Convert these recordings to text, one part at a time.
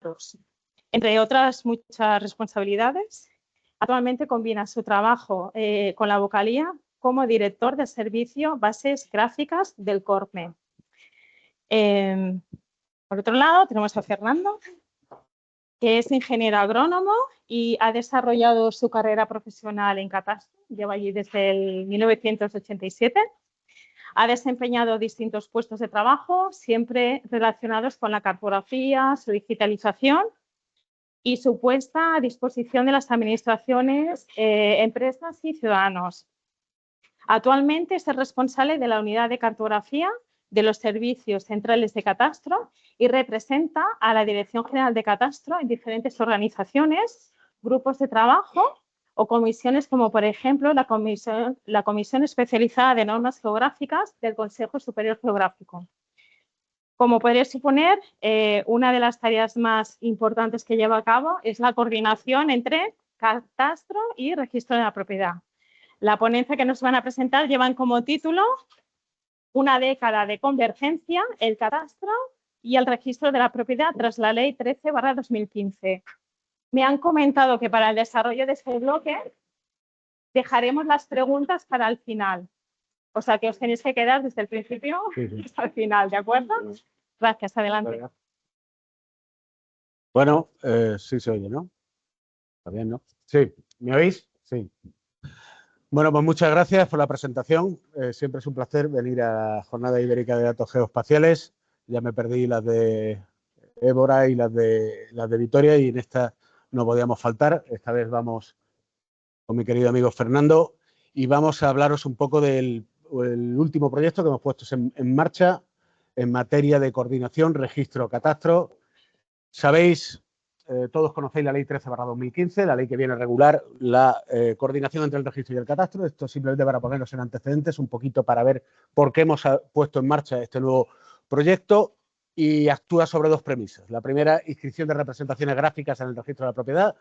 datos. Entre otras muchas responsabilidades, actualmente combina su trabajo con la vocalía como director del servicio Bases Gráficas del CORME. Por otro lado, tenemos a Fernando, que es ingeniero agrónomo y ha desarrollado su carrera profesional en catastro. Lleva allí desde el 1987. Ha desempeñado distintos puestos de trabajo, siempre relacionados con la cartografía, su digitalización y su puesta a disposición de las administraciones, empresas y ciudadanos. Actualmente es el responsable de la unidad de cartografía de los servicios centrales de catastro y representa a la Dirección General de Catastro en diferentes organizaciones, grupos de trabajo o comisiones como, por ejemplo, la Comisión Especializada de Normas Geográficas del Consejo Superior Geográfico. Como podréis suponer, una de las tareas más importantes que lleva a cabo es la coordinación entre catastro y registro de la propiedad. La ponencia que nos van a presentar llevan como título Una década de convergencia, el catastro y el registro de la propiedad tras la Ley 13/2015. Me han comentado que para el desarrollo de este bloque dejaremos las preguntas para el final. O sea que os tenéis que quedar desde el principio hasta el final, ¿de acuerdo? Gracias, adelante. Bueno, sí se oye, ¿no? Está bien, ¿no? Sí, ¿me oís? Sí. Bueno, pues muchas gracias por la presentación. Siempre es un placer venir a la Jornada Ibérica de Datos Geoespaciales. Ya me perdí las de Évora y las de Vitoria y en esta no podíamos faltar. Esta vez vamos con mi querido amigo Fernando y vamos a hablaros un poco del último proyecto que hemos puesto en marcha en materia de coordinación, registro, catastro. Sabéis, todos conocéis la Ley 13/2015, la ley que viene a regular la coordinación entre el registro y el catastro. Esto simplemente para ponernos en antecedentes, un poquito para ver por qué hemos puesto en marcha este nuevo proyecto y actúa sobre dos premisas. La primera, inscripción de representaciones gráficas en el registro de la propiedad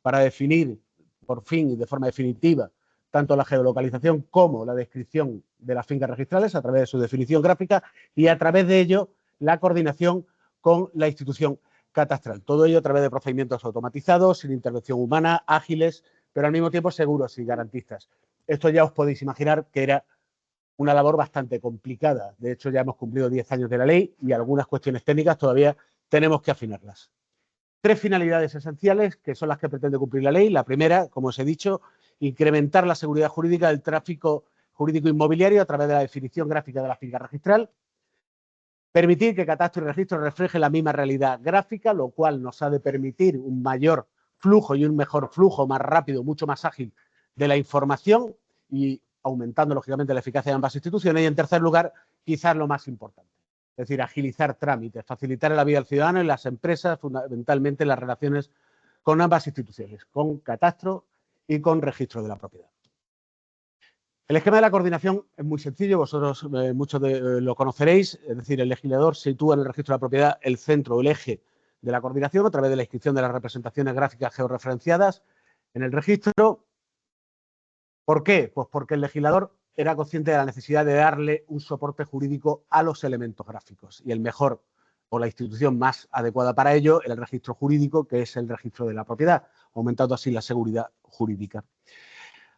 para definir, por fin y de forma definitiva, tanto la geolocalización como la descripción de las fincas registrales a través de su definición gráfica y a través de ello la coordinación con la institución catastral. Todo ello a través de procedimientos automatizados, sin intervención humana, ágiles, pero al mismo tiempo seguros y garantistas. Esto ya os podéis imaginar que era una labor bastante complicada. De hecho, ya hemos cumplido 10 años de la ley y algunas cuestiones técnicas todavía tenemos que afinarlas. Tres finalidades esenciales que son las que pretende cumplir la ley. La primera, como os he dicho, incrementar la seguridad jurídica del tráfico jurídico inmobiliario a través de la definición gráfica de la finca registral. Permitir que catastro y registro reflejen la misma realidad gráfica, lo cual nos ha de permitir un mayor flujo y un mejor flujo, más rápido, mucho más ágil de la información y aumentando, lógicamente, la eficacia de ambas instituciones. Y, en tercer lugar, quizás lo más importante, es decir, agilizar trámites, facilitar la vida al ciudadano y las empresas, fundamentalmente las relaciones con ambas instituciones, con catastro y con registro de la propiedad. El esquema de la coordinación es muy sencillo, vosotros muchos lo conoceréis, es decir, el legislador sitúa en el registro de la propiedad el centro o el eje de la coordinación a través de la inscripción de las representaciones gráficas georreferenciadas en el registro. ¿Por qué? Pues porque el legislador era consciente de la necesidad de darle un soporte jurídico a los elementos gráficos y el mejor o la institución más adecuada para ello era el registro jurídico, que es el registro de la propiedad, aumentando así la seguridad jurídica.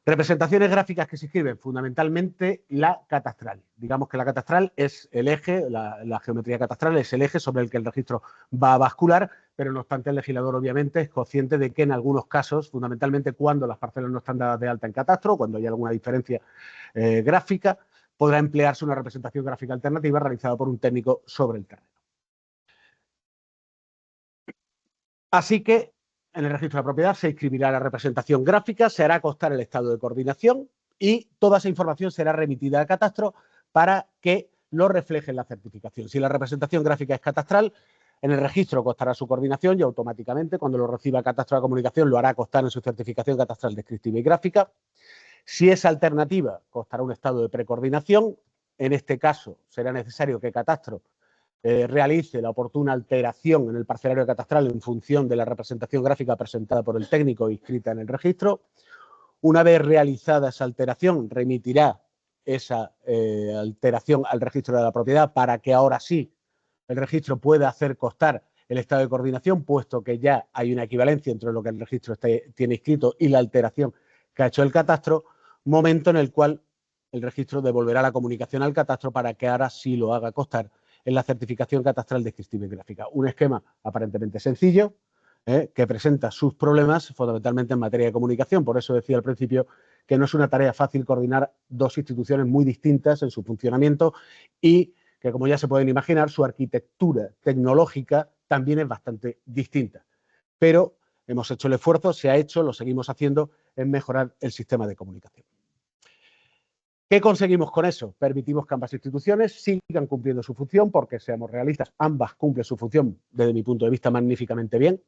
Representaciones gráficas que se inscriben, fundamentalmente la catastral. Digamos que la catastral es el eje, la geometría catastral es el eje sobre el que el registro va a bascular, pero no obstante el legislador obviamente es consciente de que en algunos casos, fundamentalmente cuando las parcelas no están dadas de alta en catastro, cuando hay alguna diferencia gráfica, podrá emplearse una representación gráfica alternativa realizada por un técnico sobre el terreno. Así que en el registro de la propiedad se inscribirá la representación gráfica, se hará constar el estado de coordinación y toda esa información será remitida al catastro para que lo refleje en la certificación. Si la representación gráfica es catastral, en el registro constará su coordinación y automáticamente cuando lo reciba el catastro de la comunicación lo hará constar en su certificación catastral descriptiva y gráfica. Si es alternativa, constará un estado de precoordinación. En este caso será necesario que catastro realice la oportuna alteración en el parcelario catastral en función de la representación gráfica presentada por el técnico inscrita en el registro. Una vez realizada esa alteración, remitirá esa alteración al registro de la propiedad para que ahora sí el registro pueda hacer constar el estado de coordinación, puesto que ya hay una equivalencia entre lo que el registro tiene inscrito y la alteración que ha hecho el catastro, momento en el cual el registro devolverá la comunicación al catastro para que ahora sí lo haga constar en la certificación catastral descriptiva y gráfica. Un esquema aparentemente sencillo, que presenta sus problemas fundamentalmente en materia de comunicación. Por eso decía al principio que no es una tarea fácil coordinar dos instituciones muy distintas en su funcionamiento y que, como ya se pueden imaginar, su arquitectura tecnológica también es bastante distinta. Pero hemos hecho el esfuerzo, se ha hecho, lo seguimos haciendo en mejorar el sistema de comunicación. ¿Qué conseguimos con eso? Permitimos que ambas instituciones sigan cumpliendo su función, porque, seamos realistas, ambas cumplen su función, desde mi punto de vista, magníficamente bien,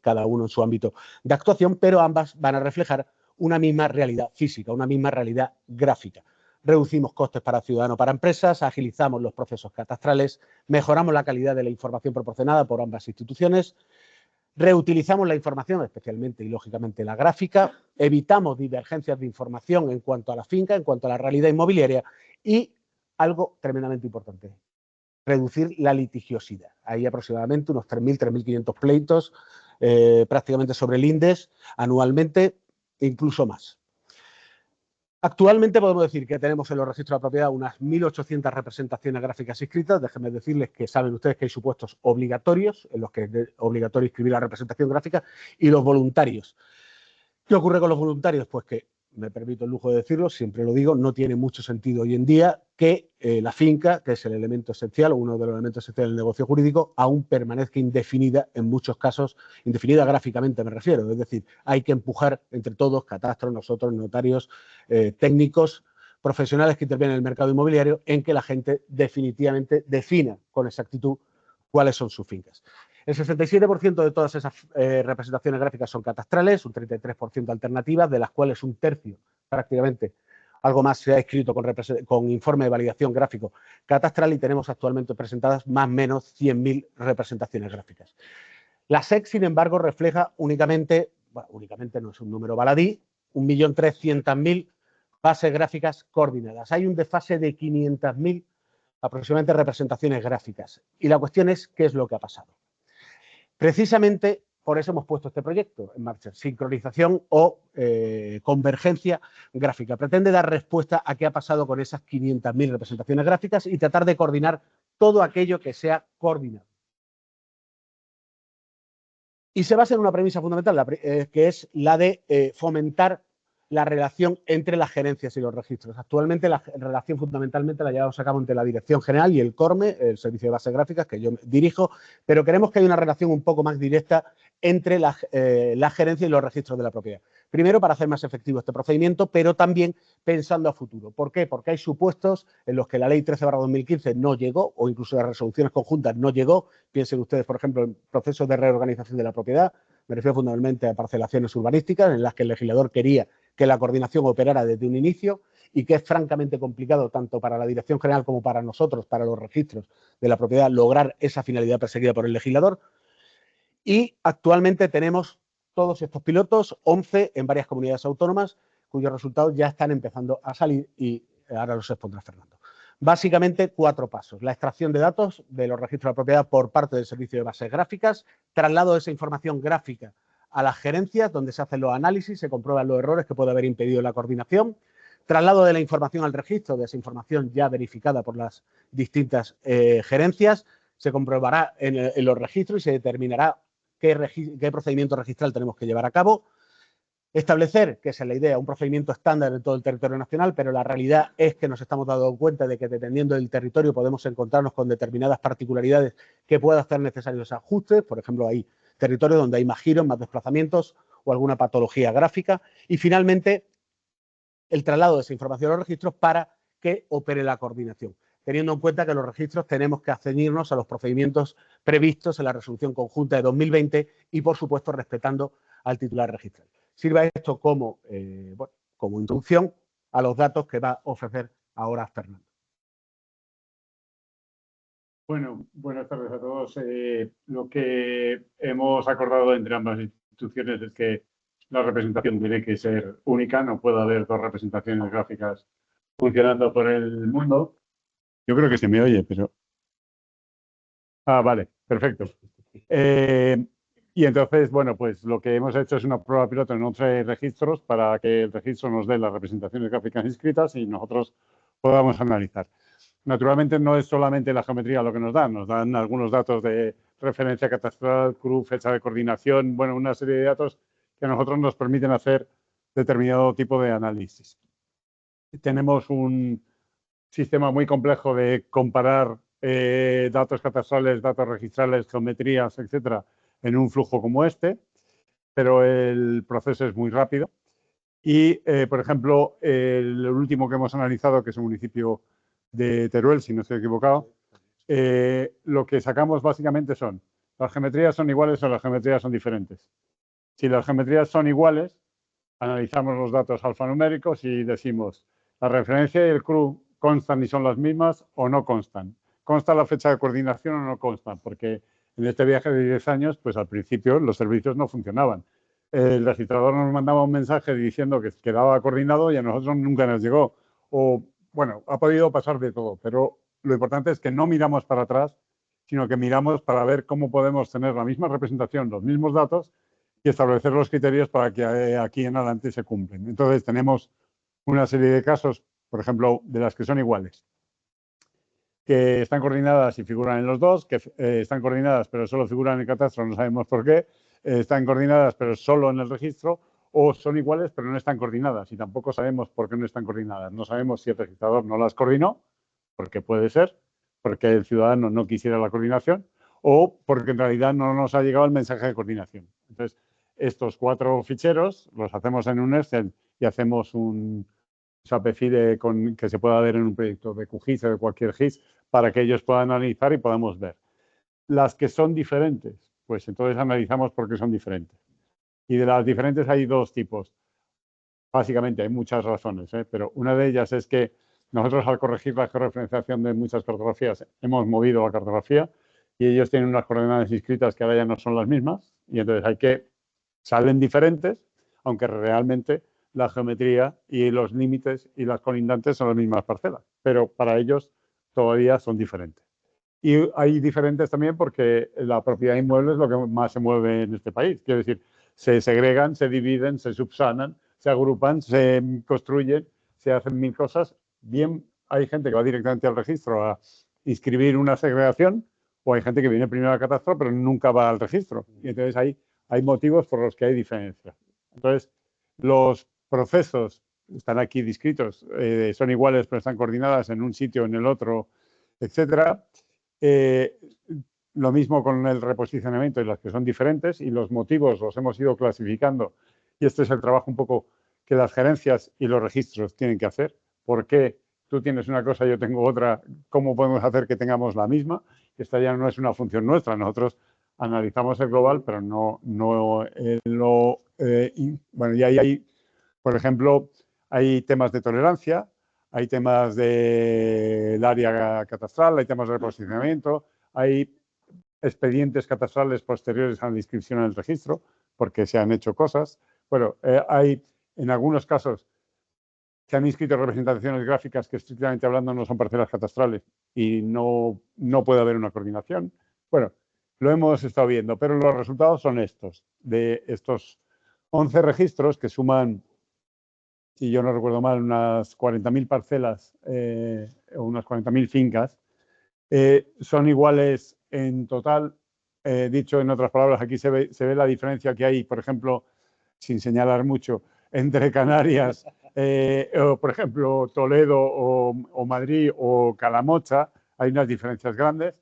cada uno en su ámbito de actuación, pero ambas van a reflejar una misma realidad física, una misma realidad gráfica. Reducimos costes para ciudadanos, para empresas, agilizamos los procesos catastrales, mejoramos la calidad de la información proporcionada por ambas instituciones, reutilizamos la información, especialmente y lógicamente la gráfica, evitamos divergencias de información en cuanto a la finca, en cuanto a la realidad inmobiliaria y, algo tremendamente importante, reducir la litigiosidad. Hay aproximadamente unos 3.000, 3.500 pleitos prácticamente sobre el INDES anualmente, incluso más. Actualmente podemos decir que tenemos en los registros de propiedad unas 1.800 representaciones gráficas inscritas. Déjenme decirles que saben ustedes que hay supuestos obligatorios, en los que es obligatorio inscribir la representación gráfica, y los voluntarios. ¿Qué ocurre con los voluntarios? Pues que, me permito el lujo de decirlo, siempre lo digo, no tiene mucho sentido hoy en día que la finca, que es el elemento esencial o uno de los elementos esenciales del negocio jurídico, aún permanezca indefinida, en muchos casos, indefinida gráficamente me refiero. Es decir, hay que empujar entre todos, catastros, nosotros, notarios, técnicos, profesionales que intervienen en el mercado inmobiliario, en que la gente definitivamente defina con exactitud cuáles son sus fincas. El 67% de todas esas representaciones gráficas son catastrales, un 33% alternativas, de las cuales un tercio, prácticamente, algo más, se ha escrito con informe de validación gráfico catastral, y tenemos actualmente presentadas más o menos 100.000 representaciones gráficas. La SEC, sin embargo, refleja únicamente, bueno, únicamente no es un número baladí, 1.300.000 bases gráficas coordinadas. Hay un desfase de 500.000 aproximadamente representaciones gráficas. Y la cuestión es, ¿qué es lo que ha pasado? Precisamente por eso hemos puesto este proyecto en marcha, sincronización o convergencia gráfica. Pretende dar respuesta a qué ha pasado con esas 500.000 representaciones gráficas y tratar de coordinar todo aquello que sea coordinado. Y se basa en una premisa fundamental, que es la de fomentar la relación entre las gerencias y los registros. Actualmente la relación fundamentalmente la llevamos a cabo entre la Dirección General y el CORME, el Servicio de Bases Gráficas, que yo dirijo, pero queremos que haya una relación un poco más directa entre la gerencia y los registros de la propiedad. Primero, para hacer más efectivo este procedimiento, pero también pensando a futuro. ¿Por qué? Porque hay supuestos en los que la Ley 13/2015 no llegó, o incluso las resoluciones conjuntas no llegó. Piensen ustedes, por ejemplo, en procesos de reorganización de la propiedad. Me refiero fundamentalmente a parcelaciones urbanísticas, en las que el legislador quería que la coordinación operara desde un inicio, y que es francamente complicado tanto para la Dirección General como para nosotros, para los registros de la propiedad, lograr esa finalidad perseguida por el legislador. Y actualmente tenemos todos estos pilotos, 11 en varias comunidades autónomas, cuyos resultados ya están empezando a salir y ahora los expondrá Fernando. Básicamente, 4 pasos. La extracción de datos de los registros de propiedad por parte del servicio de bases gráficas, traslado de esa información gráfica a las gerencias, donde se hacen los análisis, se comprueban los errores que puede haber impedido la coordinación, traslado de la información al registro, de esa información ya verificada por las distintas gerencias, se comprobará en los registros y se determinará qué procedimiento registral tenemos que llevar a cabo. Establecer, que esa es la idea, un procedimiento estándar en todo el territorio nacional, pero la realidad es que nos estamos dando cuenta de que, dependiendo del territorio, podemos encontrarnos con determinadas particularidades que puedan hacer necesarios ajustes. Por ejemplo, hay territorios donde hay más giros, más desplazamientos o alguna patología gráfica. Y, finalmente, el traslado de esa información a los registros para que opere la coordinación, teniendo en cuenta que los registros tenemos que ceñirnos a los procedimientos previstos en la resolución conjunta de 2020 y, por supuesto, respetando al titular registral. Sirva esto como introducción a los datos que va a ofrecer ahora Fernando. Bueno, buenas tardes a todos. Lo que hemos acordado entre ambas instituciones es que la representación tiene que ser única, no puede haber 2 representaciones gráficas funcionando por el mundo. Yo creo que se me oye, pero... Ah, vale, perfecto. Y entonces, bueno, pues lo que hemos hecho es una prueba piloto en 11 registros para que el registro nos dé las representaciones gráficas inscritas y nosotros podamos analizar. Naturalmente no es solamente la geometría lo que nos dan algunos datos de referencia catastral, CRU, fecha de coordinación, bueno, una serie de datos que a nosotros nos permiten hacer determinado tipo de análisis. Tenemos un sistema muy complejo de comparar datos catastrales, datos registrales, geometrías, etcétera, en un flujo como este, pero el proceso es muy rápido. Y, por ejemplo, el último que hemos analizado, que es un municipio de Teruel, si no estoy equivocado, lo que sacamos básicamente son, ¿las geometrías son iguales o las geometrías son diferentes? Si las geometrías son iguales, analizamos los datos alfanuméricos y decimos, la referencia y el CRU constan y son las mismas o no constan. ¿Consta la fecha de coordinación o no consta? Porque en este viaje de 10 años, pues al principio los servicios no funcionaban. El registrador nos mandaba un mensaje diciendo que quedaba coordinado y a nosotros nunca nos llegó. O, bueno, ha podido pasar de todo, pero lo importante es que no miramos para atrás, sino que miramos para ver cómo podemos tener la misma representación, los mismos datos y establecer los criterios para que aquí en adelante se cumplen. Entonces, tenemos una serie de casos, por ejemplo, de las que son iguales, que están coordinadas y figuran en los dos, que están coordinadas pero solo figuran en el catastro, no sabemos por qué, están coordinadas pero solo en el registro, o son iguales pero no están coordinadas y tampoco sabemos por qué no están coordinadas. No sabemos si el registrador no las coordinó, porque puede ser, porque el ciudadano no quisiera la coordinación, o porque en realidad no nos ha llegado el mensaje de coordinación. Entonces, estos 4 ficheros los hacemos en un Excel y hacemos un SAPEFIDE que se pueda ver en un proyecto de QGIS o de cualquier GIS para que ellos puedan analizar y podamos ver. Las que son diferentes, pues entonces analizamos por qué son diferentes. Y de las diferentes hay 2 tipos. Básicamente hay muchas razones, pero una de ellas es que nosotros al corregir la georreferenciación de muchas cartografías hemos movido la cartografía y ellos tienen unas coordenadas inscritas que ahora ya no son las mismas y entonces salen diferentes, aunque realmente la geometría y los límites y las colindantes son las mismas parcelas, pero para ellos todavía son diferentes. Y hay diferentes también porque la propiedad inmueble es lo que más se mueve en este país. Quiero decir, se segregan, se dividen, se subsanan, se agrupan, se construyen, se hacen 1000 cosas. Bien, hay gente que va directamente al registro a inscribir una segregación o hay gente que viene primero al catastro pero nunca va al registro. Y entonces hay motivos por los que hay diferencias. Entonces, los procesos están aquí descritos, son iguales pero están coordinadas en un sitio, en el otro, etcétera. Lo mismo con el reposicionamiento y las que son diferentes y los motivos los hemos ido clasificando y este es el trabajo un poco que las gerencias y los registros tienen que hacer. ¿Por qué tú tienes una cosa y yo tengo otra? ¿Cómo podemos hacer que tengamos la misma? Esta ya no es una función nuestra. Nosotros analizamos el global, pero no bueno, y ahí hay, por ejemplo, hay temas de tolerancia, hay temas del área catastral, hay temas de reposicionamiento, hay expedientes catastrales posteriores a la inscripción en el registro, porque se han hecho cosas. Bueno, hay en algunos casos se han inscrito representaciones gráficas que estrictamente hablando no son parcelas catastrales y no puede haber una coordinación. Bueno, lo hemos estado viendo, pero los resultados son estos, de estos 11 registros que suman, si yo no recuerdo mal, unas 40.000 parcelas o unas 40.000 fincas. Son iguales en total. Dicho en otras palabras, aquí se ve la diferencia que hay, por ejemplo, sin señalar mucho, entre Canarias o, por ejemplo, Toledo o Madrid o Calamocha. Hay unas diferencias grandes,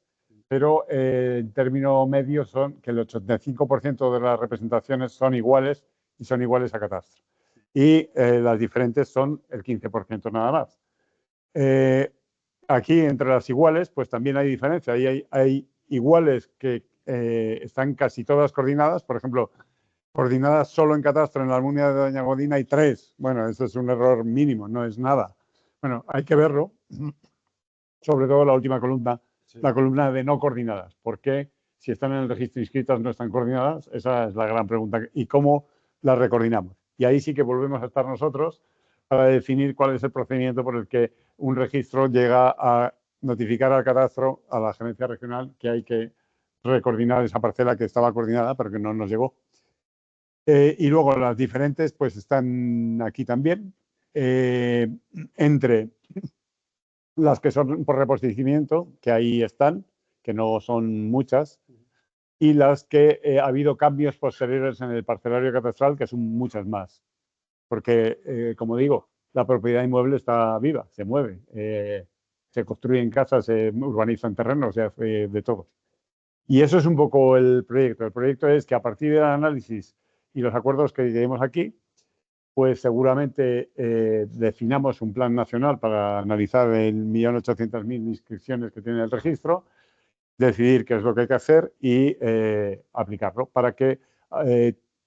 pero en término medio son que el 85% de las representaciones son iguales y son iguales a catastro. Y las diferentes son el 15% nada más. Aquí, entre las iguales, pues también hay diferencia. Hay iguales que están casi todas coordinadas. Por ejemplo, coordinadas solo en catastro en la Almunia de Doña Godina hay 3. Bueno, eso es un error mínimo, no es nada. Bueno, hay que verlo. Sobre todo la última columna, sí. La columna de no coordinadas. ¿Por qué, si están en el registro inscritas, no están coordinadas? Esa es la gran pregunta. ¿Y cómo las recoordinamos? Y ahí sí que volvemos a estar nosotros para definir cuál es el procedimiento por el que un registro llega a notificar al catastro, a la gerencia regional, que hay que recoordinar esa parcela que estaba coordinada pero que no nos llegó. Y luego las diferentes pues están aquí también, entre las que son por reposiciamiento, que ahí están, que no son muchas, y las que ha habido cambios posteriores en el parcelario catastral, que son muchas más. Porque, como digo, la propiedad inmueble está viva, se mueve, se construyen casas, se urbanizan terrenos, se hace de todo. Y eso es un poco el proyecto. El proyecto es que a partir del análisis y los acuerdos que lleguemos aquí, pues seguramente definamos un plan nacional para analizar el 1.800.000 inscripciones que tiene el registro, decidir qué es lo que hay que hacer y aplicarlo para que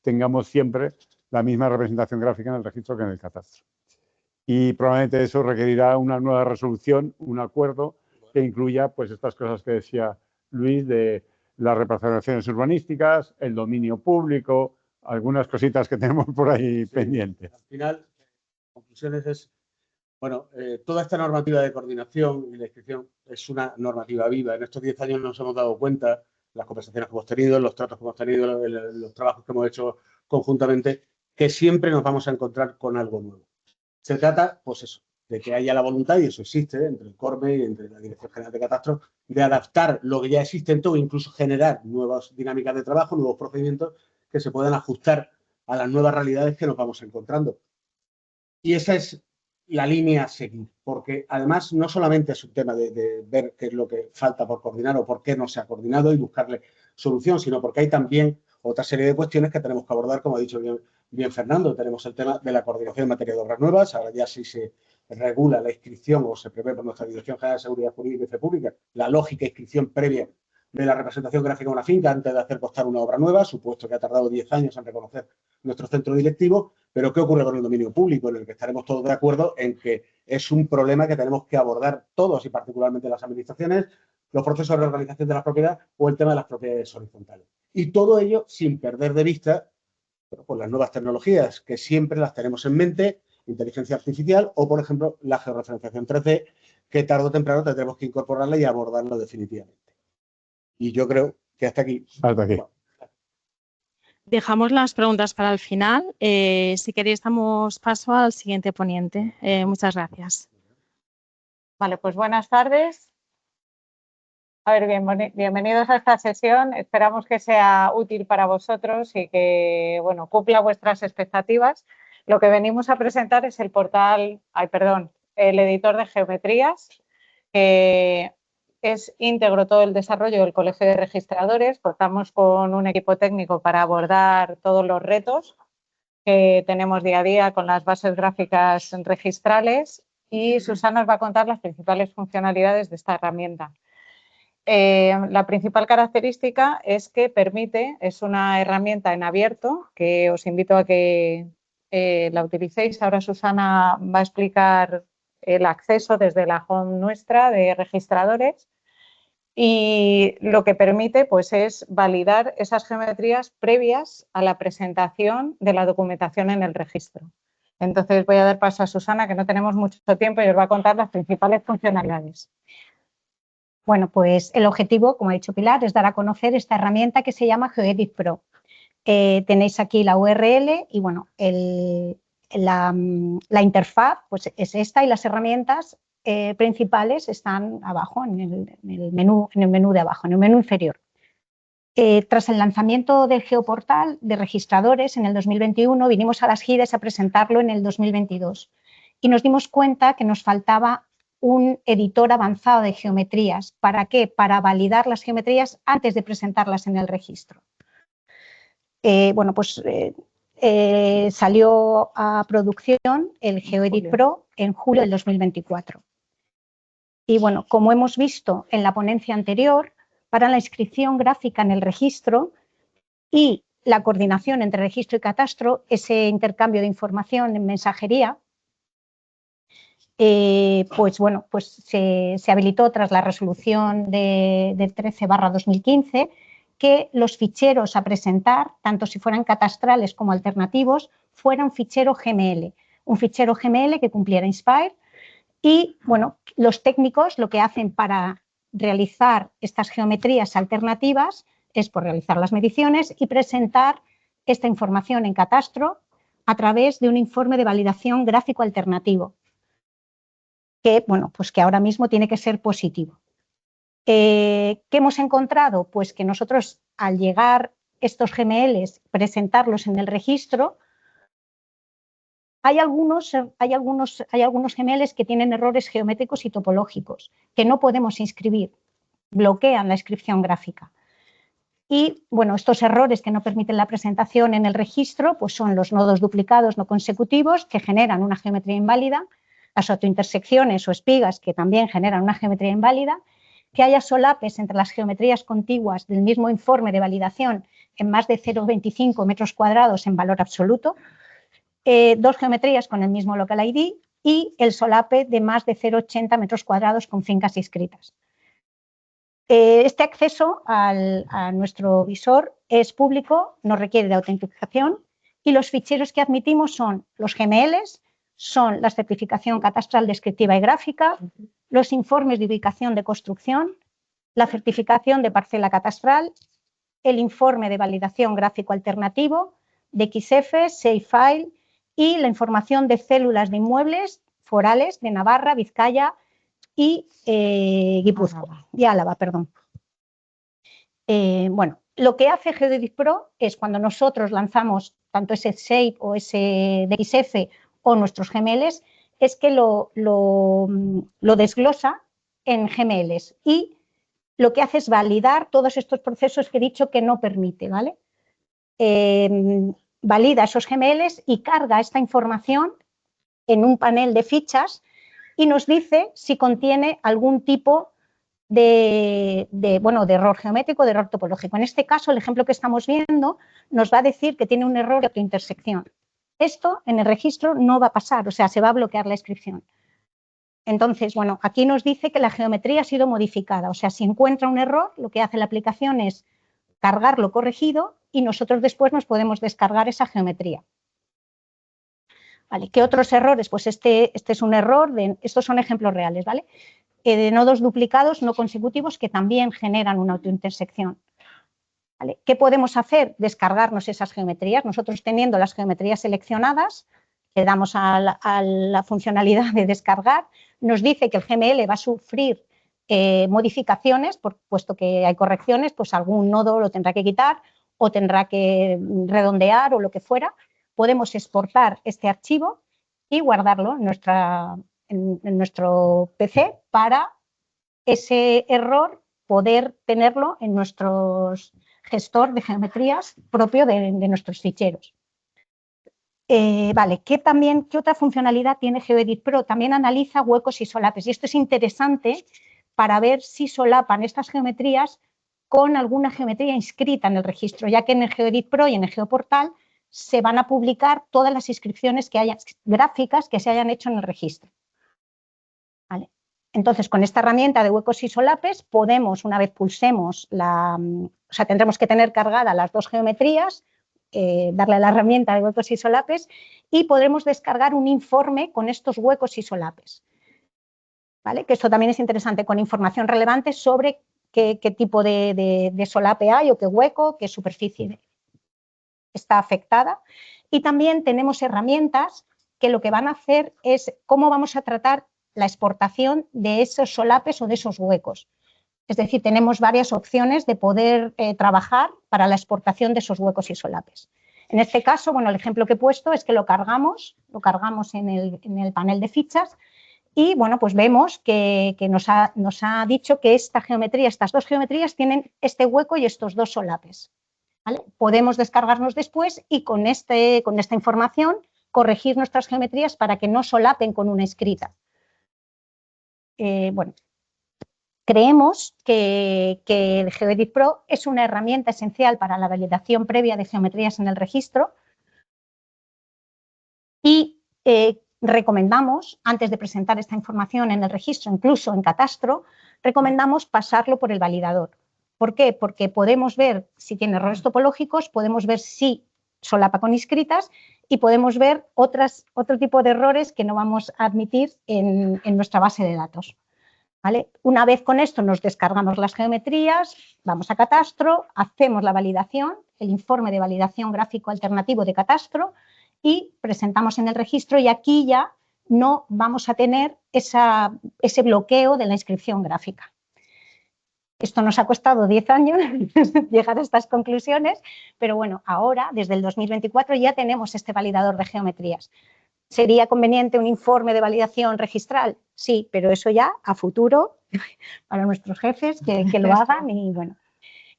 tengamos siempre la misma representación gráfica en el registro que en el catastro. Y probablemente eso requerirá una nueva resolución, un acuerdo que incluya pues estas cosas que decía Luis de las reparcelaciones urbanísticas, el dominio público, algunas cositas que tenemos por ahí pendientes. Al final, conclusiones es, bueno, toda esta normativa de coordinación y la inscripción es una normativa viva. En estos 10 años nos hemos dado cuenta, las conversaciones que hemos tenido, los tratos que hemos tenido, los trabajos que hemos hecho conjuntamente, que siempre nos vamos a encontrar con algo nuevo. Se trata, pues eso, de que haya la voluntad, y eso existe entre el CORME y entre la Dirección General de Catastro, de adaptar lo que ya existe o incluso generar nuevas dinámicas de trabajo, nuevos procedimientos que se puedan ajustar a las nuevas realidades que nos vamos encontrando. Y esa es la línea a seguir, porque además no solamente es un tema de ver qué es lo que falta por coordinar o por qué no se ha coordinado y buscarle solución, sino porque hay también otra serie de cuestiones que tenemos que abordar, como ha dicho bien Fernando. Tenemos el tema de la coordinación en materia de obras nuevas. Ahora ya sí se regula la inscripción o se prevé por nuestra Dirección General de Seguridad Jurídica y Fe Pública la lógica inscripción previa de la representación gráfica de una finca antes de hacer costar una obra nueva, supuesto que ha tardado 10 años en reconocer nuestro centro directivo. Pero ¿qué ocurre con el dominio público? En el que estaremos todos de acuerdo en que es un problema que tenemos que abordar todos y particularmente las administraciones, los procesos de reorganización de la propiedad o el tema de las propiedades horizontales. Y todo ello sin perder de vista pues, las nuevas tecnologías, que siempre las tenemos en mente, inteligencia artificial o, por ejemplo, la georreferenciación 3D, que tarde o temprano tendremos que incorporarla y abordarla definitivamente. Y yo creo que hasta aquí. Hasta aquí. Bueno. Dejamos las preguntas para el final. Si queréis, damos paso al siguiente ponente. Muchas gracias. Vale, pues buenas tardes. A ver, bienvenidos a esta sesión. Esperamos que sea útil para vosotros y que, bueno, cumpla vuestras expectativas. Lo que venimos a presentar es el el editor de geometrías, que es íntegro todo el desarrollo del Colegio de Registradores. Contamos con un equipo técnico para abordar todos los retos que tenemos día a día con las bases gráficas registrales, y Susana os va a contar las principales funcionalidades de esta herramienta. La principal característica es que es una herramienta en abierto, que os invito a que la utilicéis. Ahora Susana va a explicar el acceso desde la home nuestra de registradores, y lo que permite pues, es validar esas geometrías previas a la presentación de la documentación en el registro. Entonces voy a dar paso a Susana, que no tenemos mucho tiempo, y os va a contar las principales funcionalidades. Bueno, pues el objetivo, como ha dicho Pilar, es dar a conocer esta herramienta que se llama GeoEdit Pro. Tenéis aquí la URL y, bueno, la interfaz pues es esta, y las herramientas principales están abajo, en el menú de abajo, en el menú inferior. Tras el lanzamiento del Geoportal de registradores en el 2021, vinimos a las GIDES a presentarlo en el 2022 y nos dimos cuenta que nos faltaba un editor avanzado de geometrías. ¿Para qué? Para validar las geometrías antes de presentarlas en el registro. Bueno, pues salió a producción el GeoEdit Pro en julio del 2024. Y bueno, como hemos visto en la ponencia anterior, para la inscripción gráfica en el registro y la coordinación entre registro y catastro, ese intercambio de información en mensajería, pues bueno, pues se habilitó tras la resolución de 13/2015 que los ficheros a presentar, tanto si fueran catastrales como alternativos, fuera un fichero GML, que cumpliera INSPIRE. Y bueno, los técnicos lo que hacen para realizar estas geometrías alternativas es por realizar las mediciones y presentar esta información en Catastro a través de un informe de validación gráfico alternativo, que, bueno, pues que ahora mismo tiene que ser positivo. ¿Qué hemos encontrado? Pues que nosotros, al llegar estos GMLs, presentarlos en el registro, hay algunos GMLs que tienen errores geométricos y topológicos que no podemos inscribir, bloquean la inscripción gráfica. Y bueno, estos errores que no permiten la presentación en el registro pues son los nodos duplicados no consecutivos que generan una geometría inválida, las autointersecciones o espigas que también generan una geometría inválida, que haya solapes entre las geometrías contiguas del mismo informe de validación en más de 0,25 metros cuadrados en valor absoluto, dos geometrías con el mismo local ID y el solape de más de 0,80 metros cuadrados con fincas inscritas. Este acceso a nuestro visor es público, no requiere de autenticación y los ficheros que admitimos son los GMLs, son la certificación catastral descriptiva y gráfica, los informes de ubicación de construcción, la certificación de parcela catastral, el informe de validación gráfico alternativo, de XF, SafeFile y la información de células de inmuebles forales de Navarra, Vizcaya y Guipúzcoa, y Álava, perdón. Bueno, lo que hace Geodesic Pro es cuando nosotros lanzamos tanto ese Shape o ese DXF o nuestros GMLs, es que lo desglosa en GMLs y lo que hace es validar todos estos procesos que he dicho que no permite, ¿vale? Valida esos GMLs y carga esta información en un panel de fichas y nos dice si contiene algún tipo de error geométrico, de error topológico. En este caso, el ejemplo que estamos viendo nos va a decir que tiene un error de autointersección. Esto en el registro no va a pasar, o sea, se va a bloquear la inscripción. Entonces, bueno, aquí nos dice que la geometría ha sido modificada, o sea, si encuentra un error, lo que hace la aplicación es cargarlo corregido y nosotros después nos podemos descargar esa geometría. Vale, ¿qué otros errores? Pues este es un error, estos son ejemplos reales, ¿vale? De nodos duplicados no consecutivos que también generan una autointersección. ¿Vale? ¿Qué podemos hacer? Descargarnos esas geometrías. Nosotros teniendo las geometrías seleccionadas, le damos a la funcionalidad de descargar, nos dice que el GML va a sufrir modificaciones, puesto que hay correcciones, pues algún nodo lo tendrá que quitar o tendrá que redondear o lo que fuera. Podemos exportar este archivo y guardarlo en nuestro PC para ese error poder tenerlo en nuestro gestor de geometrías propio de nuestros ficheros. Vale, ¿qué otra funcionalidad tiene Geodesic Pro? También analiza huecos y solapes y esto es interesante para ver si solapan estas geometrías con alguna geometría inscrita en el registro, ya que en el Geodesic Pro y en el Geoportal se van a publicar todas las inscripciones gráficas que se hayan hecho en el registro. ¿Vale? Entonces, con esta herramienta de huecos y solapes podemos, una vez pulsemos, tendremos que tener cargadas las dos geometrías, darle a la herramienta de huecos y solapes y podremos descargar un informe con estos huecos y solapes. ¿Vale? Que esto también es interesante, con información relevante sobre qué tipo de solape hay o qué hueco, qué superficie está afectada. Y también tenemos herramientas que lo que van a hacer es cómo vamos a tratar la exportación de esos solapes o de esos huecos. Es decir, tenemos varias opciones de poder trabajar para la exportación de esos huecos y solapes. En este caso, bueno, el ejemplo que he puesto es que lo cargamos en el panel de fichas y, bueno, pues vemos que nos ha dicho que estas dos geometrías tienen este hueco y estos dos solapes. ¿Vale? Podemos descargarnos después y con esta información corregir nuestras geometrías para que no solapen con una inscrita. Bueno, creemos que el Geodesic Pro es una herramienta esencial para la validación previa de geometrías en el registro y recomendamos, antes de presentar esta información en el registro, incluso en Catastro, recomendamos pasarlo por el validador. ¿Por qué? Porque podemos ver si tiene errores topológicos, podemos ver si solapa con inscritas y podemos ver otro tipo de errores que no vamos a admitir en nuestra base de datos. ¿vale? Una vez con esto nos descargamos las geometrías, vamos a Catastro, hacemos la validación, el informe de validación gráfico alternativo de Catastro y presentamos en el registro, y aquí ya no vamos a tener ese bloqueo de la inscripción gráfica. Esto nos ha costado 10 años llegar a estas conclusiones, pero bueno, ahora, desde el 2024, ya tenemos este validador de geometrías. ¿Sería conveniente un informe de validación registral? Sí, pero eso ya a futuro, para nuestros jefes, que lo hagan. Y bueno,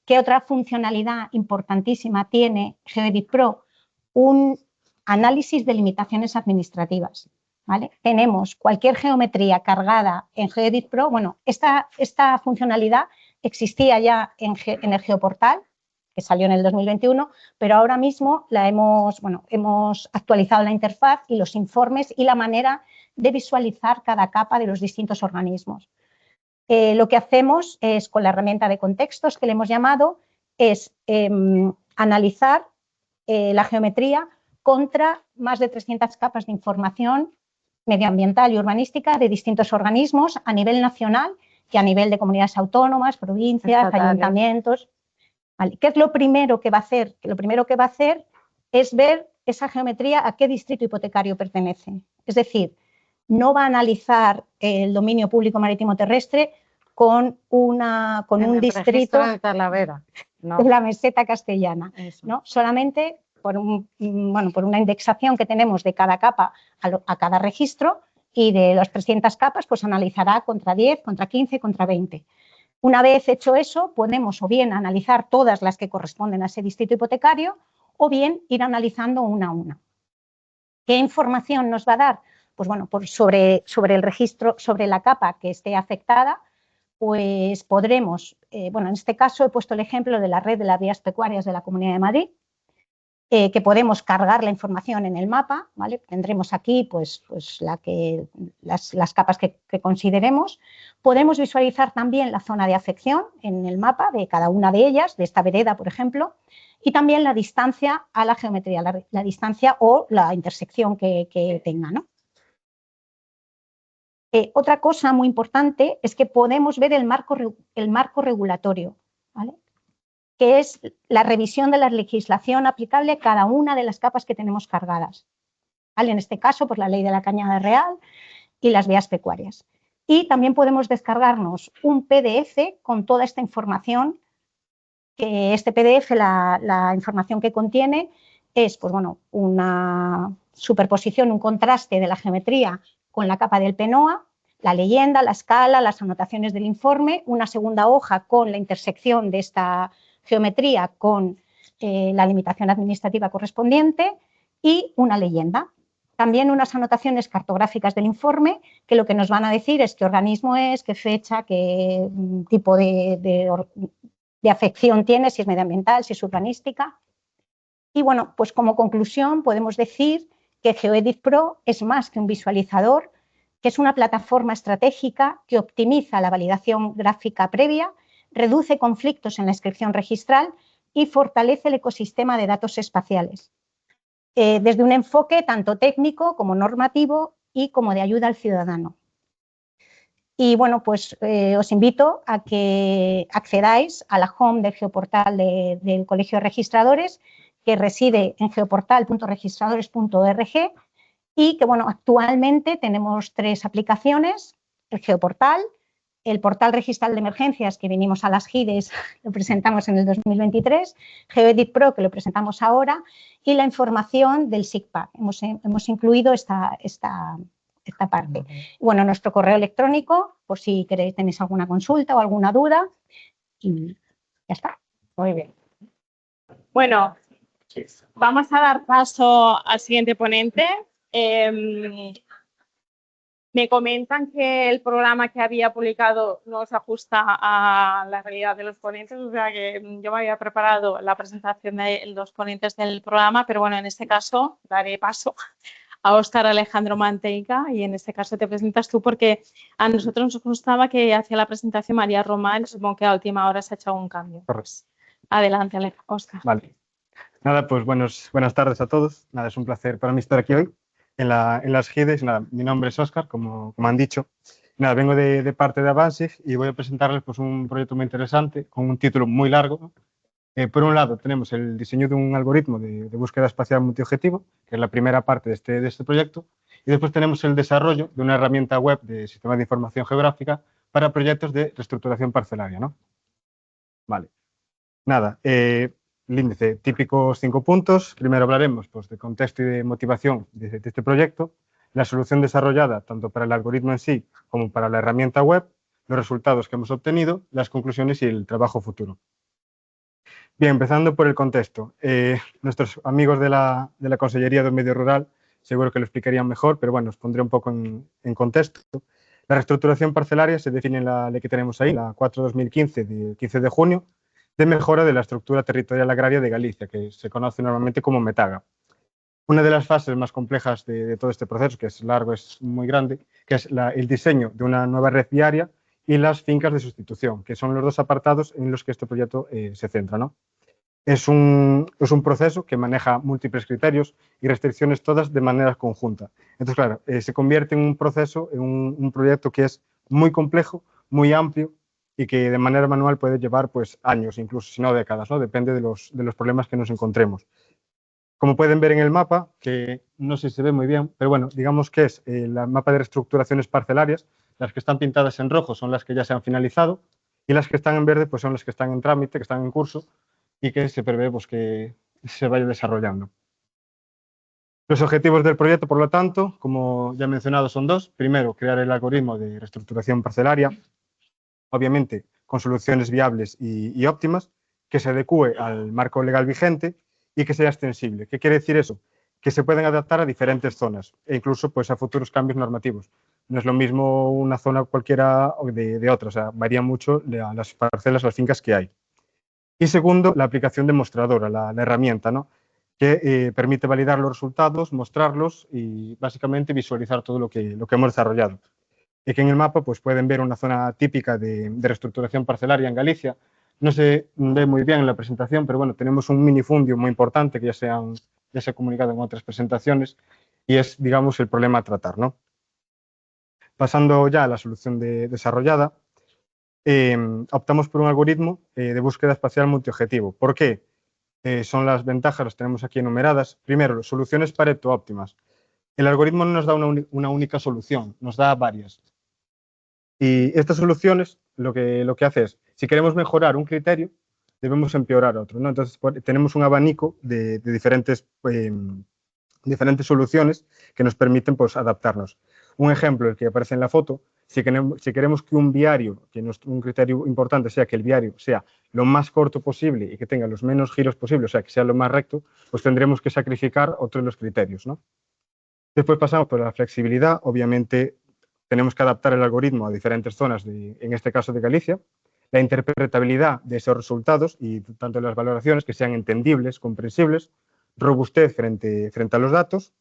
¿qué otra funcionalidad importantísima tiene GeoEdit Pro? Un análisis de limitaciones administrativas, ¿vale? Tenemos cualquier geometría cargada en GeoEdit Pro. Bueno, esta funcionalidad existía ya en el Geoportal, que salió en el 2021, pero ahora mismo hemos actualizado la interfaz y los informes y la manera de visualizar cada capa de los distintos organismos. Lo que hacemos es, con la herramienta de contextos que le hemos llamado, es analizar la geometría contra más de 300 capas de información medioambiental y urbanística de distintos organismos a nivel nacional y a nivel de comunidades autónomas, provincias, ayuntamientos. ¿Vale? ¿Qué es lo primero que va a hacer? Lo primero que va a hacer es ver esa geometría a qué distrito hipotecario pertenece. Es decir, no va a analizar el dominio público marítimo terrestre con un distrito de Talavera, no. de la meseta castellana, Eso. ¿no? Solamente por una indexación que tenemos de cada capa a cada registro, y de las 300 capas pues analizará contra 10, contra 15, contra 20. Una vez hecho eso, podemos o bien analizar todas las que corresponden a ese distrito hipotecario o bien ir analizando una a una. ¿Qué información nos va a dar? Pues bueno, sobre el registro, sobre la capa que esté afectada, pues podremos, en este caso he puesto el ejemplo de la red de las vías pecuarias de la Comunidad de Madrid, que podemos cargar la información en el mapa, ¿vale? Tendremos aquí pues las capas que consideremos. Podemos visualizar también la zona de afección en el mapa de cada una de ellas, de esta vereda, por ejemplo, y también la distancia a la geometría, la distancia o la intersección que tenga, ¿no? Otra cosa muy importante es que podemos ver el marco regulatorio, ¿vale? Que es la revisión de la legislación aplicable a cada una de las capas que tenemos cargadas, ¿vale? En este caso, pues la ley de la cañada real y las vías pecuarias. Y también podemos descargarnos un PDF con toda esta información, que este PDF, la información que contiene es pues bueno, una superposición, un contraste de la geometría con la capa del PENOA, la leyenda, la escala, las anotaciones del informe, una segunda hoja con la intersección de esta geometría con la limitación administrativa correspondiente y una leyenda. También unas anotaciones cartográficas del informe que lo que nos van a decir es qué organismo es, qué fecha, qué tipo de afección tiene, si es medioambiental, si es urbanística. Y bueno, pues como conclusión podemos decir que GeoEdit Pro es más que un visualizador, que es una plataforma estratégica que optimiza la validación gráfica previa, reduce conflictos en la inscripción registral y fortalece el ecosistema de datos espaciales, desde un enfoque tanto técnico como normativo y como de ayuda al ciudadano. Y bueno, pues os invito a que accedáis a la home del Geoportal del Colegio de Registradores, que reside en geoportal.registradores.org, y que bueno, actualmente tenemos 3 aplicaciones: el Geoportal, el Portal Registral de Emergencias, que vinimos a las GIDES, lo presentamos en el 2023, GeoEdit Pro, que lo presentamos ahora, y la información del SIGPAC. Hemos incluido esta parte. Bueno, nuestro correo electrónico, por si queréis, tenéis alguna consulta o alguna duda, y ya está. Muy bien. Bueno, vamos a dar paso al siguiente ponente. Me comentan que el programa que había publicado no se ajusta a la realidad de los ponentes, o sea que yo me había preparado la presentación de los ponentes del programa, pero bueno, en este caso daré paso a Óscar Alejandro Manteiga, y en este caso te presentas tú porque a nosotros nos gustaba que hacía la presentación María Román, supongo que a última hora se ha hecho un cambio. Correcto. Adelante, Óscar. Vale. Nada, pues buenas tardes a todos. Nada, es un placer para mí estar aquí hoy en las GIDES. Nada, mi nombre es Óscar, como han dicho. Nada, vengo de parte de Avansig y voy a presentarles pues, un proyecto muy interesante con un título muy largo, ¿no? Por un lado, tenemos el diseño de un algoritmo de búsqueda espacial multiobjetivo, que es la primera parte de este proyecto, y después tenemos el desarrollo de una herramienta web de sistemas de información geográfica para proyectos de reestructuración parcelaria, ¿no? Vale. Nada, el índice, típicos 5 puntos. Primero hablaremos pues, de contexto y de motivación de este proyecto, la solución desarrollada tanto para el algoritmo en sí como para la herramienta web, los resultados que hemos obtenido, las conclusiones y el trabajo futuro. Bien, empezando por el contexto. Nuestros amigos de la Consellería del Medio Rural seguro que lo explicarían mejor, pero bueno, os pondré un poco en contexto. La reestructuración parcelaria se define en la ley que tenemos ahí, la 4/2015, de 15 de junio, de mejora de la estructura territorial agraria de Galicia, que se conoce normalmente como METAGA. Una de las fases más complejas de todo este proceso, que es largo, es muy grande, que es el diseño de una nueva red viaria y las fincas de sustitución, que son los dos apartados en los que este proyecto se centra, ¿no? Es un proceso que maneja múltiples criterios y restricciones todas de manera conjunta. Entonces, claro, se convierte en un proceso, en un proyecto que es muy complejo, muy amplio y que de manera manual puede llevar pues, años, incluso si no décadas, ¿no? Depende de los problemas que nos encontremos. Como pueden ver en el mapa, que no sé si se ve muy bien, pero bueno, digamos que es el mapa de reestructuraciones parcelarias. Las que están pintadas en rojo son las que ya se han finalizado y las que están en verde pues, son las que están en trámite, que están en curso y que se prevé pues, que se vaya desarrollando. Los objetivos del proyecto, por lo tanto, como ya he mencionado, son dos. Primero, crear el algoritmo de reestructuración parcelaria, obviamente con soluciones viables y óptimas, que se adecue al marco legal vigente y que sea extensible. ¿Qué quiere decir eso? Que se pueden adaptar a diferentes zonas e incluso pues, a futuros cambios normativos. No es lo mismo una zona cualquiera de otra, o sea, varía mucho las parcelas, las fincas que hay. Y segundo, la aplicación demostradora, la herramienta, ¿no? Que permite validar los resultados, mostrarlos y básicamente visualizar todo lo que hemos desarrollado. Y que en el mapa pues, pueden ver una zona típica de reestructuración parcelaria en Galicia. No se ve muy bien en la presentación, pero bueno, tenemos un minifundio muy importante que ya se ha comunicado en otras presentaciones y es, digamos, el problema a tratar, ¿no? Pasando ya a la solución desarrollada, optamos por un algoritmo de búsqueda espacial multiobjetivo. ¿Por qué? Son las ventajas, las tenemos aquí enumeradas. Primero, soluciones Pareto óptimas. El algoritmo no nos da una única solución, nos da varias. Y estas soluciones lo que hace es, si queremos mejorar un criterio, debemos empeorar otro, ¿no? Entonces, tenemos un abanico de diferentes soluciones que nos permiten pues, adaptarnos. Un ejemplo, el que aparece en la foto, si queremos que un viario, que un criterio importante sea que el viario sea lo más corto posible y que tenga los menos giros posibles, o sea, que sea lo más recto, pues tendremos que sacrificar otro de los criterios, ¿no? Después pasamos por la flexibilidad. Obviamente, tenemos que adaptar el algoritmo a diferentes zonas, en este caso de Galicia. La interpretabilidad de esos resultados y tanto las valoraciones que sean entendibles, comprensibles, robustez frente a los datos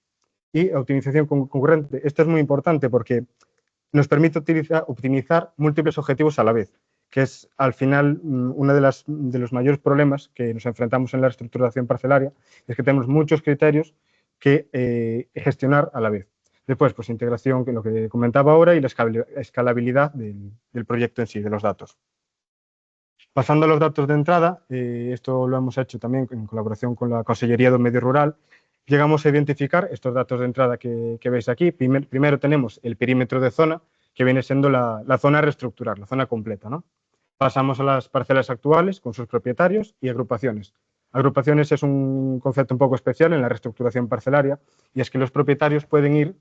y optimización concurrente. Esto es muy importante porque nos permite optimizar múltiples objetivos a la vez, que es al final uno de los mayores problemas que nos enfrentamos en la reestructuración parcelaria, es que tenemos muchos criterios que gestionar a la vez. Después, pues integración, que lo que comentaba ahora, y la escalabilidad del proyecto en sí, de los datos. Pasando a los datos de entrada, esto lo hemos hecho también en colaboración con la Consellería del Medio Rural, llegamos a identificar estos datos de entrada que veis aquí. Primero tenemos el perímetro de zona, que viene siendo la zona a reestructurar, la zona completa, ¿no? Pasamos a las parcelas actuales con sus propietarios y agrupaciones. Agrupaciones es un concepto un poco especial en la reestructuración parcelaria y es que los propietarios pueden ir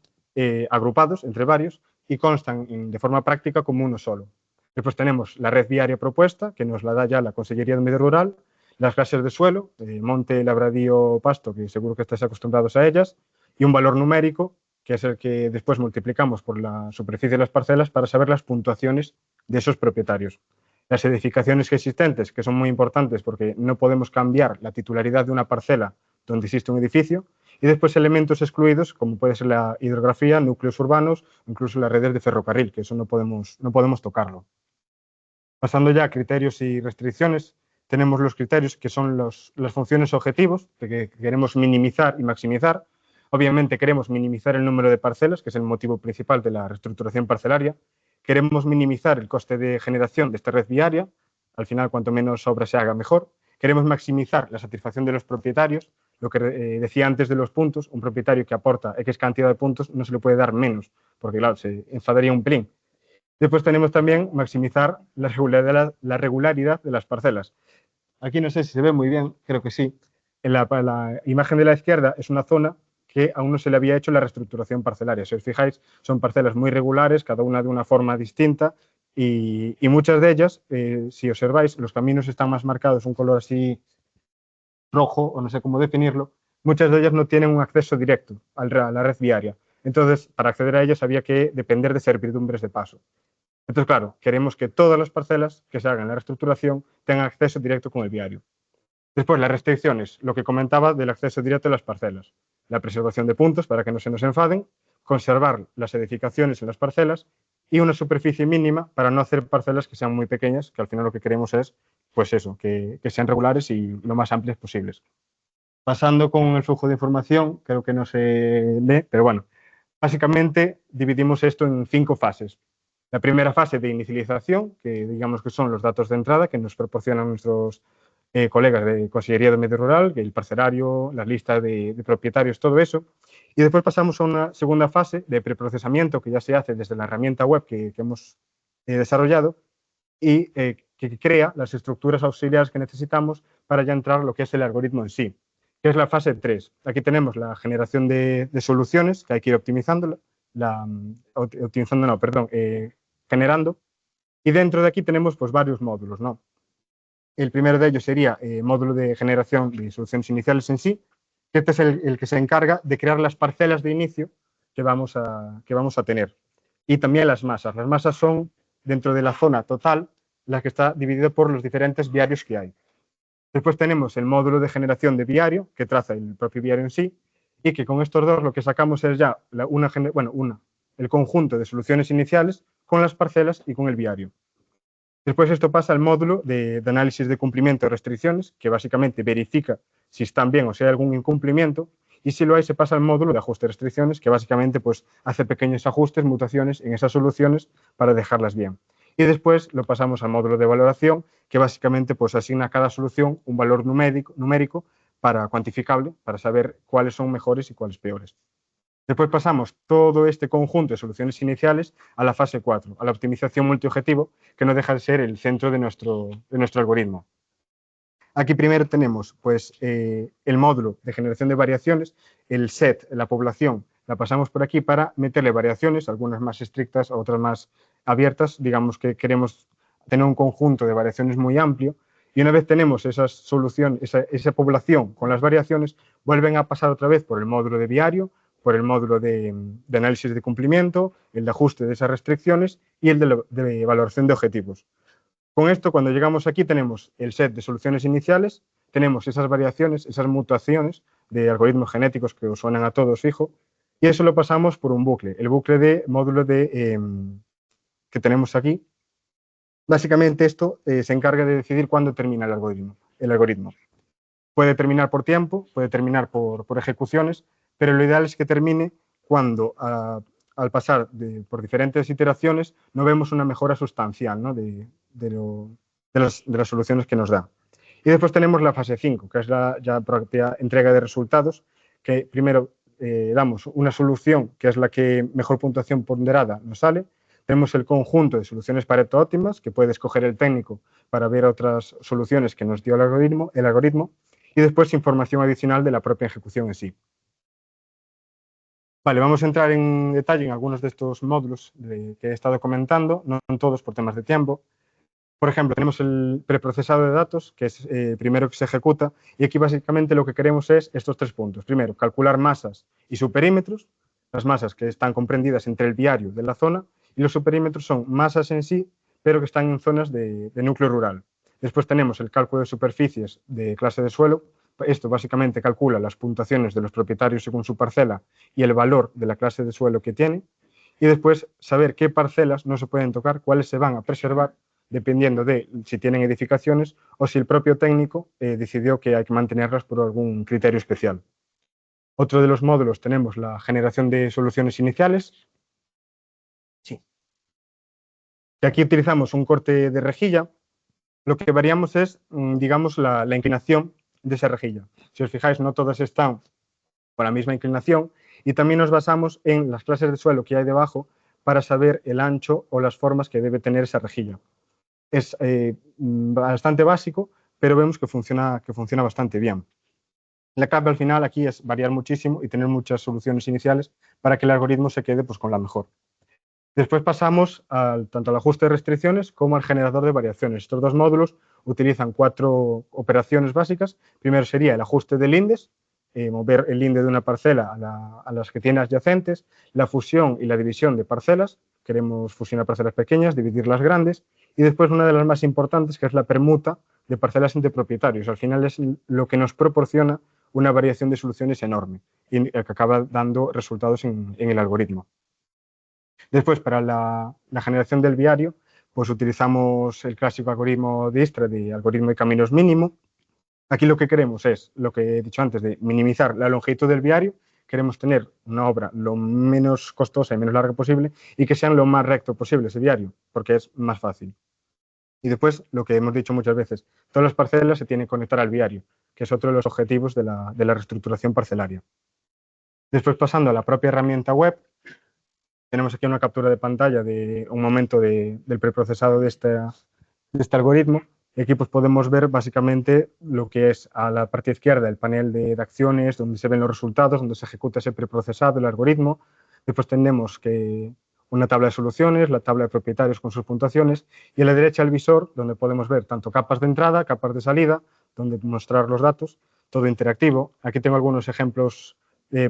agrupados entre varios y constan de forma práctica como uno solo. Después tenemos la red viaria propuesta, que nos la da ya la Consellería de Medio Rural, las clases de suelo, monte, labradío, pasto, que seguro que estáis acostumbrados a ellas, y un valor numérico, que es el que después multiplicamos por la superficie de las parcelas para saber las puntuaciones de esos propietarios. Las edificaciones existentes, que son muy importantes porque no podemos cambiar la titularidad de una parcela donde existe un edificio, y después elementos excluidos, como puede ser la hidrografía, núcleos urbanos, incluso las redes de ferrocarril, que eso no podemos tocarlo. Pasando ya a criterios y restricciones, tenemos los criterios que son las funciones objetivos, que queremos minimizar y maximizar. Obviamente queremos minimizar el número de parcelas, que es el motivo principal de la reestructuración parcelaria. queremos minimizar el coste de generación de esta red viaria, al final cuanto menos obra se haga mejor, queremos maximizar la satisfacción de los propietarios, lo que decía antes de los puntos, un propietario que aporta X cantidad de puntos no se le puede dar menos, porque claro, se enfadaría un pelín. Después tenemos también maximizar la regularidad de las parcelas. Aquí no sé si se ve muy bien, creo que sí. En la imagen de la izquierda es una zona que aún no se le había hecho la reestructuración parcelaria. Si os fijáis, son parcelas muy regulares, cada una de una forma distinta, y muchas de ellas, si observáis, los caminos están más marcados, un color así rojo, o no sé cómo definirlo. Muchas de ellas no tienen un acceso directo a la red viaria. Entonces, para acceder a ellas había que depender de servidumbres de paso. Entonces, claro, queremos que todas las parcelas que se hagan la reestructuración tengan acceso directo con el viario. Después, las restricciones, lo que comentaba del acceso directo a las parcelas. La preservación de puntos para que no se nos enfaden, conservar las edificaciones en las parcelas y una superficie mínima para no hacer parcelas que sean muy pequeñas, que al final lo que queremos es, pues eso, que sean regulares y lo más amplias posibles. Pasando con el flujo de información, creo que no se lee, pero bueno, básicamente dividimos esto en 5 fases. La primera fase de inicialización, que digamos que son los datos de entrada que nos proporcionan nuestros colegas de Consellería de Medio Rural, el parcelario, las listas de propietarios, todo eso. Y después pasamos a una segunda fase de preprocesamiento que ya se hace desde la herramienta web que hemos desarrollado y que crea las estructuras auxiliares que necesitamos para ya entrar a lo que es el algoritmo en sí, que es la fase 3. Aquí tenemos la generación de soluciones, que hay que ir generando, y dentro de aquí tenemos pues varios módulos, ¿no? El primero de ellos sería el módulo de generación de soluciones iniciales en sí, que este es el que se encarga de crear las parcelas de inicio que vamos a tener. Y también las masas. Las masas son, dentro de la zona total, la que está dividida por los diferentes viarios que hay. Después tenemos el módulo de generación de viario, que traza el propio viario en sí, y que con estos dos lo que sacamos es ya el conjunto de soluciones iniciales con las parcelas y con el viario. Después esto pasa al módulo de análisis de cumplimiento de restricciones, que básicamente verifica si están bien o si hay algún incumplimiento, y si lo hay se pasa al módulo de ajuste de restricciones, que básicamente pues, hace pequeños ajustes, mutaciones en esas soluciones para dejarlas bien. Y después lo pasamos al módulo de valoración, que básicamente pues, asigna a cada solución un valor numérico para cuantificable, para saber cuáles son mejores y cuáles peores. Después pasamos todo este conjunto de soluciones iniciales a la fase 4, a la optimización multiobjetivo, que no deja de ser el centro de nuestro algoritmo. Aquí primero tenemos pues, el módulo de generación de variaciones, el set, la población, la pasamos por aquí para meterle variaciones, algunas más estrictas, otras más abiertas. Digamos que queremos tener un conjunto de variaciones muy amplio, y una vez tenemos esas soluciones, esa población con las variaciones, vuelven a pasar otra vez por el módulo de viario, por el módulo de análisis de cumplimiento, el de ajuste de esas restricciones y el de valoración de objetivos. Con esto, cuando llegamos aquí, tenemos el set de soluciones iniciales, tenemos esas variaciones, esas mutaciones de algoritmos genéticos que os suenan a todos, fijo, y eso lo pasamos por un bucle, el bucle de módulo que tenemos aquí. Básicamente esto se encarga de decidir cuándo termina el algoritmo. Puede terminar por tiempo, puede terminar por ejecuciones, pero lo ideal es que termine cuando, al pasar por diferentes iteraciones, no vemos una mejora sustancial, ¿no? de las soluciones que nos da. Y después tenemos la fase 5, que es la ya propia entrega de resultados, que primero damos una solución, que es la que mejor puntuación ponderada nos sale. Tenemos el conjunto de soluciones Pareto óptimas, que puede escoger el técnico para ver otras soluciones que nos dio el algoritmo, y después información adicional de la propia ejecución en sí. Vale, vamos a entrar en detalle en algunos de estos módulos que he estado comentando, no en todos por temas de tiempo. Por ejemplo, tenemos el preprocesado de datos, que es primero que se ejecuta, y aquí básicamente lo que queremos es estos 3 puntos. Primero, calcular masas y superímetros, las masas que están comprendidas entre el viario de la zona, y los superímetros son masas en sí, pero que están en zonas de núcleo rural. Después tenemos el cálculo de superficies de clase de suelo. Esto básicamente calcula las puntuaciones de los propietarios según su parcela y el valor de la clase de suelo que tiene. Y después saber qué parcelas no se pueden tocar, cuáles se van a preservar, dependiendo de si tienen edificaciones o si el propio técnico decidió que hay que mantenerlas por algún criterio especial. Otro de los módulos tenemos la generación de soluciones iniciales. Sí. Y aquí utilizamos un corte de rejilla. Lo que variamos es, digamos, la inclinación de esa rejilla. Si os fijáis, no todas están con la misma inclinación y también nos basamos en las clases de suelo que hay debajo para saber el ancho o las formas que debe tener esa rejilla. Es bastante básico, pero vemos que funciona bastante bien. La clave al final aquí es variar muchísimo y tener muchas soluciones iniciales para que el algoritmo se quede pues, con la mejor. Después pasamos tanto al ajuste de restricciones como al generador de variaciones. Estos dos módulos utilizan 4 operaciones básicas. Primero sería el ajuste del índice, mover el índice de una parcela a las que tiene adyacentes, la fusión y la división de parcelas. Queremos fusionar parcelas pequeñas, dividirlas grandes. Y después una de las más importantes, que es la permuta de parcelas entre propietarios. Al final es lo que nos proporciona una variación de soluciones enorme y que acaba dando resultados en el algoritmo. Después, para la generación del viario, pues utilizamos el clásico algoritmo de Dijkstra, de algoritmo de caminos mínimo. Aquí lo que queremos es, lo que he dicho antes, de minimizar la longitud del viario. Queremos tener una obra lo menos costosa y menos larga posible y que sean lo más recto posible ese viario, porque es más fácil. Y después, lo que hemos dicho muchas veces, todas las parcelas se tienen que conectar al viario, que es otro de los objetivos de la reestructuración parcelaria. Después, pasando a la propia herramienta web, tenemos aquí una captura de pantalla de un momento del preprocesado de este algoritmo. Y aquí pues, podemos ver básicamente lo que es a la parte izquierda el panel de acciones, donde se ven los resultados, donde se ejecuta ese preprocesado, el algoritmo. Después tenemos una tabla de soluciones, la tabla de propietarios con sus puntuaciones, y a la derecha el visor, donde podemos ver tanto capas de entrada, capas de salida, donde mostrar los datos, todo interactivo. Aquí tengo algunos ejemplos,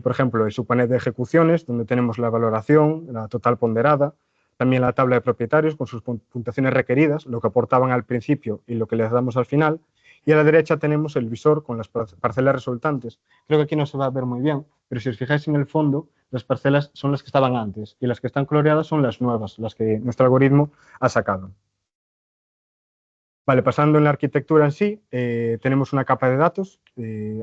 por ejemplo, el subpanel de ejecuciones, donde tenemos la valoración, la total ponderada, también la tabla de propietarios con sus puntuaciones requeridas, lo que aportaban al principio y lo que les damos al final. Y a la derecha tenemos el visor con las parcelas resultantes. Creo que aquí no se va a ver muy bien, pero si os fijáis en el fondo, las parcelas son las que estaban antes y las que están coloreadas son las nuevas, las que nuestro algoritmo ha sacado. Vale, pasando en la arquitectura en sí, tenemos una capa de datos,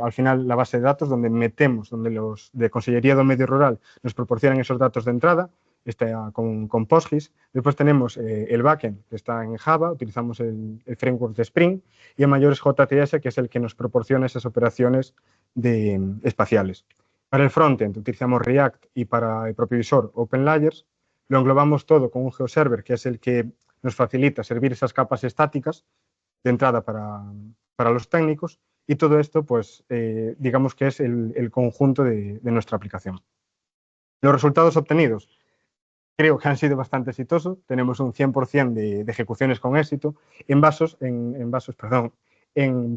al final la base de datos donde metemos, donde los de Consellería do Medio Rural nos proporcionan esos datos de entrada, está con PostGIS. Después tenemos el backend, que está en Java, utilizamos el framework de Spring, y el mayor es JTS, que es el que nos proporciona esas operaciones espaciales. Para el frontend utilizamos React y para el propio visor OpenLayers. Lo englobamos todo con un GeoServer, que es el que nos facilita servir esas capas estáticas de entrada para los técnicos, y todo esto, pues, digamos que es el conjunto de nuestra aplicación. Los resultados obtenidos creo que han sido bastante exitosos. Tenemos un 100% de ejecuciones con éxito en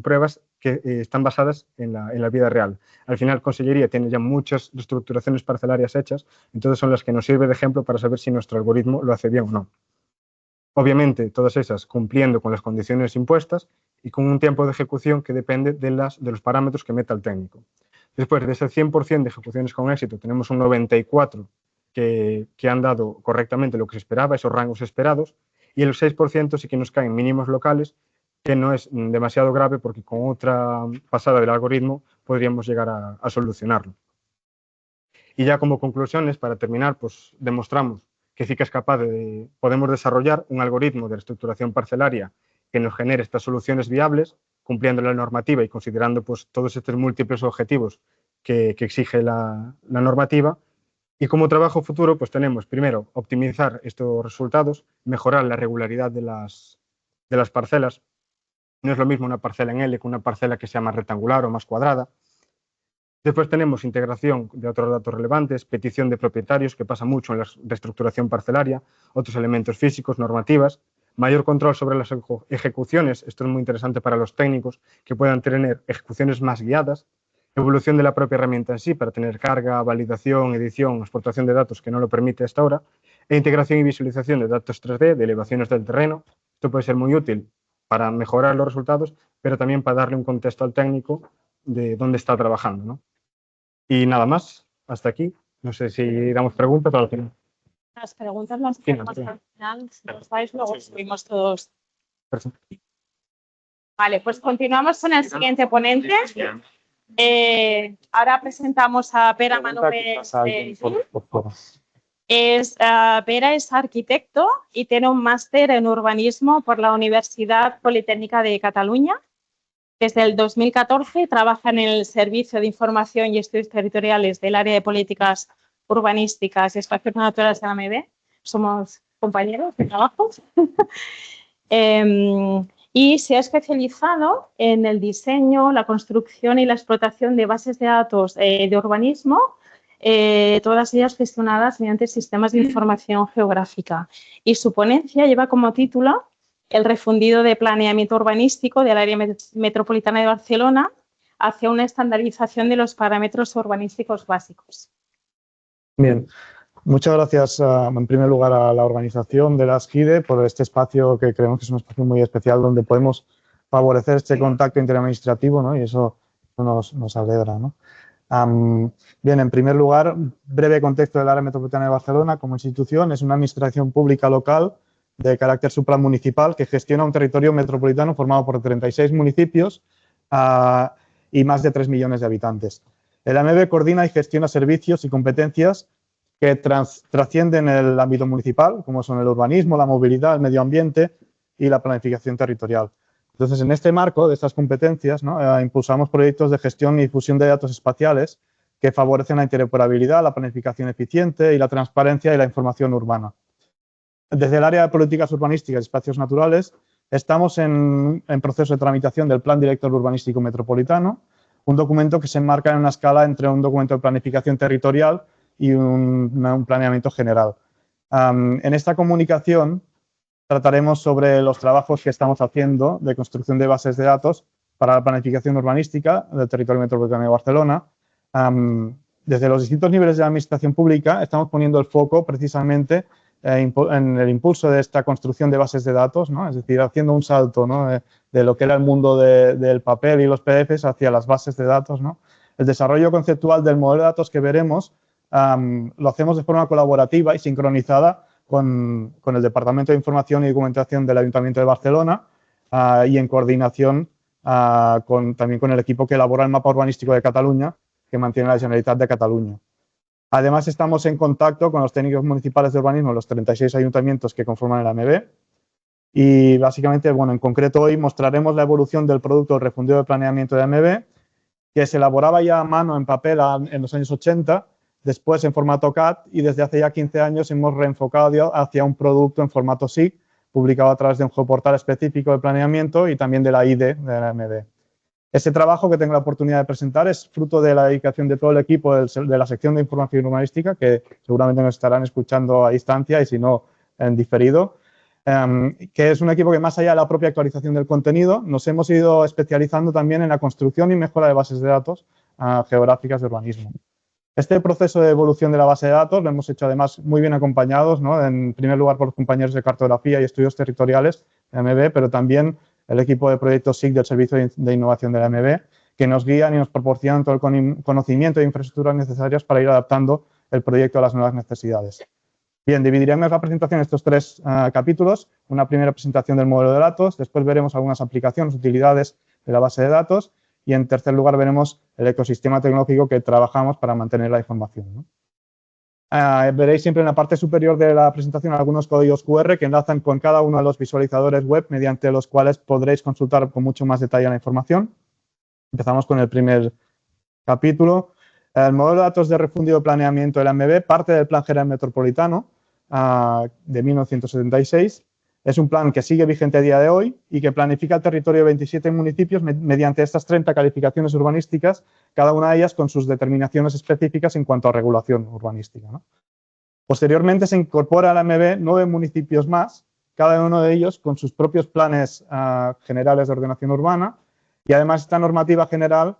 pruebas que están basadas en la vida real. Al final, Consellería tiene ya muchas reestructuraciones parcelarias hechas, entonces son las que nos sirve de ejemplo para saber si nuestro algoritmo lo hace bien o no. Obviamente, todas esas cumpliendo con las condiciones impuestas y con un tiempo de ejecución que depende de los parámetros que meta el técnico. Después de ese 100% de ejecuciones con éxito, tenemos un 94% que han dado correctamente lo que se esperaba, esos rangos esperados, y el 6% sí que nos caen mínimos locales, que no es demasiado grave porque con otra pasada del algoritmo podríamos llegar a solucionarlo. Y ya como conclusiones, para terminar, pues demostramos que sí que es capaz podemos desarrollar un algoritmo de reestructuración parcelaria que nos genere estas soluciones viables, cumpliendo la normativa y considerando pues, todos estos múltiples objetivos que exige la normativa. Y como trabajo futuro, pues tenemos primero optimizar estos resultados, mejorar la regularidad de las parcelas. No es lo mismo una parcela en L que una parcela que sea más rectangular o más cuadrada. Después tenemos integración de otros datos relevantes, petición de propietarios, que pasa mucho en la reestructuración parcelaria, otros elementos físicos, normativas, mayor control sobre las ejecuciones, esto es muy interesante para los técnicos, que puedan tener ejecuciones más guiadas, evolución de la propia herramienta en sí, para tener carga, validación, edición, exportación de datos que no lo permite hasta ahora, e integración y visualización de datos 3D, de elevaciones del terreno. Esto puede ser muy útil para mejorar los resultados, pero también para darle un contexto al técnico de dónde está trabajando, ¿no? Y nada más, hasta aquí. No sé si damos preguntas o al final. Las preguntas las hacemos al final, si os vais, luego subimos todos. Perfecto. Vale, pues continuamos con el siguiente ponente. Ahora presentamos a Pere Manuel. Vera es arquitecto y tiene un máster en urbanismo por la Universidad Politécnica de Cataluña. Desde el 2014 trabaja en el Servicio de Información y Estudios Territoriales del Área de Políticas Urbanísticas y Espacios Naturales de la AMB. Somos compañeros de trabajo. Y se ha especializado en el diseño, la construcción y la explotación de bases de datos de urbanismo, todas ellas gestionadas mediante sistemas de información geográfica. Y su ponencia lleva como título el refundido de planeamiento urbanístico del área metropolitana de Barcelona hacia una estandarización de los parámetros urbanísticos básicos. Bien, muchas gracias en primer lugar a la organización de la SGIDE por este espacio que creemos que es un espacio muy especial donde podemos favorecer este contacto interadministrativo, ¿no? Y eso nos alegra, ¿no? Bien, en primer lugar, breve contexto del área metropolitana de Barcelona como institución. Es una administración pública local de carácter supramunicipal que gestiona un territorio metropolitano formado por 36 municipios y más de 3 millones de habitantes. El AMB coordina y gestiona servicios y competencias que trascienden el ámbito municipal, como son el urbanismo, la movilidad, el medio ambiente y la planificación territorial. Entonces, en este marco de estas competencias, ¿no? Impulsamos proyectos de gestión y difusión de datos espaciales que favorecen la interoperabilidad, la planificación eficiente y la transparencia y la información urbana. Desde el área de políticas urbanísticas y espacios naturales, estamos en proceso de tramitación del Plan Director Urbanístico Metropolitano, un documento que se enmarca en una escala entre un documento de planificación territorial y un planeamiento general. En esta comunicación trataremos sobre los trabajos que estamos haciendo de construcción de bases de datos para la planificación urbanística del territorio metropolitano de Barcelona. Desde los distintos niveles de la administración pública estamos poniendo el foco precisamente en el impulso de esta construcción de bases de datos, ¿no? Es decir, haciendo un salto, ¿no? de lo que era el mundo del papel y los PDFs hacia las bases de datos, ¿no? El desarrollo conceptual del modelo de datos que veremos lo hacemos de forma colaborativa y sincronizada con el Departamento de Información y Documentación del Ayuntamiento de Barcelona y en coordinación también con el equipo que elabora el mapa urbanístico de Cataluña, que mantiene la Generalitat de Cataluña. Además, estamos en contacto con los técnicos municipales de urbanismo de los 36 ayuntamientos que conforman el AMB y básicamente, bueno, en concreto hoy mostraremos la evolución del producto del refundido de planeamiento de AMB, que se elaboraba ya a mano en papel en los años 80, después en formato CAD y desde hace ya 15 años hemos reenfocado hacia un producto en formato SIG, publicado a través de un geoportal específico de planeamiento y también de la IDE de la AMB. Este trabajo que tengo la oportunidad de presentar es fruto de la dedicación de todo el equipo de la sección de información urbanística, que seguramente nos estarán escuchando a distancia y si no en diferido, que es un equipo que más allá de la propia actualización del contenido, nos hemos ido especializando también en la construcción y mejora de bases de datos geográficas de urbanismo. Este proceso de evolución de la base de datos lo hemos hecho además muy bien acompañados, ¿no? En primer lugar por los compañeros de cartografía y estudios territoriales de AMB, pero también el equipo de proyectos SIG del Servicio de Innovación de la AMB, que nos guían y nos proporcionan todo el conocimiento e infraestructuras necesarias para ir adaptando el proyecto a las nuevas necesidades. Bien, dividiremos la presentación en estos tres capítulos. Una primera presentación del modelo de datos, después veremos algunas aplicaciones, utilidades de la base de datos y en tercer lugar veremos el ecosistema tecnológico que trabajamos para mantener la información, ¿no? Veréis siempre en la parte superior de la presentación algunos códigos QR que enlazan con cada uno de los visualizadores web mediante los cuales podréis consultar con mucho más detalle la información. Empezamos con el primer capítulo. El modelo de datos de refundido de planeamiento del AMB parte del Plan General Metropolitano de 1976. Es un plan que sigue vigente a día de hoy y que planifica el territorio de 27 municipios mediante estas 30 calificaciones urbanísticas, cada una de ellas con sus determinaciones específicas en cuanto a regulación urbanística, ¿no? Posteriormente se incorpora al AMB 9 municipios más, cada uno de ellos con sus propios planes generales de ordenación urbana y además esta normativa general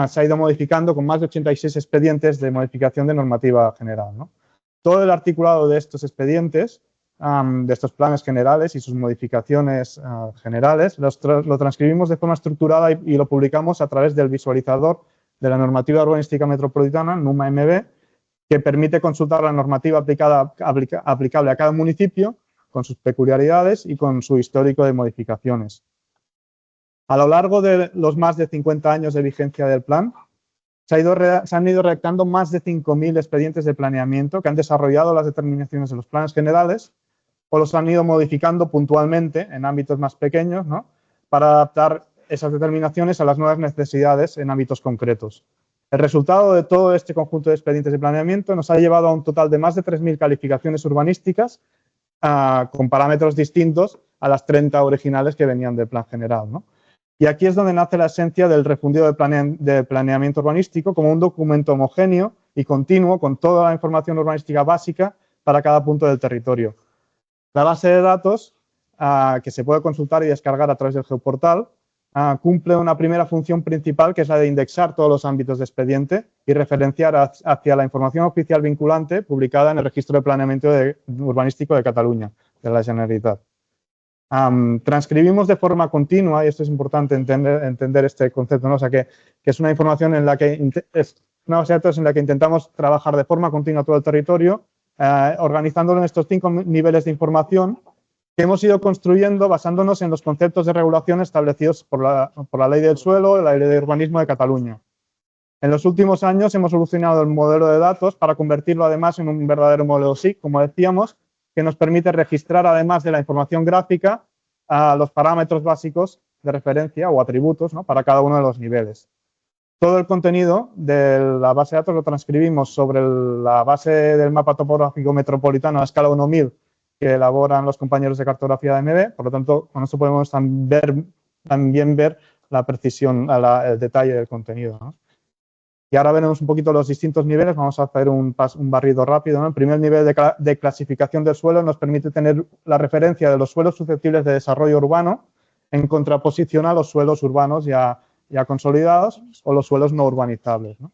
se ha ido modificando con más de 86 expedientes de modificación de normativa general, ¿no? Todo el articulado de estos expedientes, de estos planes generales y sus modificaciones generales, lo transcribimos de forma estructurada y lo publicamos a través del visualizador de la normativa urbanística metropolitana, NUMA-MB, que permite consultar la normativa aplicable a cada municipio con sus peculiaridades y con su histórico de modificaciones. A lo largo de los más de 50 años de vigencia del plan, se han ido redactando más de 5.000 expedientes de planeamiento que han desarrollado las determinaciones de los planes generales o los han ido modificando puntualmente en ámbitos más pequeños, ¿no?, para adaptar esas determinaciones a las nuevas necesidades en ámbitos concretos. El resultado de todo este conjunto de expedientes de planeamiento nos ha llevado a un total de más de 3.000 calificaciones urbanísticas con parámetros distintos a las 30 originales que venían del plan general, ¿no? Y aquí es donde nace la esencia del refundido de planeamiento urbanístico como un documento homogéneo y continuo con toda la información urbanística básica para cada punto del territorio. La base de datos, que se puede consultar y descargar a través del geoportal, cumple una primera función principal, que es la de indexar todos los ámbitos de expediente y referenciar hacia la información oficial vinculante publicada en el Registro de Planeamiento Urbanístico de Cataluña, de la Generalitat. Transcribimos de forma continua, y esto es importante entender este concepto, ¿no? O sea, que es una información en la que una base de datos en la que intentamos trabajar de forma continua todo el territorio, organizándolo en estos 5 niveles de información que hemos ido construyendo basándonos en los conceptos de regulación establecidos por la Ley del Suelo y la Ley de Urbanismo de Cataluña. En los últimos años hemos evolucionado el modelo de datos para convertirlo además en un verdadero modelo SIC, como decíamos, que nos permite registrar, además de la información gráfica, los parámetros básicos de referencia o atributos, ¿no?, para cada uno de los niveles. Todo el contenido de la base de datos lo transcribimos sobre la base del mapa topográfico metropolitano a escala 1000 que elaboran los compañeros de cartografía de MB. Por lo tanto, con esto podemos también ver la precisión, el detalle del contenido, ¿no? Y ahora veremos un poquito los distintos niveles. Vamos a hacer un barrido rápido, ¿no? El primer nivel de clasificación del suelo nos permite tener la referencia de los suelos susceptibles de desarrollo urbano en contraposición a los suelos urbanos ya consolidados o los suelos no urbanizables, ¿no?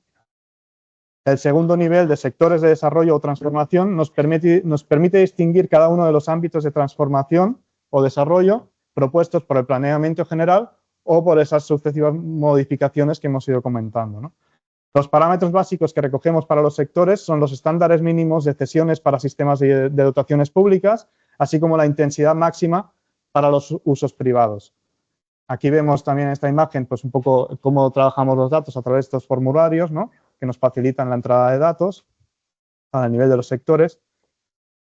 El segundo nivel de sectores de desarrollo o transformación nos permite distinguir cada uno de los ámbitos de transformación o desarrollo propuestos por el planeamiento general o por esas sucesivas modificaciones que hemos ido comentando, ¿no? Los parámetros básicos que recogemos para los sectores son los estándares mínimos de cesiones para sistemas de dotaciones públicas, así como la intensidad máxima para los usos privados. Aquí vemos también en esta imagen pues un poco cómo trabajamos los datos a través de estos formularios, ¿no?, que nos facilitan la entrada de datos a nivel de los sectores.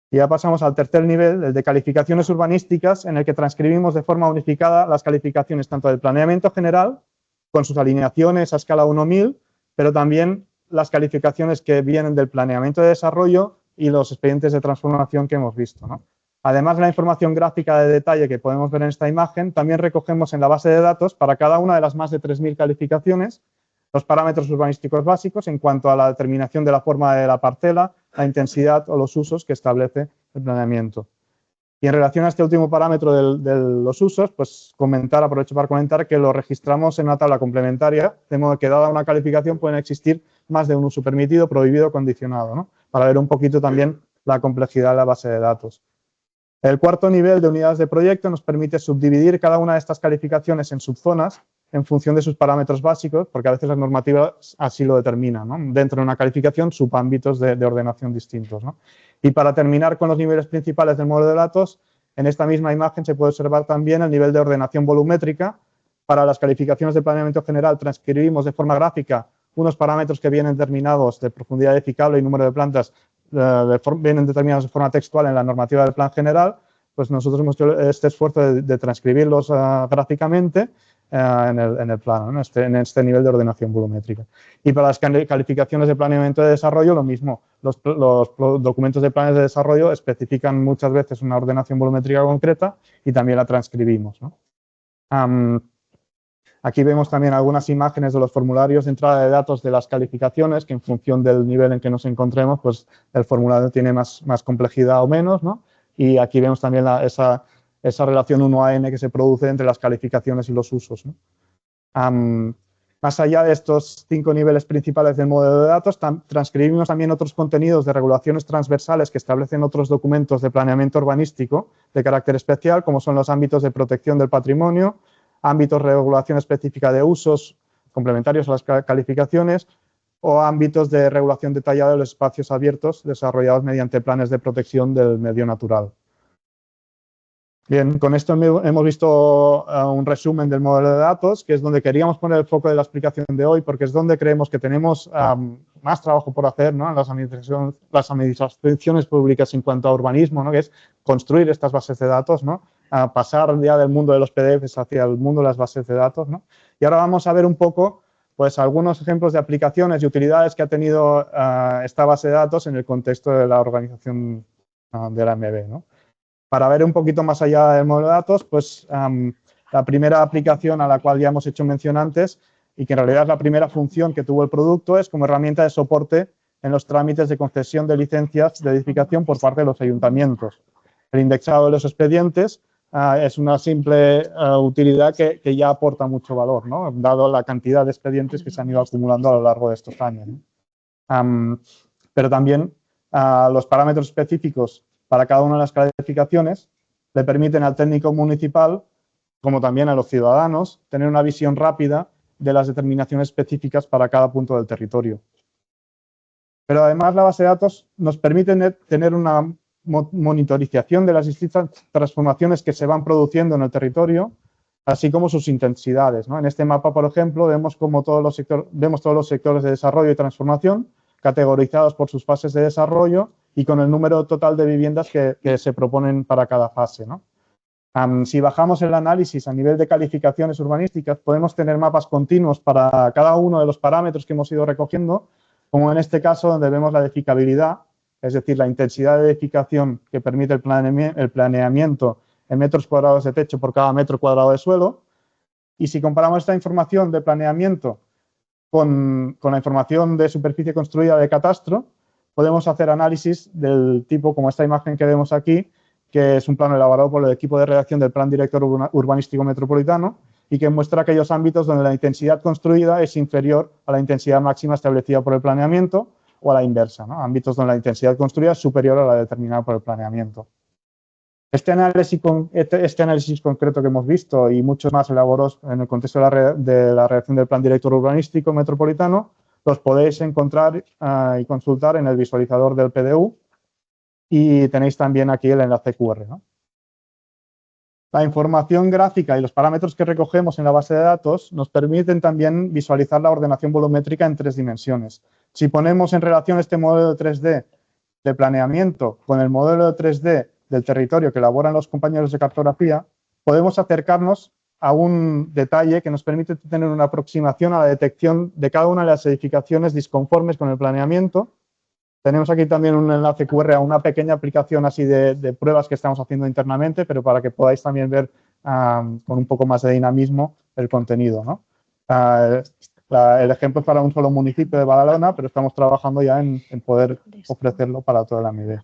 Y ya pasamos al tercer nivel, el de calificaciones urbanísticas, en el que transcribimos de forma unificada las calificaciones tanto del planeamiento general, con sus alineaciones a escala 1000, pero también las calificaciones que vienen del planeamiento de desarrollo y los expedientes de transformación que hemos visto, ¿no? Además de la información gráfica de detalle que podemos ver en esta imagen, también recogemos en la base de datos para cada una de las más de 3000 calificaciones los parámetros urbanísticos básicos en cuanto a la determinación de la forma de la parcela, la intensidad o los usos que establece el planeamiento. Y en relación a este último parámetro de los usos, pues aprovecho para comentar que lo registramos en una tabla complementaria, de modo que dada una calificación pueden existir más de un uso permitido, prohibido o condicionado, ¿no?, para ver un poquito también la complejidad de la base de datos. El cuarto nivel de unidades de proyecto nos permite subdividir cada una de estas calificaciones en subzonas en función de sus parámetros básicos, porque a veces las normativas así lo determinan, ¿no?, dentro de una calificación, subámbitos de ordenación distintos, ¿no? Y para terminar con los niveles principales del modelo de datos, en esta misma imagen se puede observar también el nivel de ordenación volumétrica. Para las calificaciones de planeamiento general transcribimos de forma gráfica unos parámetros que vienen determinados de profundidad edificable y número de plantas, vienen determinados de forma textual en la normativa del plan general. Pues nosotros hemos hecho este esfuerzo de transcribirlos gráficamente en el plano, ¿no?, en este nivel de ordenación volumétrica. Y para las calificaciones de planeamiento de desarrollo, lo mismo. Los documentos de planes de desarrollo especifican muchas veces una ordenación volumétrica concreta y también la transcribimos, ¿no? Aquí vemos también algunas imágenes de los formularios de entrada de datos de las calificaciones, que en función del nivel en que nos encontremos, pues el formulario tiene más complejidad o menos, ¿no? Y aquí vemos también esa relación 1 a n que se produce entre las calificaciones y los usos, ¿no? Más allá de estos 5 niveles principales del modelo de datos, transcribimos también otros contenidos de regulaciones transversales que establecen otros documentos de planeamiento urbanístico de carácter especial, como son los ámbitos de protección del patrimonio, ámbitos de regulación específica de usos complementarios a las calificaciones o ámbitos de regulación detallada de los espacios abiertos desarrollados mediante planes de protección del medio natural. Bien, con esto hemos visto un resumen del modelo de datos, que es donde queríamos poner el foco de la explicación de hoy, porque es donde creemos que tenemos más trabajo por hacer, ¿no? En las administraciones públicas en cuanto a urbanismo, ¿no? Que es construir estas bases de datos, ¿no? Pasar ya del mundo de los PDFs hacia el mundo de las bases de datos, ¿no? Y ahora vamos a ver un poco pues, algunos ejemplos de aplicaciones y utilidades que ha tenido esta base de datos en el contexto de la organización de la MB, ¿no? Para ver un poquito más allá del modelo de datos, pues la primera aplicación a la cual ya hemos hecho mención antes y que en realidad es la primera función que tuvo el producto es como herramienta de soporte en los trámites de concesión de licencias de edificación por parte de los ayuntamientos. El indexado de los expedientes es una simple utilidad que ya aporta mucho valor, ¿no? Dado la cantidad de expedientes que se han ido acumulando a lo largo de estos años, ¿no? Pero también los parámetros específicos para cada una de las clasificaciones le permiten al técnico municipal, como también a los ciudadanos, tener una visión rápida de las determinaciones específicas para cada punto del territorio. Pero además la base de datos nos permite tener una monitorización de las distintas transformaciones que se van produciendo en el territorio, así como sus intensidades, ¿no? En este mapa, por ejemplo, vemos todos los sectores de desarrollo y transformación categorizados por sus fases de desarrollo y con el número total de viviendas que se proponen para cada fase, ¿no? Si bajamos el análisis a nivel de calificaciones urbanísticas, podemos tener mapas continuos para cada uno de los parámetros que hemos ido recogiendo, como en este caso donde vemos la edificabilidad, es decir, la intensidad de edificación que permite el planeamiento en metros cuadrados de techo por cada metro cuadrado de suelo. Y si comparamos esta información de planeamiento con la información de superficie construida de catastro, podemos hacer análisis del tipo como esta imagen que vemos aquí, que es un plano elaborado por el equipo de redacción del Plan Director Urbanístico Metropolitano y que muestra aquellos ámbitos donde la intensidad construida es inferior a la intensidad máxima establecida por el planeamiento o a la inversa, ¿no? Ámbitos donde la intensidad construida es superior a la determinada por el planeamiento. Este análisis concreto que hemos visto y muchos más elaborados en el contexto de la redacción del Plan Director Urbanístico Metropolitano los podéis encontrar y consultar en el visualizador del PDU y tenéis también aquí el enlace QR, ¿no? La información gráfica y los parámetros que recogemos en la base de datos nos permiten también visualizar la ordenación volumétrica en 3 dimensiones. Si ponemos en relación este modelo de 3D de planeamiento con el modelo de 3D del territorio que elaboran los compañeros de cartografía, podemos acercarnos a un detalle que nos permite tener una aproximación a la detección de cada una de las edificaciones disconformes con el planeamiento. Tenemos aquí también un enlace QR a una pequeña aplicación así de pruebas que estamos haciendo internamente, pero para que podáis también ver con un poco más de dinamismo el contenido, ¿no? El ejemplo es para un solo municipio de Badalona, pero estamos trabajando ya en poder ofrecerlo para toda la MIDE.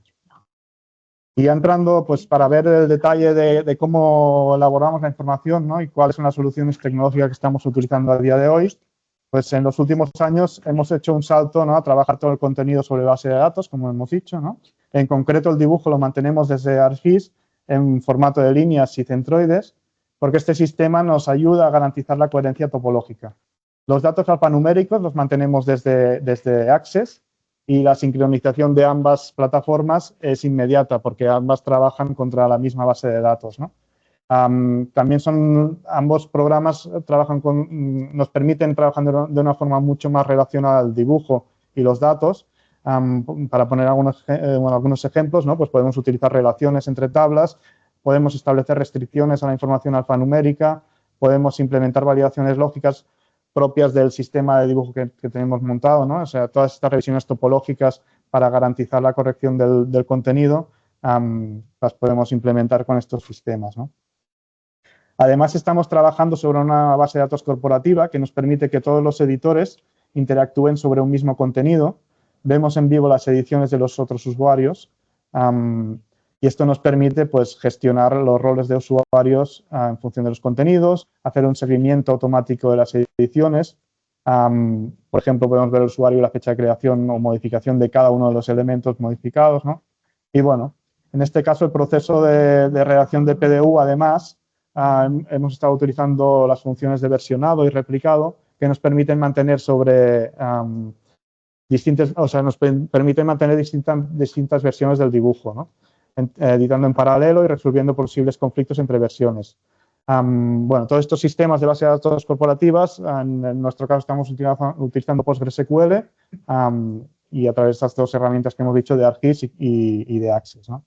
Y ya entrando, pues para ver el detalle de cómo elaboramos la información, ¿no? Y cuáles son las soluciones tecnológicas que estamos utilizando a día de hoy, pues en los últimos años hemos hecho un salto, ¿no? A trabajar todo el contenido sobre base de datos, como hemos dicho, ¿no? En concreto, el dibujo lo mantenemos desde ArcGIS en formato de líneas y centroides, porque este sistema nos ayuda a garantizar la coherencia topológica. Los datos alfanuméricos los mantenemos desde Access y la sincronización de ambas plataformas es inmediata porque ambas trabajan contra la misma base de datos, ¿no? También ambos programas nos permiten trabajar de una forma mucho más relacionada al dibujo y los datos. Para poner algunos ejemplos, ¿no? Pues podemos utilizar relaciones entre tablas, podemos establecer restricciones a la información alfanumérica, podemos implementar validaciones lógicas propias del sistema de dibujo que tenemos montado, ¿no? O sea, todas estas revisiones topológicas para garantizar la corrección del contenido las podemos implementar con estos sistemas, ¿no? Además, estamos trabajando sobre una base de datos corporativa que nos permite que todos los editores interactúen sobre un mismo contenido. Vemos en vivo las ediciones de los otros usuarios y esto nos permite pues, gestionar los roles de usuarios en función de los contenidos, hacer un seguimiento automático de las ediciones. Por ejemplo, podemos ver el usuario y la fecha de creación o modificación de cada uno de los elementos modificados, ¿no? Y bueno, en este caso el proceso de redacción de PDU, además, hemos estado utilizando las funciones de versionado y replicado que nos permiten mantener nos permiten mantener distintas versiones del dibujo, ¿no? editando en paralelo y resolviendo posibles conflictos entre versiones. Bueno, todos estos sistemas de base de datos corporativas, en nuestro caso estamos utilizando PostgreSQL y a través de estas dos herramientas que hemos dicho de ArcGIS y de Access, ¿no?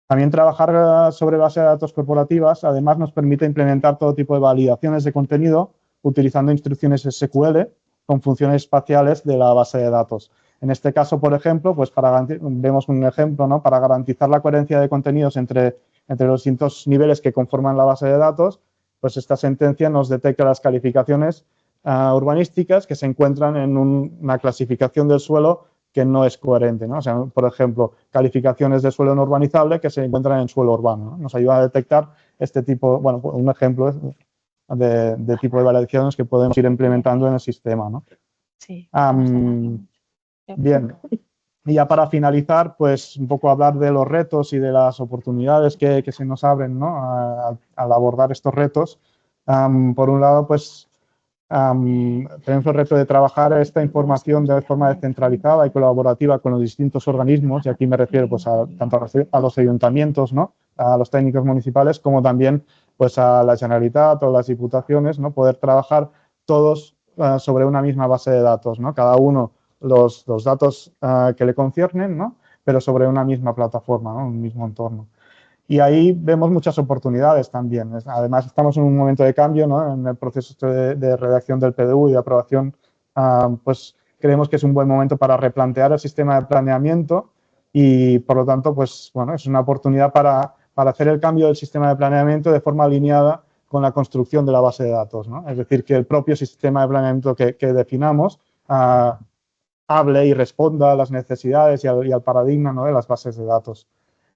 También trabajar sobre base de datos corporativas, además, nos permite implementar todo tipo de validaciones de contenido utilizando instrucciones SQL con funciones espaciales de la base de datos. En este caso, por ejemplo, pues vemos un ejemplo, ¿no? Para garantizar la coherencia de contenidos entre los distintos niveles que conforman la base de datos, pues esta sentencia nos detecta las calificaciones urbanísticas que se encuentran en una clasificación del suelo que no es coherente, ¿no? O sea, por ejemplo, calificaciones de suelo no urbanizable que se encuentran en suelo urbano, ¿no? Nos ayuda a detectar este tipo, bueno, un ejemplo de tipo de validaciones que podemos ir implementando en el sistema, ¿no? Sí. Bien. Y ya para finalizar, pues un poco hablar de los retos y de las oportunidades que se nos abren, ¿no? Al abordar estos retos. Por un lado, pues tenemos el reto de trabajar esta información de forma descentralizada y colaborativa con los distintos organismos, y aquí me refiero pues tanto a los ayuntamientos, ¿no? A los técnicos municipales, como también pues a la Generalitat o las diputaciones, ¿no? Poder trabajar todos sobre una misma base de datos, ¿no? Cada uno los datos que le conciernen, ¿no? Pero sobre una misma plataforma, ¿no? Un mismo entorno. Y ahí vemos muchas oportunidades también. Además, estamos en un momento de cambio, ¿no? En el proceso de redacción del PDU y de aprobación, pues creemos que es un buen momento para replantear el sistema de planeamiento y, por lo tanto, pues bueno, es una oportunidad para hacer el cambio del sistema de planeamiento de forma alineada con la construcción de la base de datos, ¿no? Es decir, que el propio sistema de planeamiento que definamos hable y responda a las necesidades y al paradigma, ¿no? De las bases de datos.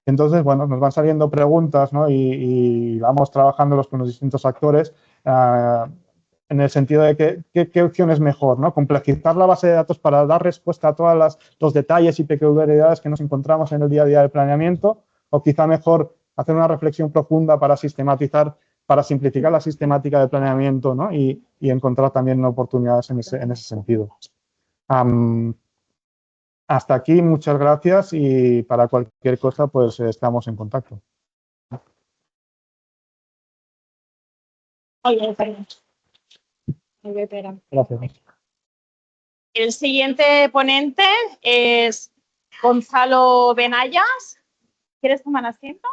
Entonces, bueno, nos van saliendo preguntas, ¿no? Y vamos trabajándolos con los distintos actores en el sentido de qué opción es mejor, ¿no? Complejizar la base de datos para dar respuesta a todos los detalles y peculiaridades que nos encontramos en el día a día del planeamiento, o quizá mejor hacer una reflexión profunda para sistematizar, para simplificar la sistemática del planeamiento, ¿no? Y encontrar también oportunidades en ese sentido. Hasta aquí, muchas gracias, y para cualquier cosa, pues estamos en contacto. Gracias. El siguiente ponente es Gonzalo Benayas. ¿Quieres tomar asiento?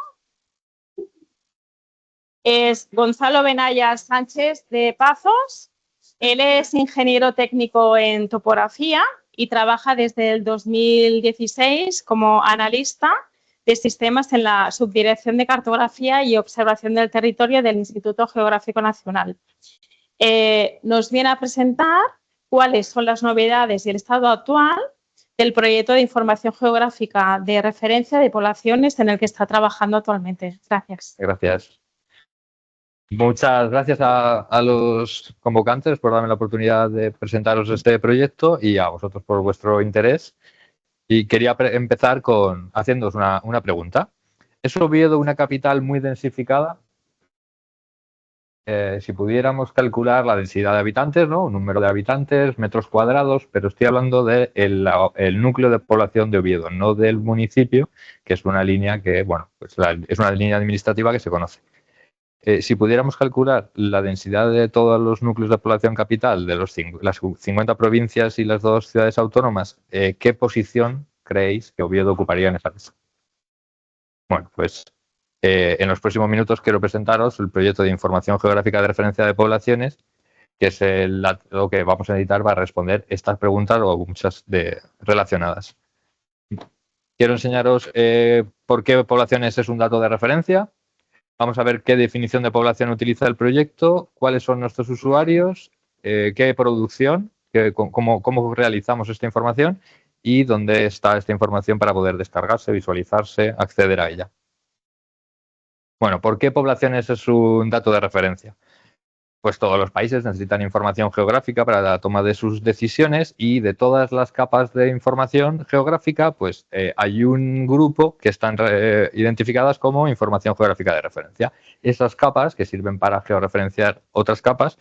Es Gonzalo Benayas Sánchez de Pazos. Él es ingeniero técnico en topografía y trabaja desde el 2016 como analista de sistemas en la Subdirección de Cartografía y Observación del Territorio del Instituto Geográfico Nacional. Nos viene a presentar cuáles son las novedades y el estado actual del proyecto de información geográfica de referencia de poblaciones en el que está trabajando actualmente. Gracias. Gracias. Muchas gracias a los convocantes por darme la oportunidad de presentaros este proyecto y a vosotros por vuestro interés. Y quería empezar haciéndoos una pregunta. ¿Es Oviedo una capital muy densificada? Si pudiéramos calcular la densidad de habitantes, ¿no? Un número de habitantes, metros cuadrados, pero estoy hablando del núcleo de población de Oviedo, no del municipio, que es una línea que, bueno, pues es una línea administrativa que se conoce. Si pudiéramos calcular la densidad de todos los núcleos de población capital de las 50 provincias y las 2 ciudades autónomas, ¿qué posición creéis que Oviedo ocuparía en esa lista? Bueno, pues en los próximos minutos quiero presentaros el proyecto de información geográfica de referencia de poblaciones, que es lo que vamos a necesitar para responder estas preguntas o muchas relacionadas. Quiero enseñaros por qué poblaciones es un dato de referencia. Vamos a ver qué definición de población utiliza el proyecto, cuáles son nuestros usuarios, qué producción, cómo realizamos esta información y dónde está esta información para poder descargarse, visualizarse, acceder a ella. Bueno, ¿por qué poblaciones es un dato de referencia? Pues todos los países necesitan información geográfica para la toma de sus decisiones y de todas las capas de información geográfica, pues hay un grupo que están identificadas como información geográfica de referencia. Esas capas, que sirven para georreferenciar otras capas,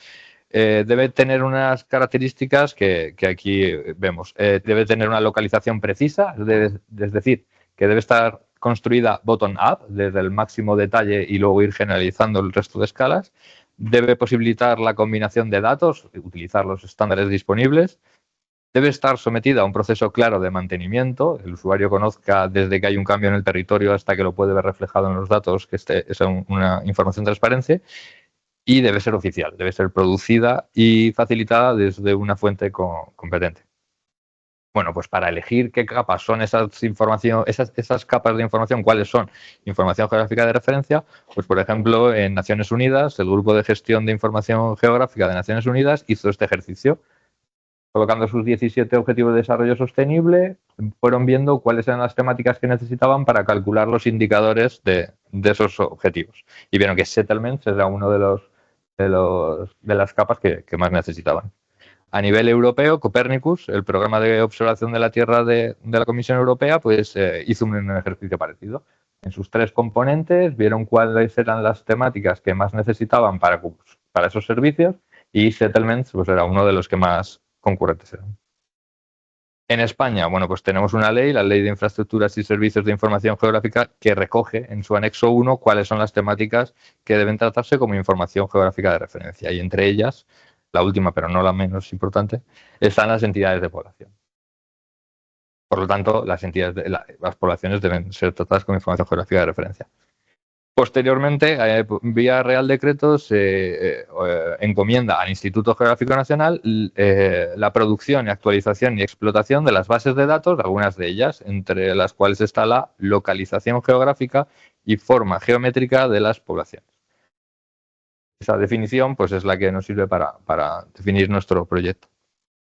debe tener unas características que aquí vemos. Debe tener una localización precisa, es decir, que debe estar construida bottom-up, desde el máximo detalle y luego ir generalizando el resto de escalas. Debe posibilitar la combinación de datos, utilizar los estándares disponibles. Debe estar sometida a un proceso claro de mantenimiento. El usuario conozca desde que hay un cambio en el territorio hasta que lo puede ver reflejado en los datos, que es una información transparente. Y debe ser oficial, debe ser producida y facilitada desde una fuente competente. Bueno, pues para elegir qué capas son esas capas de información, cuáles son información geográfica de referencia, pues por ejemplo en Naciones Unidas, el Grupo de Gestión de Información Geográfica de Naciones Unidas hizo este ejercicio. Colocando sus 17 objetivos de desarrollo sostenible, fueron viendo cuáles eran las temáticas que necesitaban para calcular los indicadores de esos objetivos. Y vieron que settlements era uno de las capas que más necesitaban. A nivel europeo, Copernicus, el programa de observación de la Tierra de la Comisión Europea, pues hizo un ejercicio parecido. En sus 3 componentes vieron cuáles eran las temáticas que más necesitaban para esos servicios, y settlements pues era uno de los que más concurrentes eran. En España, bueno, pues tenemos una ley, la Ley de Infraestructuras y Servicios de Información Geográfica, que recoge en su anexo 1 cuáles son las temáticas que deben tratarse como información geográfica de referencia. Y entre ellas, la última, pero no la menos importante, están las entidades de población. Por lo tanto, las poblaciones deben ser tratadas como información geográfica de referencia. Posteriormente, vía Real Decreto, se encomienda al Instituto Geográfico Nacional la producción, actualización y explotación de las bases de datos, algunas de ellas, entre las cuales está la localización geográfica y forma geométrica de las poblaciones. Esa definición pues, es la que nos sirve para definir nuestro proyecto.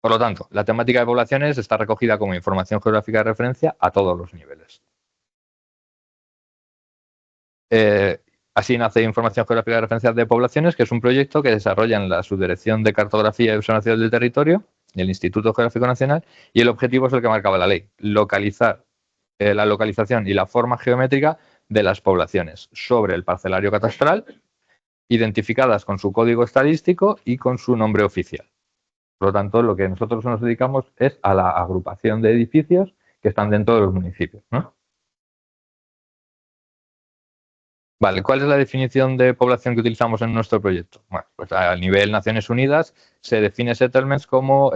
Por lo tanto, la temática de poblaciones está recogida como información geográfica de referencia a todos los niveles. Así nace Información Geográfica de Referencia de Poblaciones, que es un proyecto que desarrollan la Subdirección de Cartografía y Observación del Territorio y el Instituto Geográfico Nacional, y el objetivo es el que marcaba la ley: localizar la localización y la forma geométrica de las poblaciones sobre el parcelario catastral, identificadas con su código estadístico y con su nombre oficial. Por lo tanto, lo que nosotros nos dedicamos es a la agrupación de edificios que están dentro de los municipios, ¿no? Vale, ¿cuál es la definición de población que utilizamos en nuestro proyecto? Bueno, pues a nivel Naciones Unidas se define settlements como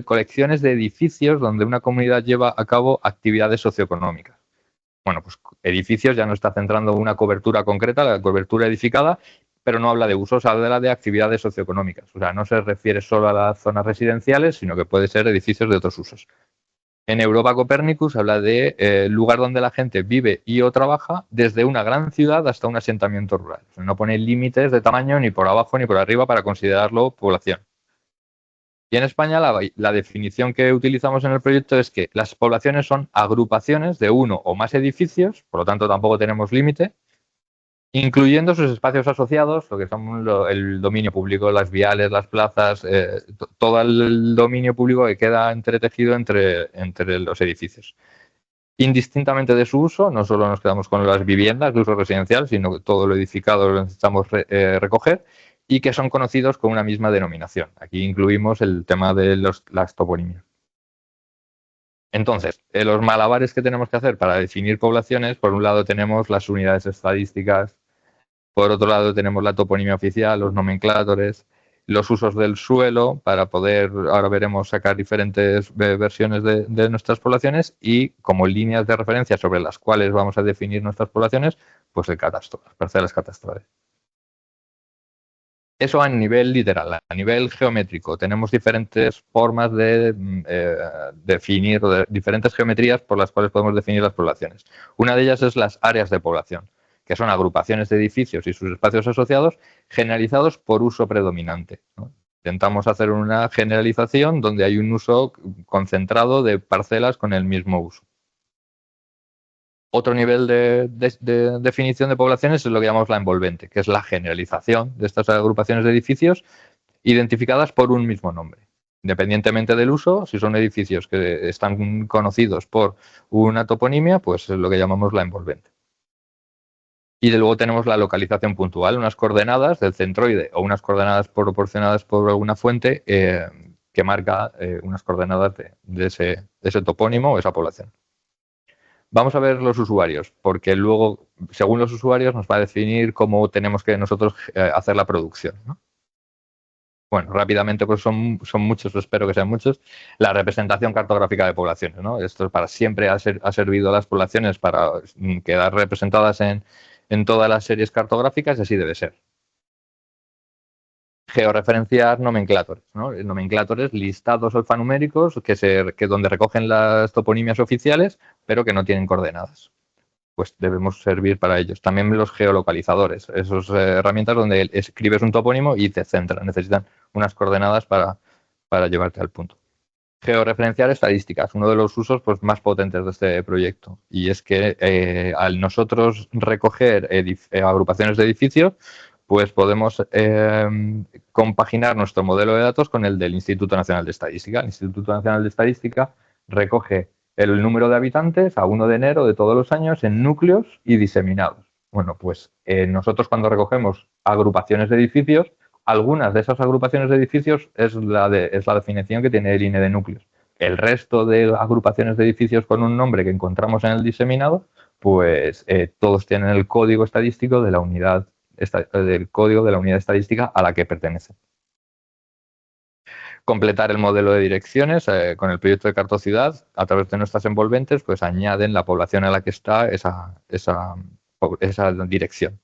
colecciones de edificios donde una comunidad lleva a cabo actividades socioeconómicas. Bueno, pues edificios ya no está centrando una cobertura concreta, la cobertura edificada, pero no habla de usos, habla de actividades socioeconómicas. O sea, no se refiere solo a las zonas residenciales, sino que puede ser edificios de otros usos. En Europa Copernicus habla de lugar donde la gente vive y o trabaja desde una gran ciudad hasta un asentamiento rural. O sea, no pone límites de tamaño ni por abajo ni por arriba para considerarlo población. Y en España la definición que utilizamos en el proyecto es que las poblaciones son agrupaciones de uno o más edificios, por lo tanto tampoco tenemos límite, incluyendo sus espacios asociados, lo que son el dominio público, las viales, las plazas, todo el dominio público que queda entretejido entre los edificios. Indistintamente de su uso, no solo nos quedamos con las viviendas de uso residencial, sino que todo lo edificado lo necesitamos recoger, y que son conocidos con una misma denominación. Aquí incluimos el tema de las toponimias. Entonces, los malabares que tenemos que hacer para definir poblaciones, por un lado tenemos las unidades estadísticas, por otro lado tenemos la toponimia oficial, los nomenclatores, los usos del suelo para poder, ahora veremos, sacar diferentes versiones de nuestras poblaciones, y como líneas de referencia sobre las cuales vamos a definir nuestras poblaciones, pues el catastro, las parcelas catastrales. Eso a nivel literal. A nivel geométrico tenemos diferentes formas de definir, diferentes geometrías por las cuales podemos definir las poblaciones. Una de ellas es las áreas de población, que son agrupaciones de edificios y sus espacios asociados generalizados por uso predominante, ¿no? Intentamos hacer una generalización donde hay un uso concentrado de parcelas con el mismo uso. Otro nivel de definición de poblaciones es lo que llamamos la envolvente, que es la generalización de estas agrupaciones de edificios identificadas por un mismo nombre. Independientemente del uso, si son edificios que están conocidos por una toponimia, pues es lo que llamamos la envolvente. Y luego tenemos la localización puntual, unas coordenadas del centroide o unas coordenadas proporcionadas por alguna fuente que marca unas coordenadas de ese topónimo o esa población. Vamos a ver los usuarios, porque luego, según los usuarios, nos va a definir cómo tenemos que nosotros hacer la producción, ¿no? Bueno, rápidamente, pues son muchos, espero que sean muchos. La representación cartográfica de poblaciones, ¿no? Esto para siempre ha servido a las poblaciones para quedar representadas en todas las series cartográficas y así debe ser. Georreferenciar nomenclatores, ¿no? Nomenclatores, listados alfanuméricos que donde recogen las toponimias oficiales, pero que no tienen coordenadas. Pues debemos servir para ellos. También los geolocalizadores, esas herramientas donde escribes un topónimo y te centran, necesitan unas coordenadas para llevarte al punto. Georreferenciar estadísticas, uno de los usos pues, más potentes de este proyecto. Y es que al nosotros recoger agrupaciones de edificios, pues podemos compaginar nuestro modelo de datos con el del Instituto Nacional de Estadística. El Instituto Nacional de Estadística recoge el número de habitantes a 1 de enero de todos los años en núcleos y diseminados. Bueno, pues nosotros cuando recogemos agrupaciones de edificios, algunas de esas agrupaciones de edificios es la definición que tiene el INE de núcleos. El resto de agrupaciones de edificios con un nombre que encontramos en el diseminado, pues todos tienen el código estadístico de la unidad estadística a la que pertenecen. Completar el modelo de direcciones con el proyecto de Cartociudad a través de nuestras envolventes, pues añaden la población a la que está esa dirección.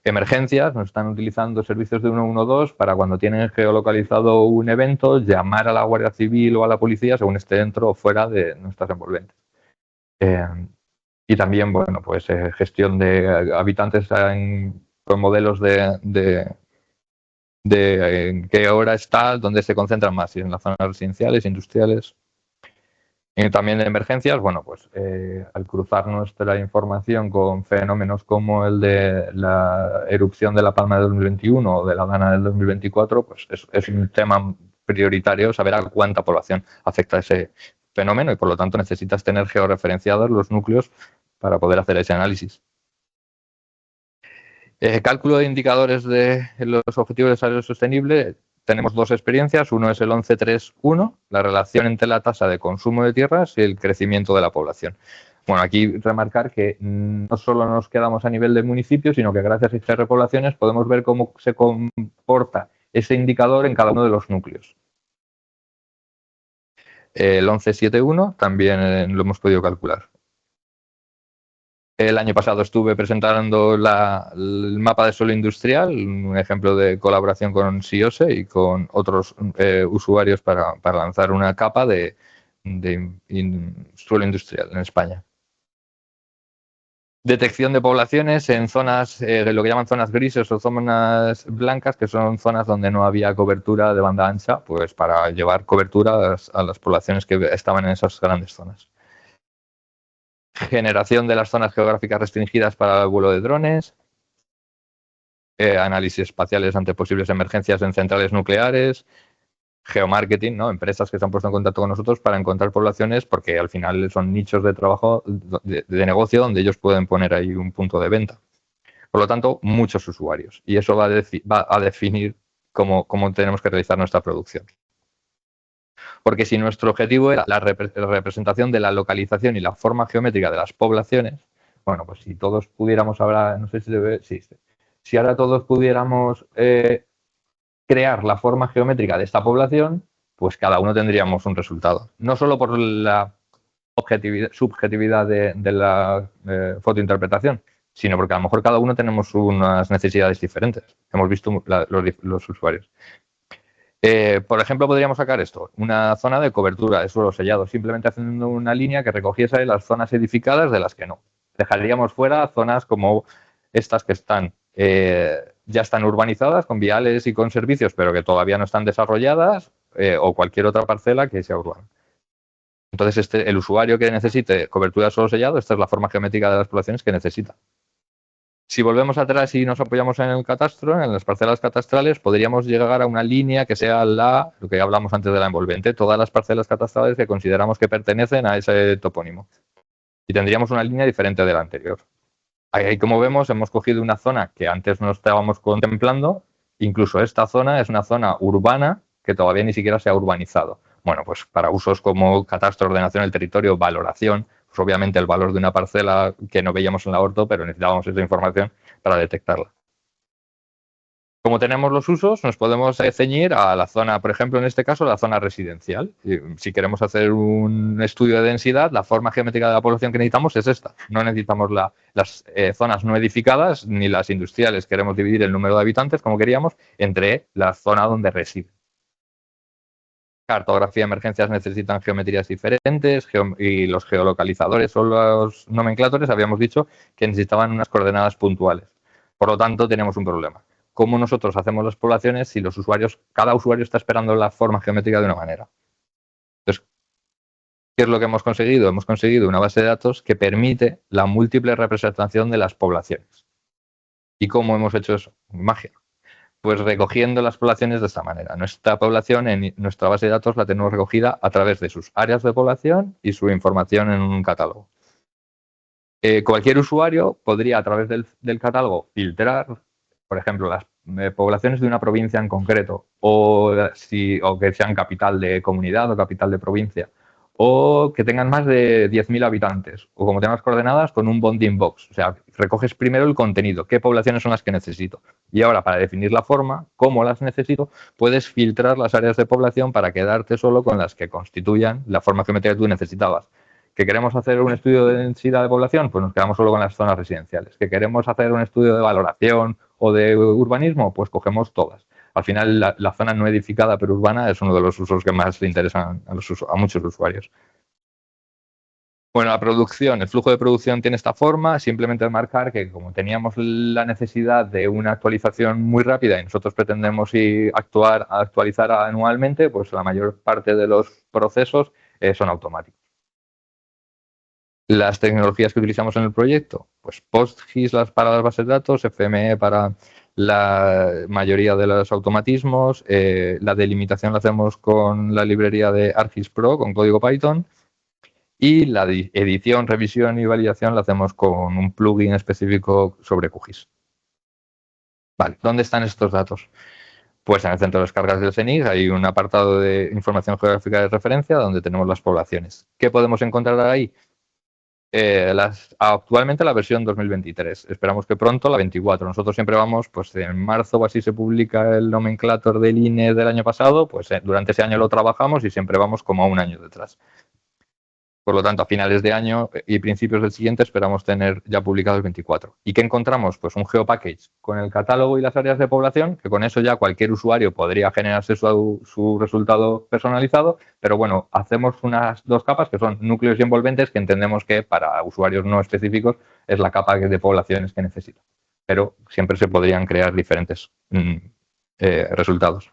Emergencias, nos están utilizando servicios de 112 para cuando tienen geolocalizado un evento, llamar a la Guardia Civil o a la policía según esté dentro o fuera de nuestras envolventes. Y también, bueno, pues gestión de habitantes con modelos de en qué hora está, dónde se concentran más, si en las zonas residenciales, industriales. Y también de emergencias, bueno, pues al cruzar nuestra información con fenómenos como el de la erupción de La Palma del 2021 o de La Dana del 2024, pues es un tema prioritario saber a cuánta población afecta ese fenómeno y por lo tanto necesitas tener georreferenciados los núcleos para poder hacer ese análisis. Cálculo de indicadores de los objetivos de desarrollo sostenible. Tenemos dos experiencias. Uno es el 11.3.1, la relación entre la tasa de consumo de tierras y el crecimiento de la población. Bueno, aquí remarcar que no solo nos quedamos a nivel de municipio, sino que gracias a estas repoblaciones podemos ver cómo se comporta ese indicador en cada uno de los núcleos. El 11.7.1 también lo hemos podido calcular. El año pasado estuve presentando el mapa de suelo industrial, un ejemplo de colaboración con SIOSE y con otros usuarios para lanzar una capa de suelo industrial en España. Detección de poblaciones en zonas, lo que llaman zonas grises o zonas blancas, que son zonas donde no había cobertura de banda ancha, pues para llevar cobertura a las poblaciones que estaban en esas grandes zonas. Generación de las zonas geográficas restringidas para el vuelo de drones, análisis espaciales ante posibles emergencias en centrales nucleares, geomarketing, ¿no? Empresas que se han puesto en contacto con nosotros para encontrar poblaciones porque al final son nichos de trabajo, de negocio donde ellos pueden poner ahí un punto de venta. Por lo tanto, muchos usuarios y eso va a definir cómo tenemos que realizar nuestra producción. Porque si nuestro objetivo era la representación de la localización y la forma geométrica de las poblaciones, bueno, pues si todos pudiéramos ahora, no sé si se ve, sí, si ahora todos pudiéramos crear la forma geométrica de esta población, pues cada uno tendríamos un resultado. No solo por la subjetividad de la fotointerpretación, sino porque a lo mejor cada uno tenemos unas necesidades diferentes. Hemos visto los usuarios. Por ejemplo, podríamos sacar esto, una zona de cobertura de suelo sellado, simplemente haciendo una línea que recogiese las zonas edificadas de las que no. Dejaríamos fuera zonas como estas que están ya están urbanizadas con viales y con servicios, pero que todavía no están desarrolladas o cualquier otra parcela que sea urbana. Entonces, el usuario que necesite cobertura de suelo sellado, esta es la forma geométrica de las poblaciones que necesita. Si volvemos atrás y nos apoyamos en el catastro, en las parcelas catastrales, podríamos llegar a una línea que sea lo que hablamos antes de la envolvente, todas las parcelas catastrales que consideramos que pertenecen a ese topónimo. Y tendríamos una línea diferente de la anterior. Ahí, como vemos, hemos cogido una zona que antes no estábamos contemplando. Incluso esta zona es una zona urbana que todavía ni siquiera se ha urbanizado. Bueno, pues para usos como catastro, ordenación del territorio, valoración, pues obviamente el valor de una parcela que no veíamos en la orto, pero necesitábamos esa información para detectarla. Como tenemos los usos, nos podemos ceñir a la zona, por ejemplo, en este caso, la zona residencial. Si queremos hacer un estudio de densidad, la forma geométrica de la población que necesitamos es esta. No necesitamos las zonas no edificadas ni las industriales. Queremos dividir el número de habitantes, como queríamos, entre la zona donde residen. Cartografía de emergencias necesitan geometrías diferentes y los geolocalizadores o los nomenclatores habíamos dicho que necesitaban unas coordenadas puntuales. Por lo tanto, tenemos un problema. ¿Cómo nosotros hacemos las poblaciones si los usuarios, cada usuario está esperando la forma geométrica de una manera? Entonces, ¿qué es lo que hemos conseguido? Hemos conseguido una base de datos que permite la múltiple representación de las poblaciones. ¿Y cómo hemos hecho eso? Magia. Pues recogiendo las poblaciones de esta manera. Nuestra población en nuestra base de datos la tenemos recogida a través de sus áreas de población y su información en un catálogo. Cualquier usuario podría a través del catálogo filtrar, por ejemplo, las poblaciones de una provincia en concreto o que sean capital de comunidad o capital de provincia o que tengan más de 10.000 habitantes o como tengas coordenadas con un bounding box. O sea, recoges primero el contenido, qué poblaciones son las que necesito. Y ahora, para definir la forma, cómo las necesito, puedes filtrar las áreas de población para quedarte solo con las que constituyan la forma geométrica que tú necesitabas. ¿Que queremos hacer un estudio de densidad de población? Pues nos quedamos solo con las zonas residenciales. ¿Que queremos hacer un estudio de valoración o de urbanismo? Pues cogemos todas. Al final, la zona no edificada pero urbana es uno de los usos que más le interesan a muchos usuarios. Bueno, la producción, el flujo de producción tiene esta forma, simplemente marcar que como teníamos la necesidad de una actualización muy rápida y nosotros pretendemos actualizar anualmente, pues la mayor parte de los procesos son automáticos. Las tecnologías que utilizamos en el proyecto, pues PostGIS para las bases de datos, FME para la mayoría de los automatismos, la delimitación la hacemos con la librería de ArcGIS Pro con código Python y la edición, revisión y validación la hacemos con un plugin específico sobre QGIS. Vale, ¿dónde están estos datos? Pues en el centro de descargas del CENIC hay un apartado de información geográfica de referencia donde tenemos las poblaciones. ¿Qué podemos encontrar ahí? Actualmente la versión 2023. Esperamos que pronto la 24. Nosotros siempre vamos, pues en marzo o así se publica el nomenclator del INE del año pasado, pues durante ese año lo trabajamos y siempre vamos como a un año detrás. Por lo tanto, a finales de año y principios del siguiente esperamos tener ya publicado el 24. ¿Y qué encontramos? Pues un geopackage con el catálogo y las áreas de población, que con eso ya cualquier usuario podría generarse su resultado personalizado, pero bueno, hacemos unas dos capas que son núcleos y envolventes, que entendemos que para usuarios no específicos es la capa de poblaciones que necesita. Pero siempre se podrían crear diferentes resultados.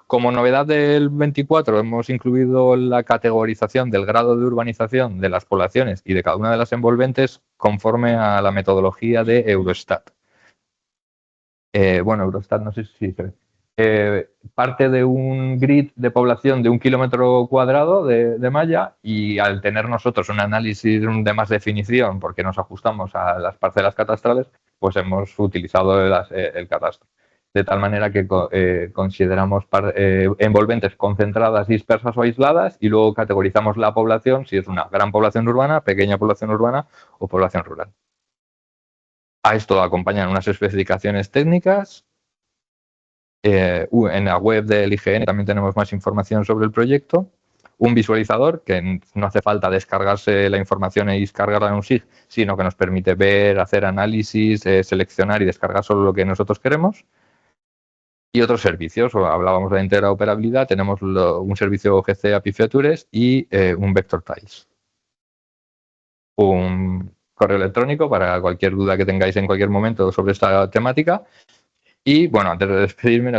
Como novedad del 24 hemos incluido la categorización del grado de urbanización de las poblaciones y de cada una de las envolventes conforme a la metodología de Eurostat. Bueno, Eurostat no sé si parte de un grid de población de 1 kilómetro cuadrado de malla y al tener nosotros un análisis de más definición porque nos ajustamos a las parcelas catastrales, pues hemos utilizado el catastro. De tal manera que consideramos envolventes concentradas, dispersas o aisladas y luego categorizamos la población si es una gran población urbana, pequeña población urbana o población rural. A esto acompañan unas especificaciones técnicas. En la web del IGN también tenemos más información sobre el proyecto. Un visualizador que no hace falta descargarse la información y descargarla en un SIG, sino que nos permite ver, hacer análisis, seleccionar y descargar solo lo que nosotros queremos. Y otros servicios, hablábamos de interoperabilidad, tenemos un servicio GC API Features y un Vector Tiles. Un correo electrónico para cualquier duda que tengáis en cualquier momento sobre esta temática. Y bueno, antes de despedirme,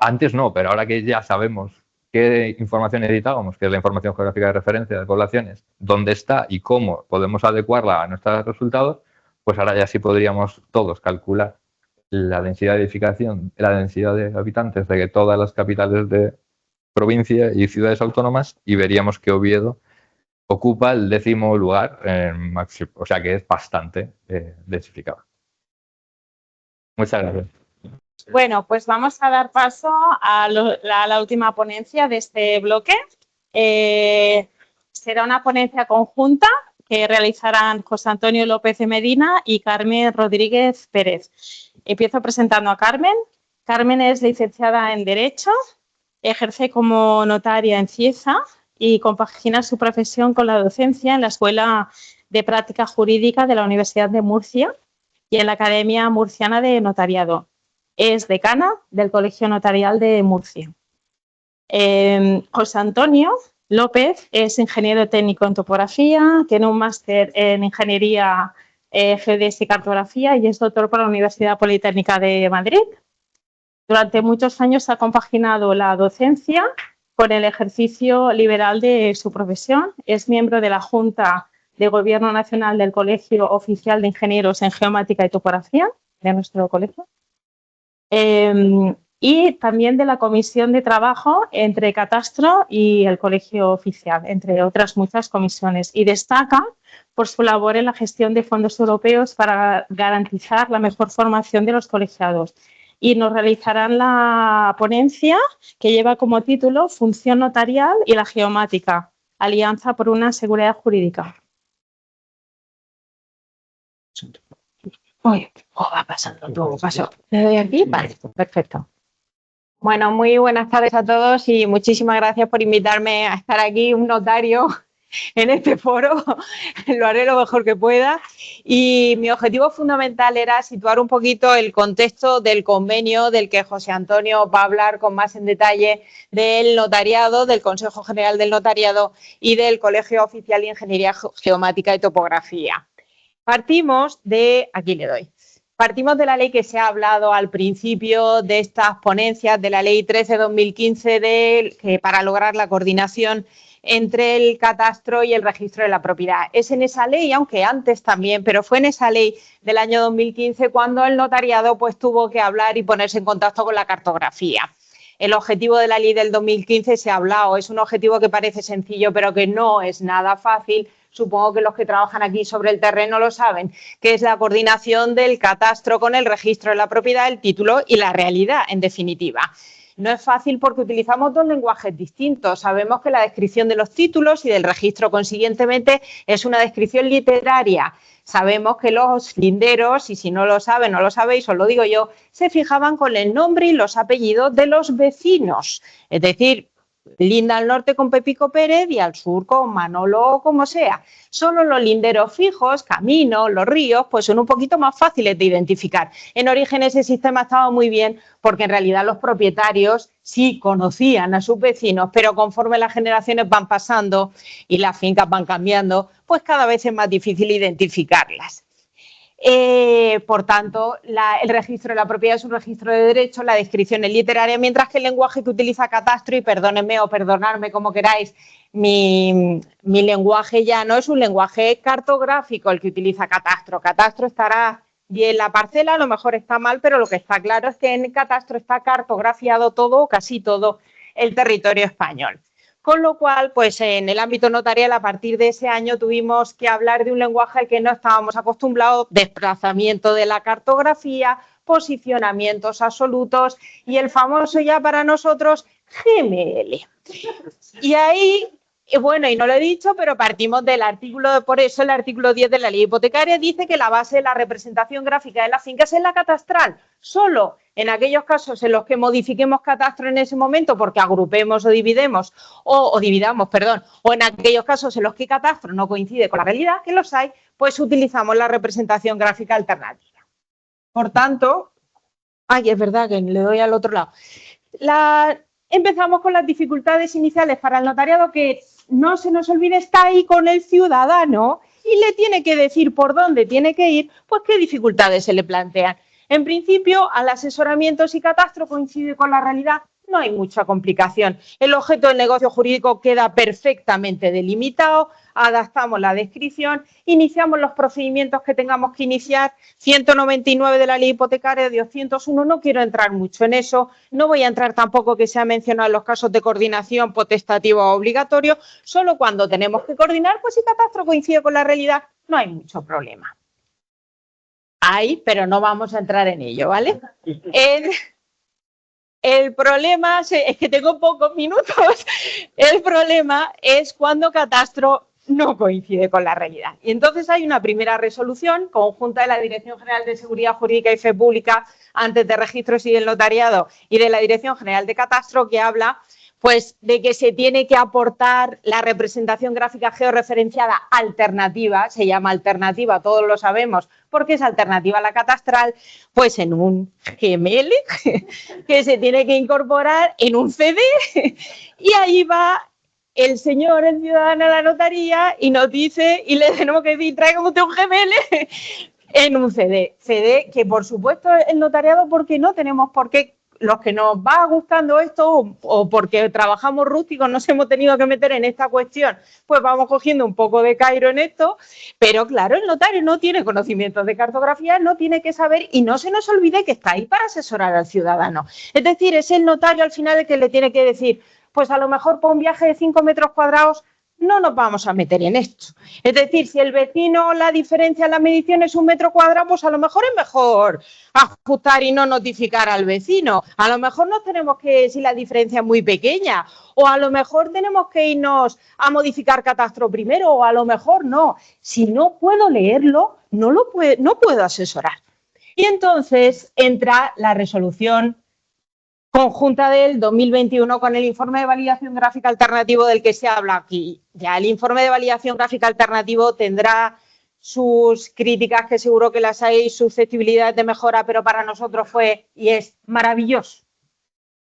antes no, pero ahora que ya sabemos qué información necesitábamos, que es la información geográfica de referencia de poblaciones, dónde está y cómo podemos adecuarla a nuestros resultados, pues ahora ya sí podríamos todos calcular la densidad de edificación, la densidad de habitantes de todas las capitales de provincia y ciudades autónomas y veríamos que Oviedo ocupa el 10º lugar en máximo, o sea que es bastante densificado. Muchas gracias. Bueno, pues vamos a dar paso a la última ponencia de este bloque. Será una ponencia conjunta que realizarán José Antonio López de Medina y Carmen Rodríguez Pérez. Empiezo presentando a Carmen. Carmen es licenciada en Derecho, ejerce como notaria en Cieza y compagina su profesión con la docencia en la Escuela de Práctica Jurídica de la Universidad de Murcia y en la Academia Murciana de Notariado. Es decana del Colegio Notarial de Murcia. José Antonio López es ingeniero técnico en topografía, tiene un máster en Ingeniería Geodesia y Cartografía y es doctor por la Universidad Politécnica de Madrid. Durante muchos años ha compaginado la docencia con el ejercicio liberal de su profesión. Es miembro de la Junta de Gobierno Nacional del Colegio Oficial de Ingenieros en Geomática y Topografía de nuestro colegio. Y también de la Comisión de Trabajo entre Catastro y el Colegio Oficial, entre otras muchas comisiones. Y destaca por su labor en la gestión de fondos europeos para garantizar la mejor formación de los colegiados. Y nos realizarán la ponencia que lleva como título Función notarial y la geomática, alianza por una seguridad jurídica. Va pasando todo, paso. ¿Le doy aquí? Vale, perfecto. Bueno, muy buenas tardes a todos y muchísimas gracias por invitarme a estar aquí, un notario en este foro. Lo haré lo mejor que pueda. Y mi objetivo fundamental era situar un poquito el contexto del convenio del que José Antonio va a hablar con más en detalle del notariado, del Consejo General del Notariado y del Colegio Oficial de Ingeniería Geomática y Topografía. Partimos de la ley que se ha hablado al principio de estas ponencias, de la ley 13/2015 para lograr la coordinación entre el catastro y el registro de la propiedad. Es en esa ley, aunque antes también, pero fue en esa ley del año 2015 cuando el notariado pues tuvo que hablar y ponerse en contacto con la cartografía. El objetivo de la ley del 2015 se ha hablado, es un objetivo que parece sencillo, pero que no es nada fácil. Supongo que los que trabajan aquí sobre el terreno lo saben, que es la coordinación del catastro con el registro de la propiedad, el título y la realidad, en definitiva. No es fácil porque utilizamos dos lenguajes distintos. Sabemos que la descripción de los títulos y del registro, consiguientemente, es una descripción literaria. Sabemos que los linderos, y si no lo saben, no lo sabéis, os lo digo yo, se fijaban con el nombre y los apellidos de los vecinos. Es decir, linda al norte con Pepico Pérez y al sur con Manolo o como sea. Solo los linderos fijos, caminos, los ríos, pues son un poquito más fáciles de identificar. En origen ese sistema estaba muy bien porque en realidad los propietarios sí conocían a sus vecinos, pero conforme las generaciones van pasando y las fincas van cambiando, pues cada vez es más difícil identificarlas. Por tanto, el registro de la propiedad es un registro de derechos, la descripción es literaria, mientras que el lenguaje que utiliza Catastro, y perdónenme o perdonadme como queráis, mi lenguaje ya no es un lenguaje cartográfico el que utiliza Catastro. Catastro estará bien la parcela, a lo mejor está mal, pero lo que está claro es que en Catastro está cartografiado todo, casi todo, el territorio español. Con lo cual, pues en el ámbito notarial, a partir de ese año tuvimos que hablar de un lenguaje al que no estábamos acostumbrados, desplazamiento de la cartografía, posicionamientos absolutos y el famoso ya para nosotros GML. Y ahí, bueno, y no lo he dicho, pero partimos del artículo, por eso el artículo 10 de la ley hipotecaria dice que la base de la representación gráfica de las fincas es la catastral. Solo en aquellos casos en los que modifiquemos catastro en ese momento porque agrupemos o dividamos, o en aquellos casos en los que catastro no coincide con la realidad, que los hay, pues utilizamos la representación gráfica alternativa. Por tanto, es verdad que le doy al otro lado. Empezamos con las dificultades iniciales para el notariado, que no se nos olvide, está ahí con el ciudadano y le tiene que decir por dónde tiene que ir, pues qué dificultades se le plantean. En principio, al asesoramiento si catastro coincide con la realidad, no hay mucha complicación. El objeto del negocio jurídico queda perfectamente delimitado, adaptamos la descripción, iniciamos los procedimientos que tengamos que iniciar, 199 de la ley hipotecaria, 201, no quiero entrar mucho en eso, no voy a entrar tampoco que se ha mencionado en los casos de coordinación potestativo o obligatorio, solo cuando tenemos que coordinar, pues si catastro coincide con la realidad, no hay mucho problema. Pero no vamos a entrar en ello, ¿vale? El problema es que tengo pocos minutos. El problema es cuando catastro no coincide con la realidad. Y entonces hay una primera resolución conjunta de la Dirección General de Seguridad Jurídica y Fe Pública antes de registros y del notariado y de la Dirección General de Catastro que habla pues de que se tiene que aportar la representación gráfica georreferenciada alternativa, se llama alternativa, todos lo sabemos, porque es alternativa a la catastral, pues en un GML que se tiene que incorporar en un CD y ahí va el señor, el ciudadano a la notaría y nos dice, y le tenemos que decir, tráigame usted un GML en un CD. CD que por supuesto el notariado, porque no tenemos por qué, los que nos va gustando esto o porque trabajamos rústicos nos hemos tenido que meter en esta cuestión, pues vamos cogiendo un poco de cairo en esto, pero claro, el notario no tiene conocimientos de cartografía, no tiene que saber y no se nos olvide que está ahí para asesorar al ciudadano. Es decir, es el notario al final el que le tiene que decir, pues a lo mejor por un viaje de 5 metros cuadrados no nos vamos a meter en esto. Es decir, si el vecino la diferencia en la medición es 1 metro cuadrado, pues a lo mejor es mejor ajustar y no notificar al vecino. A lo mejor nos tenemos que, si la diferencia es muy pequeña, o a lo mejor tenemos que irnos a modificar catastro primero, o a lo mejor no. Si no puedo leerlo, no puedo asesorar. Y entonces entra la resolución conjunta del 2021 con el informe de validación gráfica alternativo del que se habla aquí. Ya el informe de validación gráfica alternativo tendrá sus críticas, que seguro que las hay, susceptibilidades de mejora, pero para nosotros fue y es maravilloso.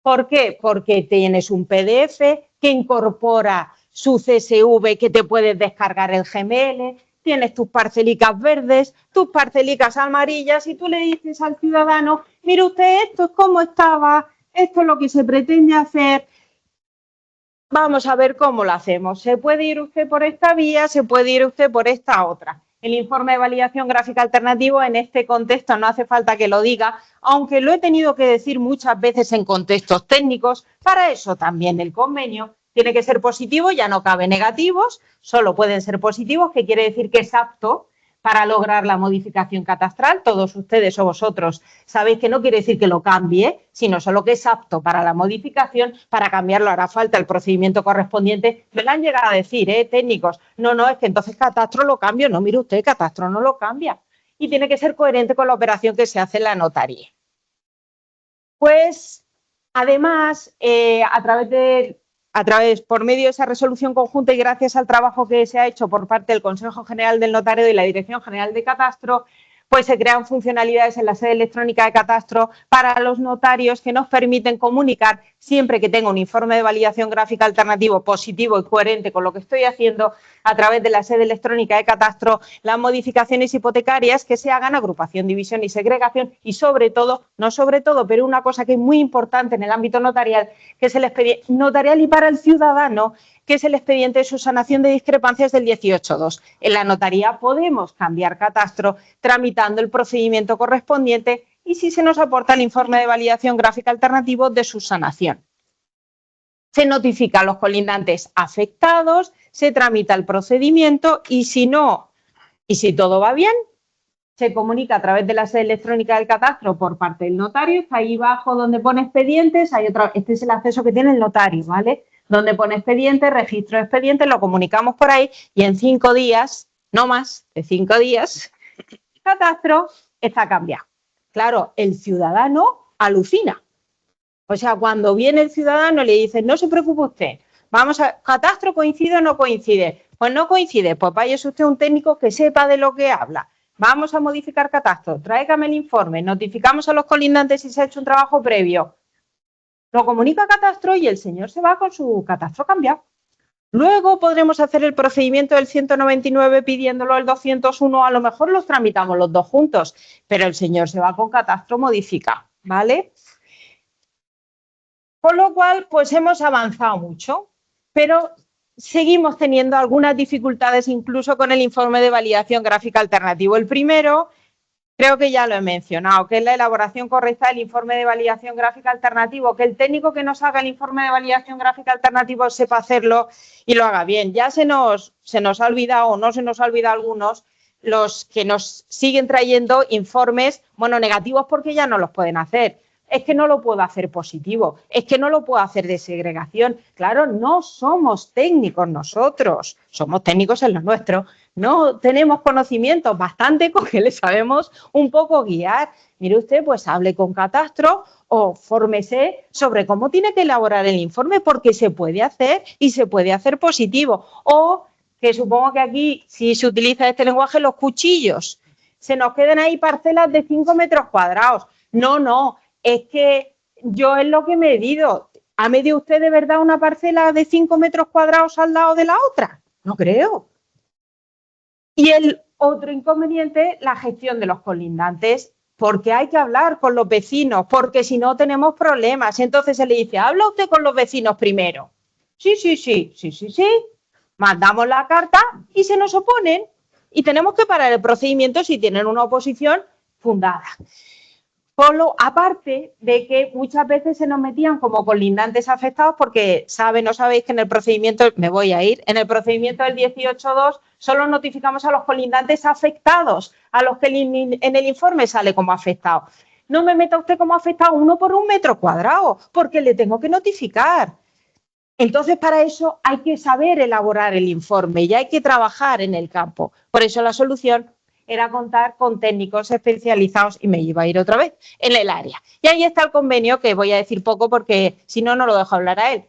¿Por qué? Porque tienes un PDF que incorpora su CSV que te puedes descargar el GML, tienes tus parcelicas verdes, tus parcelicas amarillas y tú le dices al ciudadano, mire usted, esto es como estaba, esto es lo que se pretende hacer, vamos a ver cómo lo hacemos. Se puede ir usted por esta vía, se puede ir usted por esta otra. El informe de validación gráfica alternativo en este contexto no hace falta que lo diga, aunque lo he tenido que decir muchas veces en contextos técnicos, para eso también el convenio tiene que ser positivo, ya no cabe negativos, solo pueden ser positivos, que quiere decir que es apto para lograr la modificación catastral. Todos ustedes o vosotros sabéis que no quiere decir que lo cambie, sino solo que es apto para la modificación. Para cambiarlo hará falta el procedimiento correspondiente. Me lo han llegado a decir, técnicos. No, es que entonces catastro lo cambio. No, mire usted, catastro no lo cambia. Y tiene que ser coherente con la operación que se hace en la notaría. Pues, además, por medio de esa resolución conjunta y gracias al trabajo que se ha hecho por parte del Consejo General del Notario y la Dirección General de Catastro, pues se crean funcionalidades en la sede electrónica de Catastro para los notarios que nos permiten comunicar, siempre que tenga un informe de validación gráfica alternativo positivo y coherente con lo que estoy haciendo, a través de la sede electrónica de Catastro, las modificaciones hipotecarias que se hagan, agrupación, división y segregación, y sobre todo, no sobre todo, pero una cosa que es muy importante en el ámbito notarial, que es el expediente notarial y para el ciudadano, que es el expediente de subsanación de discrepancias del 18.2. En la notaría podemos cambiar catastro tramitando el procedimiento correspondiente y si se nos aporta el informe de validación gráfica alternativo de subsanación. Se notifica a los colindantes afectados, se tramita el procedimiento y si no, y si todo va bien, se comunica a través de la sede electrónica del catastro por parte del notario. Está ahí abajo donde pone expedientes, hay otro, este es el acceso que tiene el notario, ¿vale? Donde pone expediente, registro de expediente, lo comunicamos por ahí y en 5 días, no más de 5 días, el catastro está cambiado. Claro, el ciudadano alucina. O sea, cuando viene el ciudadano le dice, no se preocupe usted, vamos a, ¿catastro coincide o no coincide? Pues no coincide, pues váyase usted un técnico que sepa de lo que habla. Vamos a modificar catastro, tráigame el informe, notificamos a los colindantes si se ha hecho un trabajo previo. Lo comunica a catastro y el señor se va con su catastro cambiado. Luego podremos hacer el procedimiento del 199 pidiéndolo el 201, a lo mejor los tramitamos los dos juntos, pero el señor se va con catastro modificado, ¿vale? Con lo cual, pues hemos avanzado mucho, pero seguimos teniendo algunas dificultades incluso con el informe de validación gráfica alternativo. El primero, creo que ya lo he mencionado, que es la elaboración correcta del informe de validación gráfica alternativo, que el técnico que nos haga el informe de validación gráfica alternativo sepa hacerlo y lo haga bien. Ya se nos ha olvidado o no se nos ha olvidado algunos, los que nos siguen trayendo informes, bueno, negativos porque ya no los pueden hacer. es que no lo puedo hacer positivo, es que no lo puedo hacer de segregación. Claro, no somos técnicos nosotros, somos técnicos en lo nuestro, no tenemos conocimientos bastante con que le sabemos un poco guiar. Mire usted, pues hable con Catastro o fórmese sobre cómo tiene que elaborar el informe, porque se puede hacer y se puede hacer positivo. O que supongo que aquí, si se utiliza este lenguaje, los cuchillos. Se nos quedan ahí parcelas de 5 metros cuadrados. No, es que yo es lo que he medido. ¿Ha medido usted de verdad una parcela de 5 metros cuadrados al lado de la otra? No creo. Y el otro inconveniente, la gestión de los colindantes, porque hay que hablar con los vecinos, porque si no tenemos problemas. Entonces se le dice, ¿habla usted con los vecinos primero? Sí. Mandamos la carta y se nos oponen. Y tenemos que parar el procedimiento si tienen una oposición fundada. Aparte de que muchas veces se nos metían como colindantes afectados, porque no sabéis que en el procedimiento, en el procedimiento del 18.2 solo notificamos a los colindantes afectados, a los que en el informe sale como afectado. No me meta usted como afectado uno por un metro cuadrado, porque le tengo que notificar. Entonces, para eso hay que saber elaborar el informe y hay que trabajar en el campo. Por eso la solución era contar con técnicos especializados, y me iba a ir otra vez, en el área. Y ahí está el convenio, que voy a decir poco porque si no, no lo dejo hablar a él.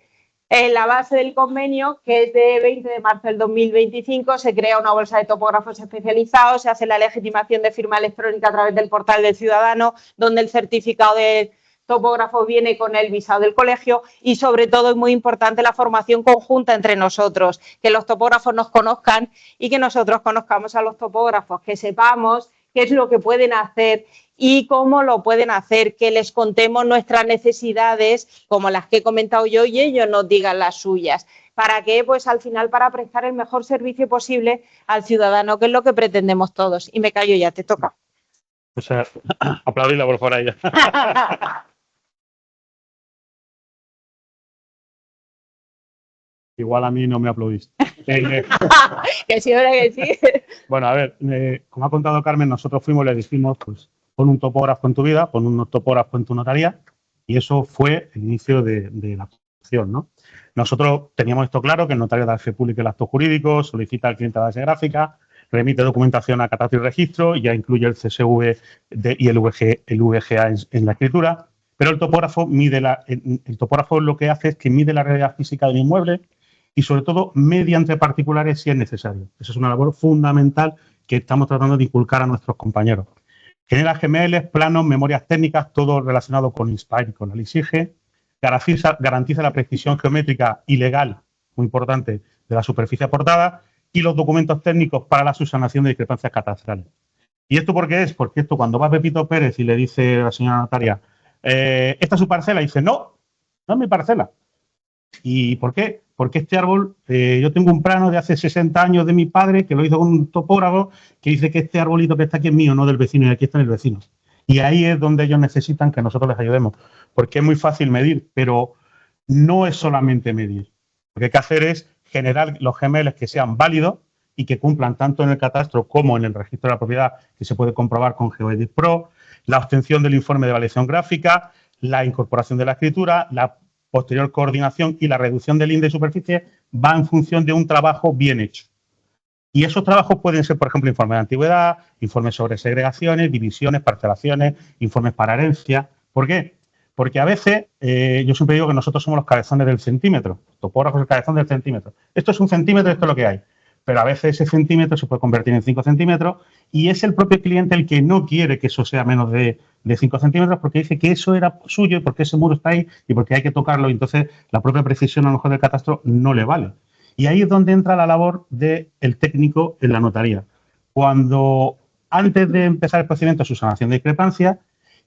En la base del convenio, que es de 20 de marzo del 2025, se crea una bolsa de topógrafos especializados, se hace la legitimación de firma electrónica a través del portal del ciudadano, donde el certificado de topógrafo viene con el visado del colegio, y sobre todo es muy importante la formación conjunta entre nosotros, que los topógrafos nos conozcan y que nosotros conozcamos a los topógrafos, que sepamos qué es lo que pueden hacer y cómo lo pueden hacer, que les contemos nuestras necesidades, como las que he comentado yo, y ellos nos digan las suyas. ¿Para qué? Pues al final para prestar el mejor servicio posible al ciudadano, que es lo que pretendemos todos. Y me callo ya, te toca. O sea, aplaudirla por fuera ella. Igual a mí no me aplaudiste. Que sí, ahora que sí. Bueno, a ver, como ha contado Carmen, nosotros fuimos y le dijimos, pues, pon un topógrafo en tu vida, pon unos topógrafos en tu notaría, y eso fue el inicio de la acción, ¿no? Nosotros teníamos esto claro, que el notario da fe pública el acto jurídico, solicita al cliente la base gráfica, remite documentación a catastro y registro, y ya incluye el CSV y el VGA en la escritura, pero el topógrafo el topógrafo lo que hace es que mide la realidad física del inmueble, y sobre todo mediante particulares si es necesario. Esa es una labor fundamental que estamos tratando de inculcar a nuestros compañeros. Genera GMLs, planos, memorias técnicas, todo relacionado con Inspire y con la LISIGE. Garantiza la precisión geométrica y legal, muy importante, de la superficie aportada, y los documentos técnicos para la subsanación de discrepancias catastrales. ¿Y esto por qué es? Porque esto, cuando va Pepito Pérez y le dice a la señora notaria, ¿esta es su parcela? Y dice, no es mi parcela. ¿Y por qué? Porque este árbol, yo tengo un plano de hace 60 años de mi padre, que lo hizo con un topógrafo, que dice que este arbolito que está aquí es mío, no del vecino, y aquí está el vecino. Y ahí es donde ellos necesitan que nosotros les ayudemos, porque es muy fácil medir, pero no es solamente medir. Lo que hay que hacer es generar los GMLs que sean válidos y que cumplan tanto en el catastro como en el registro de la propiedad, que se puede comprobar con GeoEdit Pro, la obtención del informe de validación gráfica, la incorporación de la escritura, la posterior coordinación y la reducción del índice de superficie va en función de un trabajo bien hecho. Y esos trabajos pueden ser, por ejemplo, informes de antigüedad, informes sobre segregaciones, divisiones, parcelaciones, informes para herencia. ¿Por qué? Porque a veces, yo siempre digo que nosotros somos los cabezones del centímetro, topógrafos el cabezón del centímetro. Esto es un centímetro, esto es lo que hay. Pero a veces ese centímetro se puede convertir en 5 centímetros y es el propio cliente el que no quiere que eso sea menos de 5 centímetros porque dice que eso era suyo y porque ese muro está ahí y porque hay que tocarlo y entonces la propia precisión a lo mejor del catastro no le vale. Y ahí es donde entra la labor del técnico en la notaría. Cuando, antes de empezar el procedimiento de subsanación de discrepancia,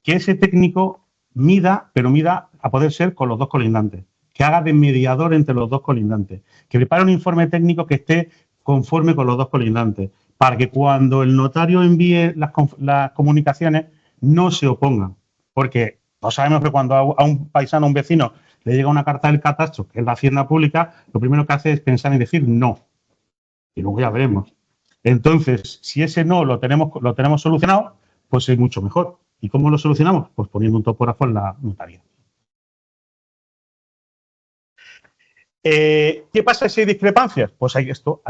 que ese técnico mida, pero mida a poder ser con los dos colindantes, que haga de mediador entre los dos colindantes, que prepare un informe técnico que esté conforme con los dos colindantes, para que cuando el notario envíe las comunicaciones no se opongan. Porque todos sabemos que cuando a un paisano, a un vecino, le llega una carta del catastro, que es la hacienda pública, lo primero que hace es pensar y decir no. Y luego ya veremos. Entonces, si ese no lo tenemos solucionado, pues es mucho mejor. ¿Y cómo lo solucionamos? Pues poniendo un topógrafo en la notaría. ¿Qué pasa si hay discrepancias? Pues hay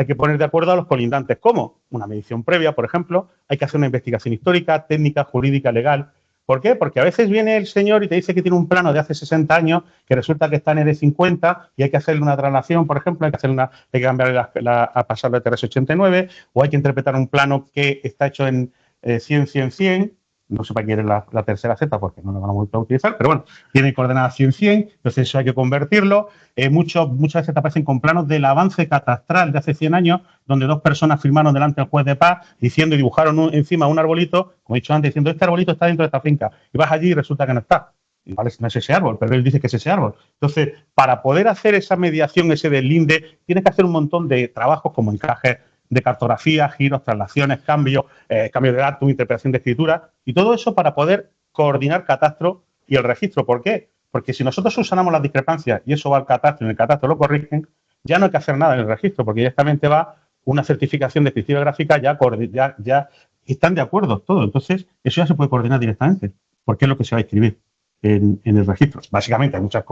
que poner de acuerdo a los colindantes. ¿Cómo? Una medición previa, por ejemplo, hay que hacer una investigación histórica, técnica, jurídica, legal. ¿Por qué? Porque a veces viene el señor y te dice que tiene un plano de hace 60 años que resulta que está en ED50 y hay que hacerle una traslación, por ejemplo, hay que cambiarle a pasarlo a TRS-89 o hay que interpretar un plano que está hecho en 100-100-100. No sé para qué quiere la tercera Z porque no lo vamos a utilizar, pero bueno, tiene coordenadas 100-100, entonces eso hay que convertirlo. Muchas veces te aparecen con planos del avance catastral de hace 100 años, donde dos personas firmaron delante del juez de paz diciendo y dibujaron encima un arbolito, como he dicho antes, diciendo este arbolito está dentro de esta finca. Y vas allí y resulta que no está. Y vale, no es ese árbol, pero él dice que es ese árbol. Entonces, para poder hacer esa mediación, ese deslinde, tienes que hacer un montón de trabajos como encajes de cartografía, giros, traslaciones, cambio de datos, interpretación de escritura y todo eso para poder coordinar catastro y el registro. ¿Por qué? Porque si nosotros subsanamos las discrepancias y eso va al catastro y en el catastro lo corrigen, ya no hay que hacer nada en el registro porque directamente va una certificación de escritura gráfica ya están de acuerdo todos. Entonces, eso ya se puede coordinar directamente porque es lo que se va a escribir en el registro. Básicamente hay muchas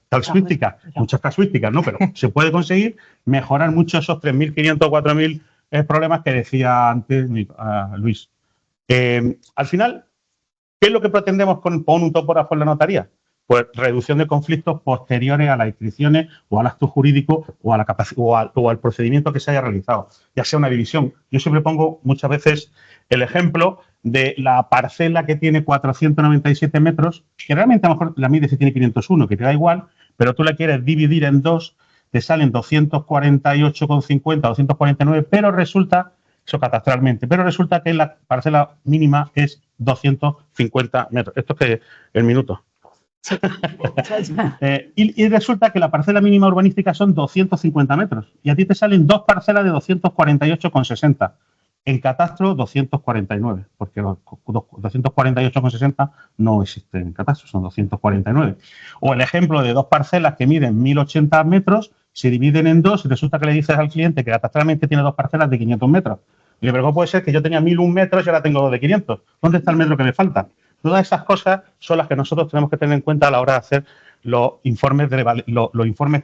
casuísticas, ¿no? Pero se puede conseguir mejorar mucho esos 3.500 o 4.000 problemas que decía antes Luis. Al final, ¿qué es lo que pretendemos con un topógrafo en la notaría? Pues reducción de conflictos posteriores a las inscripciones o al acto jurídico o al procedimiento que se haya realizado, ya sea una división. Yo siempre pongo muchas veces el ejemplo de la parcela que tiene 497 metros, que realmente a lo mejor la mide si tiene 501, que te da igual, pero tú la quieres dividir en dos, te salen 248,50, 249, pero resulta, eso catastralmente, pero resulta que la parcela mínima es 250 metros. Esto es que el minuto. Y resulta que la parcela mínima urbanística son 250 metros y a ti te salen dos parcelas de 248,60. En catastro 249, porque los 248,60 no existen en catastro, son 249. O el ejemplo de dos parcelas que miden 1.080 metros, se dividen en dos y resulta que le dices al cliente que catastralmente tiene dos parcelas de 500 metros. Y le digo, puede ser que yo tenía 1.001 metros y ahora tengo dos de 500. ¿Dónde está el metro que me falta? Todas esas cosas son las que nosotros tenemos que tener en cuenta a la hora de hacer los informes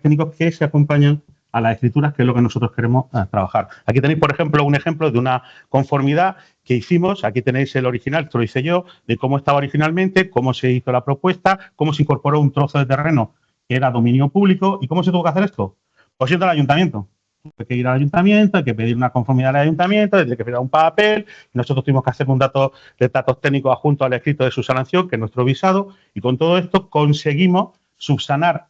técnicos que se acompañan a las escrituras, que es lo que nosotros queremos trabajar. Aquí tenéis, por ejemplo, un ejemplo de una conformidad que hicimos. Aquí tenéis el original, esto lo hice yo, de cómo estaba originalmente, cómo se hizo la propuesta, cómo se incorporó un trozo de terreno que era dominio público y cómo se tuvo que hacer esto. Pues yendo al ayuntamiento. Hay que ir al ayuntamiento, hay que pedir una conformidad al ayuntamiento, hay que pedir un papel. Nosotros tuvimos que hacer un datos técnicos adjunto al escrito de subsanación, que es nuestro visado, y con todo esto conseguimos subsanar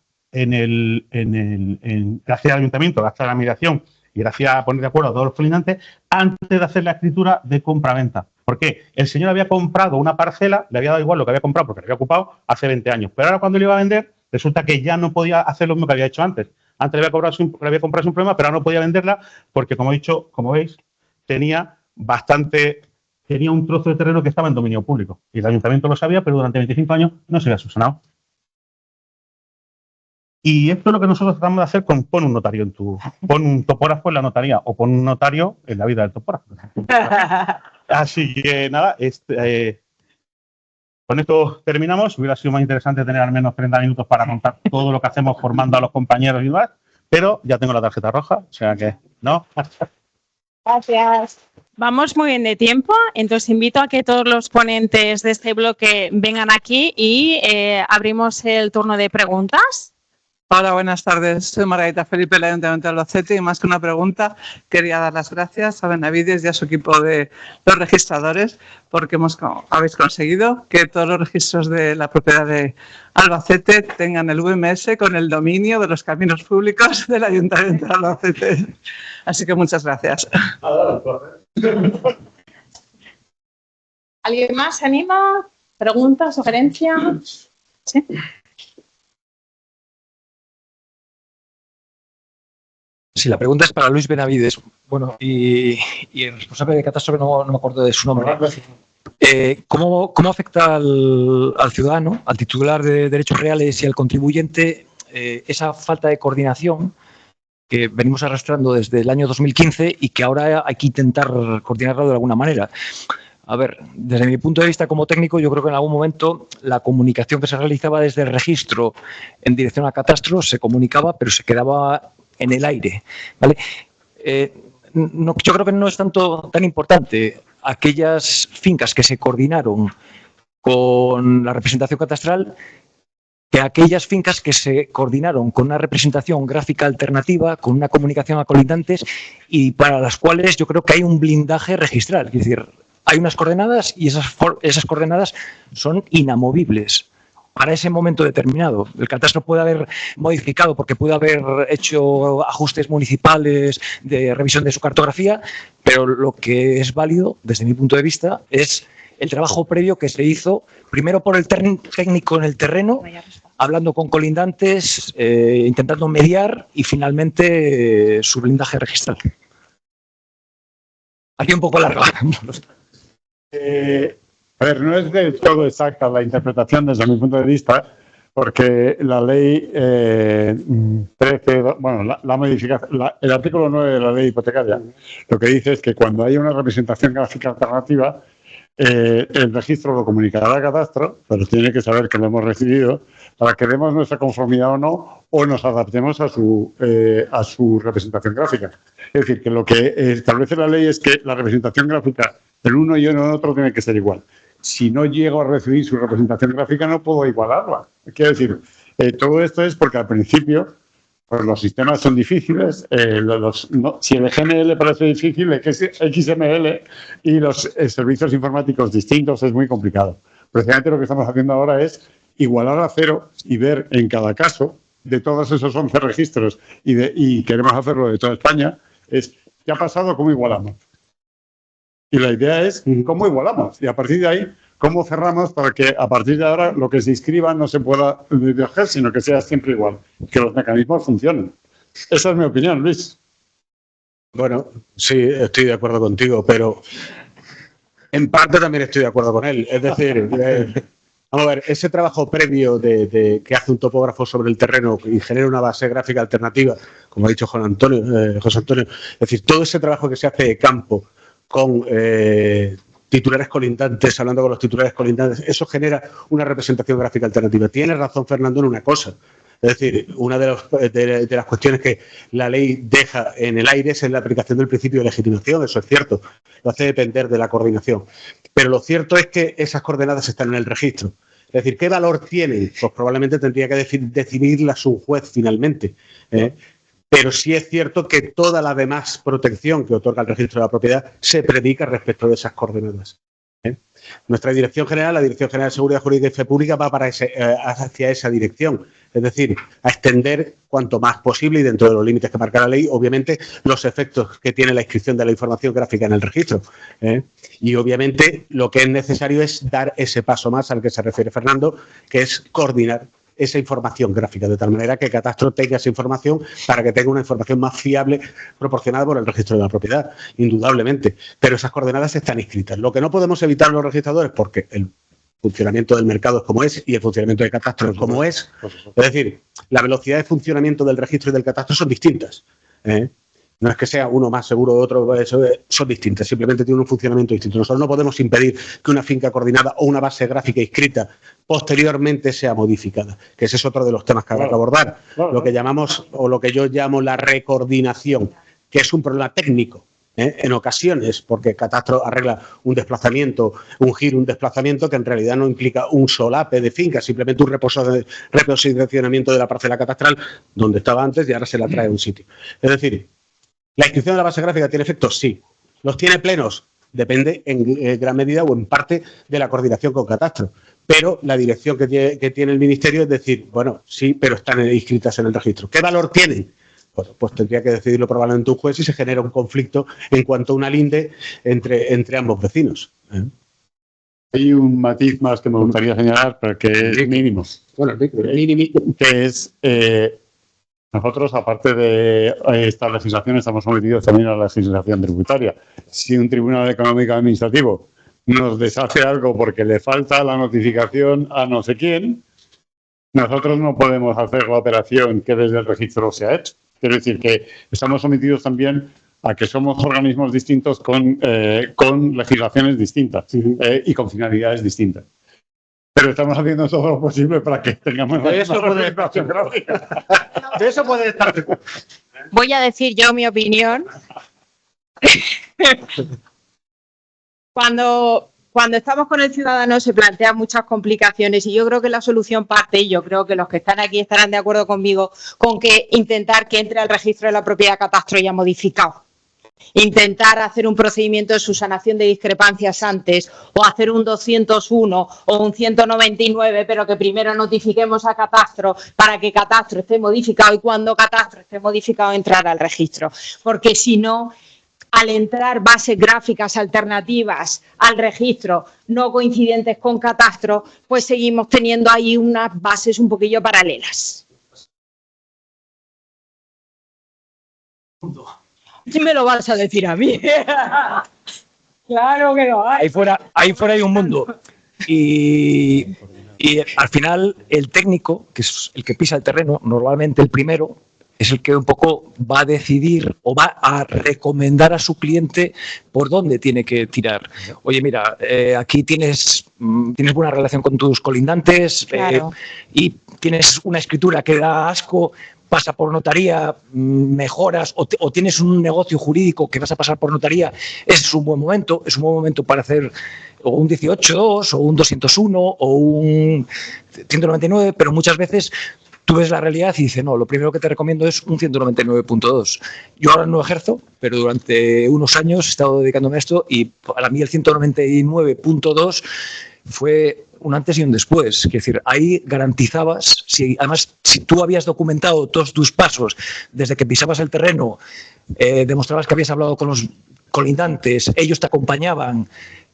gracias al ayuntamiento, gracias a la mediación y gracias a poner de acuerdo a todos los colindantes antes de hacer la escritura de compra-venta. ¿Por qué? El señor había comprado una parcela, le había dado igual lo que había comprado porque le había ocupado hace 20 años, pero ahora cuando le iba a vender resulta que ya no podía hacer lo mismo que había hecho antes. Antes le había comprado un problema, pero ahora no podía venderla porque, como he dicho, como veis, tenía un trozo de terreno que estaba en dominio público. Y el ayuntamiento lo sabía, pero durante 25 años no se había subsanado. Y esto es lo que nosotros tratamos de hacer con pon un notario pon un topógrafo en la notaría o pon un notario en la vida del topógrafo. Así que nada, con esto terminamos. Hubiera sido más interesante tener al menos 30 minutos para contar todo lo que hacemos formando a los compañeros y demás, pero ya tengo la tarjeta roja, o sea que no. Gracias. Vamos muy bien de tiempo, entonces invito a que todos los ponentes de este bloque vengan aquí y abrimos el turno de preguntas. Hola, buenas tardes. Soy Margarita Felipe, del Ayuntamiento de Albacete, y más que una pregunta, quería dar las gracias a Benavides y a su equipo de los registradores, porque habéis conseguido que todos los registros de la propiedad de Albacete tengan el VMS con el dominio de los caminos públicos del Ayuntamiento de Albacete. Así que muchas gracias. ¿Alguien más se anima? ¿Preguntas, sugerencias? ¿Sí? Sí, la pregunta es para Luis Benavides. Bueno, y el responsable de catastro, no me acuerdo de su nombre. ¿Cómo afecta al ciudadano, al titular de derechos reales y al contribuyente esa falta de coordinación que venimos arrastrando desde el año 2015 y que ahora hay que intentar coordinarlo de alguna manera? A ver, desde mi punto de vista como técnico, yo creo que en algún momento la comunicación que se realizaba desde el registro en dirección a catastro se comunicaba, pero se quedaba en el aire, ¿vale? Yo creo que no es tan importante aquellas fincas que se coordinaron con la representación catastral que aquellas fincas que se coordinaron con una representación gráfica alternativa, con una comunicación a colindantes y para las cuales yo creo que hay un blindaje registral. Es decir, hay unas coordenadas y esas coordenadas son inamovibles para ese momento determinado. El catastro puede haber modificado porque puede haber hecho ajustes municipales de revisión de su cartografía, pero lo que es válido, desde mi punto de vista, es el trabajo previo que se hizo primero por el técnico en el terreno, hablando con colindantes, intentando mediar y finalmente su blindaje registral. Aquí un poco larga. A ver, no es del todo exacta la interpretación desde mi punto de vista, porque la ley 13, bueno, la modificación, el artículo 9 de la ley hipotecaria, lo que dice es que cuando haya una representación gráfica alternativa, el registro lo comunicará al catastro, pero tiene que saber que lo hemos recibido para que demos nuestra conformidad o no, o nos adaptemos a su representación gráfica. Es decir, que lo que establece la ley es que la representación gráfica del uno y el otro tiene que ser igual. Si no llego a recibir su representación gráfica, no puedo igualarla. Quiero decir, todo esto es porque al principio pues los sistemas son difíciles, si el GNL parece difícil, el XML y los servicios informáticos distintos es muy complicado. Precisamente lo que estamos haciendo ahora es igualar a cero y ver en cada caso de todos esos 11 registros y queremos hacerlo de toda España, es ¿qué ha pasado? ¿Cómo igualamos? Y la idea es cómo igualamos y a partir de ahí cómo cerramos para que a partir de ahora lo que se inscriba no se pueda diverger, sino que sea siempre igual, que los mecanismos funcionen. Esa es mi opinión, Luis. Bueno, sí, estoy de acuerdo contigo, pero en parte también estoy de acuerdo con él. Es decir, vamos a ver, ese trabajo previo que hace un topógrafo sobre el terreno y genera una base gráfica alternativa, como ha dicho José Antonio, es decir, todo ese trabajo que se hace de campo con titulares colindantes, hablando con los titulares colindantes, eso genera una representación gráfica alternativa. Tiene razón Fernando en una cosa. Es decir, una de las cuestiones que la ley deja en el aire es la aplicación del principio de legitimación, eso es cierto, lo hace depender de la coordinación. Pero lo cierto es que esas coordenadas están en el registro. Es decir, ¿qué valor tienen? Pues probablemente tendría que decidirlas un juez finalmente. Pero sí es cierto que toda la demás protección que otorga el registro de la propiedad se predica respecto de esas coordenadas. Nuestra Dirección General, la Dirección General de Seguridad Jurídica y Fe Pública, va hacia esa dirección. Es decir, a extender cuanto más posible y dentro de los límites que marca la ley, obviamente, los efectos que tiene la inscripción de la información gráfica en el registro. Y obviamente lo que es necesario es dar ese paso más al que se refiere Fernando, que es coordinar esa información gráfica, de tal manera que Catastro tenga esa información para que tenga una información más fiable proporcionada por el registro de la propiedad, indudablemente. Pero esas coordenadas están inscritas. Lo que no podemos evitar los registradores, porque el funcionamiento del mercado es como es y el funcionamiento de Catastro es como es. Es decir, la velocidad de funcionamiento del registro y del Catastro son distintas. No es que sea uno más seguro de otro, son distintas, simplemente tienen un funcionamiento distinto. Nosotros no podemos impedir que una finca coordinada o una base gráfica inscrita posteriormente sea modificada, que ese es otro de los temas que habrá que abordar. Lo que llamamos, o lo que yo llamo la recoordinación, que es un problema técnico, en ocasiones, porque Catastro arregla un desplazamiento, un giro, un desplazamiento que en realidad no implica un solape de finca, simplemente un reposicionamiento de la parcela catastral donde estaba antes y ahora se la trae a un sitio. Es decir, ¿la inscripción de la base gráfica tiene efectos? Sí. ¿Los tiene plenos? Depende en gran medida o en parte de la coordinación con Catastro. Pero la dirección que tiene el Ministerio es decir, bueno, sí, pero están inscritas en el registro. ¿Qué valor tienen? Bueno, pues tendría que decidirlo probablemente un juez y se genera un conflicto en cuanto a una linde entre ambos vecinos. Hay un matiz más que me gustaría señalar, pero que es mínimo. Bueno, mínimo. Que es... nosotros, aparte de esta legislación, estamos sometidos también a la legislación tributaria. Si un tribunal económico administrativo nos deshace algo porque le falta la notificación a no sé quién, nosotros no podemos hacer la operación que desde el registro se ha hecho. Quiero decir que estamos sometidos también a que somos organismos distintos con legislaciones distintas y con finalidades distintas. Pero estamos haciendo todo lo posible para que tengamos De eso representación gráfica. De eso puede estar. Voy a decir yo mi opinión. Cuando estamos con el ciudadano se plantean muchas complicaciones y yo creo que la solución parte, y yo creo que los que están aquí estarán de acuerdo conmigo, con que intentar que entre al registro de la propiedad catastro ya modificado. Intentar hacer un procedimiento de subsanación de discrepancias antes o hacer un 201 o un 199, pero que primero notifiquemos a catastro para que catastro esté modificado y cuando catastro esté modificado entrar al registro. Porque si no, al entrar bases gráficas alternativas al registro no coincidentes con catastro, pues seguimos teniendo ahí unas bases un poquillo paralelas. ¿Qué me lo vas a decir a mí? Claro que no hay. Ahí fuera hay un mundo. Y al final el técnico, que es el que pisa el terreno, normalmente el primero, es el que un poco va a decidir o va a recomendar a su cliente por dónde tiene que tirar. Oye, mira, aquí tienes buena relación con tus colindantes, Claro. Y tienes una escritura que da asco, pasa por notaría, mejoras o tienes un negocio jurídico que vas a pasar por notaría, ese es un buen momento para hacer o un 18.2 o un 201 o un 199, pero muchas veces tú ves la realidad y dices, no, lo primero que te recomiendo es un 199.2. Yo ahora no ejerzo, pero durante unos años he estado dedicándome a esto y para mí el 199.2 fue un antes y un después. Es decir, ahí garantizabas, además, si tú habías documentado todos tus pasos desde que pisabas el terreno, demostrabas que habías hablado con los colindantes, ellos te acompañaban,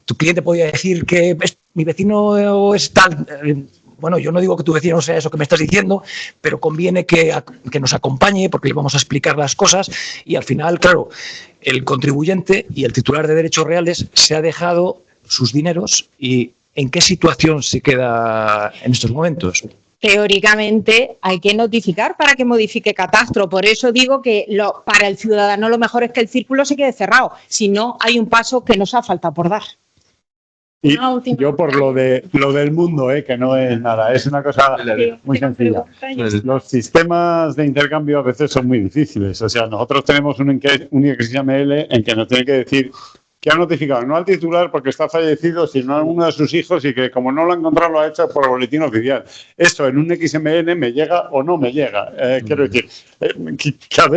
tu cliente podía decir que mi vecino es tal. Bueno, yo no digo que tu vecino sea eso que me estás diciendo, pero conviene que nos acompañe porque le vamos a explicar las cosas y al final, claro, el contribuyente y el titular de derechos reales se ha dejado sus dineros y ¿en qué situación se queda en estos momentos? Teóricamente hay que notificar para que modifique catastro. Por eso digo que para el ciudadano lo mejor es que el círculo se quede cerrado. Si no, hay un paso que nos ha faltado por dar. Y yo por lo del mundo, que no es nada, es una cosa muy sencilla. Los sistemas de intercambio a veces son muy difíciles. O sea, nosotros tenemos un XML en que nos tiene que decir que ha notificado no al titular porque está fallecido, sino a uno de sus hijos y que como no lo ha encontrado lo ha hecho por boletín oficial. Eso en un XML me llega o no me llega. Quiero decir que a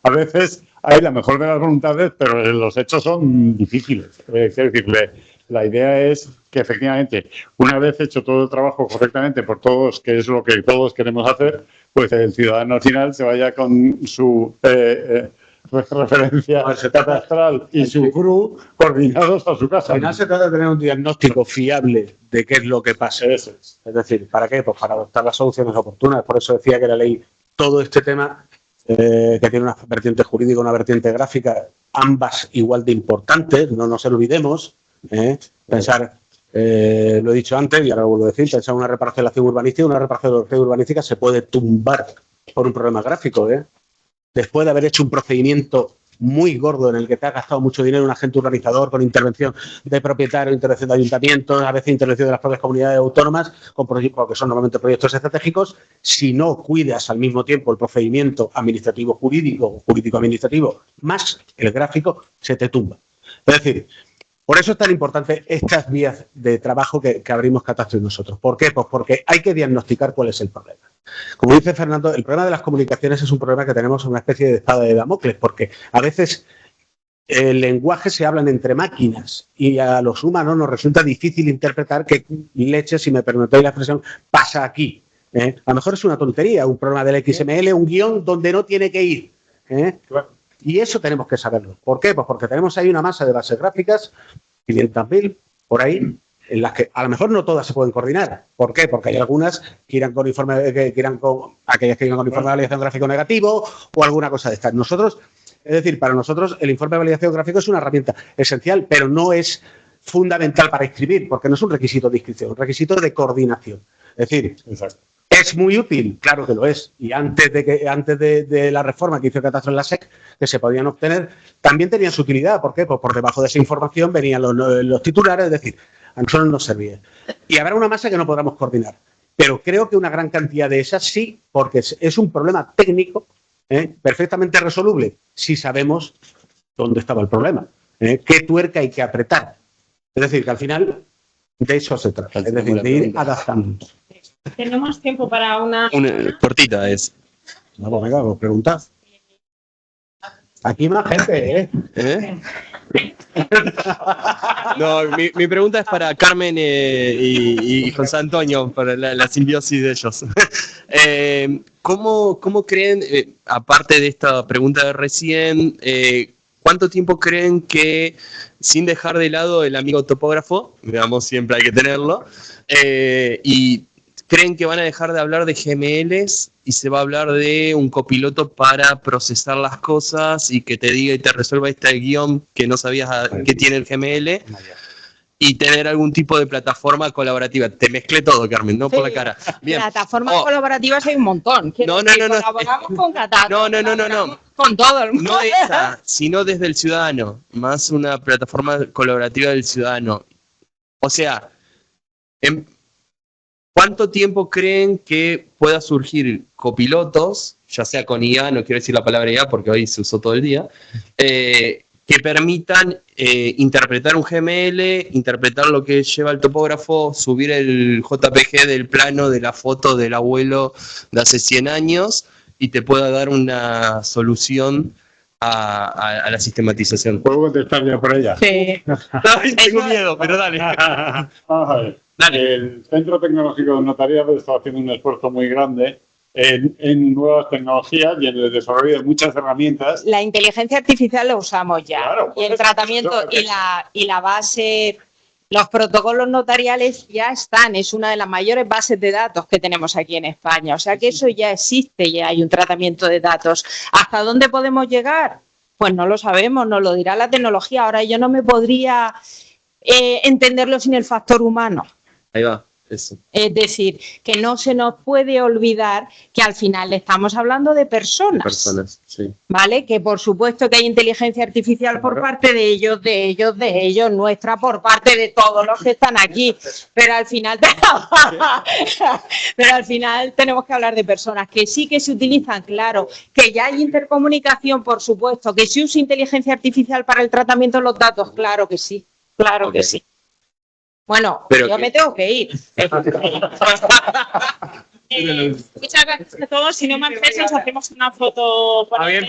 veces hay la mejor de las voluntades, pero los hechos son difíciles. Quiero decir, la idea es que efectivamente, una vez hecho todo el trabajo correctamente por todos, que es lo que todos queremos hacer, pues el ciudadano al final se vaya con su referencia catastral y su CRU coordinados a su casa. Al final se trata de tener un diagnóstico fiable de qué es lo que pasa. Eso es. Es decir, ¿para qué? Pues para adoptar las soluciones oportunas. Por eso decía que la ley, todo este tema, que tiene una vertiente jurídica, una vertiente gráfica, ambas igual de importantes, no nos olvidemos. Pensar, lo he dicho antes y ahora lo vuelvo a decir, pensar una reparcelación urbanística se puede tumbar por un problema gráfico. Después de haber hecho un procedimiento muy gordo en el que te ha gastado mucho dinero un agente urbanizador con intervención de propietarios, intervención de ayuntamientos, a veces intervención de las propias comunidades autónomas, porque son normalmente proyectos estratégicos, si no cuidas al mismo tiempo el procedimiento administrativo jurídico, jurídico-administrativo, más el gráfico, se te tumba. Es decir, por eso es tan importante estas vías de trabajo que abrimos Catastro y nosotros. ¿Por qué? Pues porque hay que diagnosticar cuál es el problema. Como dice Fernando, el problema de las comunicaciones es un problema que tenemos una especie de espada de Damocles, porque a veces el lenguaje se hablan entre máquinas y a los humanos nos resulta difícil interpretar qué leche, si me permitéis la expresión, pasa aquí. A lo mejor es una tontería, un problema del XML, un guión donde no tiene que ir. Y eso tenemos que saberlo. ¿Por qué? Pues porque tenemos ahí una masa de bases gráficas, 500.000 por ahí, en las que a lo mejor no todas se pueden coordinar. ¿Por qué? Porque hay algunas que irán con informe, aquellas que irán con informe de validación gráfico negativo o alguna cosa de estas. Es decir, para nosotros el informe de validación gráfico es una herramienta esencial, pero no es fundamental para inscribir, porque no es un requisito de inscripción, es un requisito de coordinación. Es decir, ¿Es muy útil? Claro que lo es. Y antes de la reforma que hizo el catastro en la SEC, que se podían obtener, también tenían su utilidad. ¿Por qué? Pues por debajo de esa información venían los titulares, es decir, a nosotros nos servía. Y habrá una masa que no podamos coordinar. Pero creo que una gran cantidad de esas sí, porque es un problema técnico perfectamente resoluble si sabemos dónde estaba el problema, qué tuerca hay que apretar. Es decir, que al final de eso se trata, es decir, de ir adaptando. Tenemos tiempo para una cortita es. Vamos, venga, vos preguntad. Aquí más gente, No, mi pregunta es para Carmen y José Antonio, para la simbiosis de ellos. ¿Cómo creen, aparte de esta pregunta de recién, cuánto tiempo creen que, sin dejar de lado el amigo topógrafo, digamos, siempre hay que tenerlo, y creen que van a dejar de hablar de GMLs y se va a hablar de un copiloto para procesar las cosas y que te diga y te resuelva este guión que no sabías que tiene el GML y tener algún tipo de plataforma colaborativa? Te mezclé todo, Carmen, no por la cara. Bien. Plataformas colaborativas hay un montón. No. Colaboramos con Catastro. No. Con todo el mundo. No esa, sino desde el ciudadano, más una plataforma colaborativa del ciudadano. O sea, ¿cuánto tiempo creen que pueda surgir copilotos, ya sea con IA, no quiero decir la palabra IA porque hoy se usó todo el día, que permitan interpretar un GML, interpretar lo que lleva el topógrafo, subir el JPG del plano de la foto del abuelo de hace 100 años y te pueda dar una solución a la sistematización? ¿Puedo contestar ya por ella? Sí. Tengo miedo, pero dale. Vamos a ver. El Centro Tecnológico de Notariado está haciendo un esfuerzo muy grande en nuevas tecnologías y en el desarrollo de muchas herramientas. La inteligencia artificial la usamos ya. Claro, y el tratamiento y la base, los protocolos notariales ya están. Es una de las mayores bases de datos que tenemos aquí en España. O sea que eso ya existe, ya hay un tratamiento de datos. ¿Hasta dónde podemos llegar? Pues no lo sabemos, nos lo dirá la tecnología. Ahora yo no me podría entenderlo sin el factor humano. Ahí va, eso. Es decir, que no se nos puede olvidar que al final estamos hablando de personas. Personas, sí. ¿Vale? Que por supuesto que hay inteligencia artificial por parte de ellos, nuestra por parte de todos los que están aquí. Pero al final tenemos que hablar de personas que sí que se utilizan, claro, que ya hay intercomunicación, por supuesto, que se usa inteligencia artificial para el tratamiento de los datos, claro que sí, claro que sí. Bueno, pero yo me tengo que ir. Muchas gracias a todos. Si no me hacéis, hacemos una foto. Bien.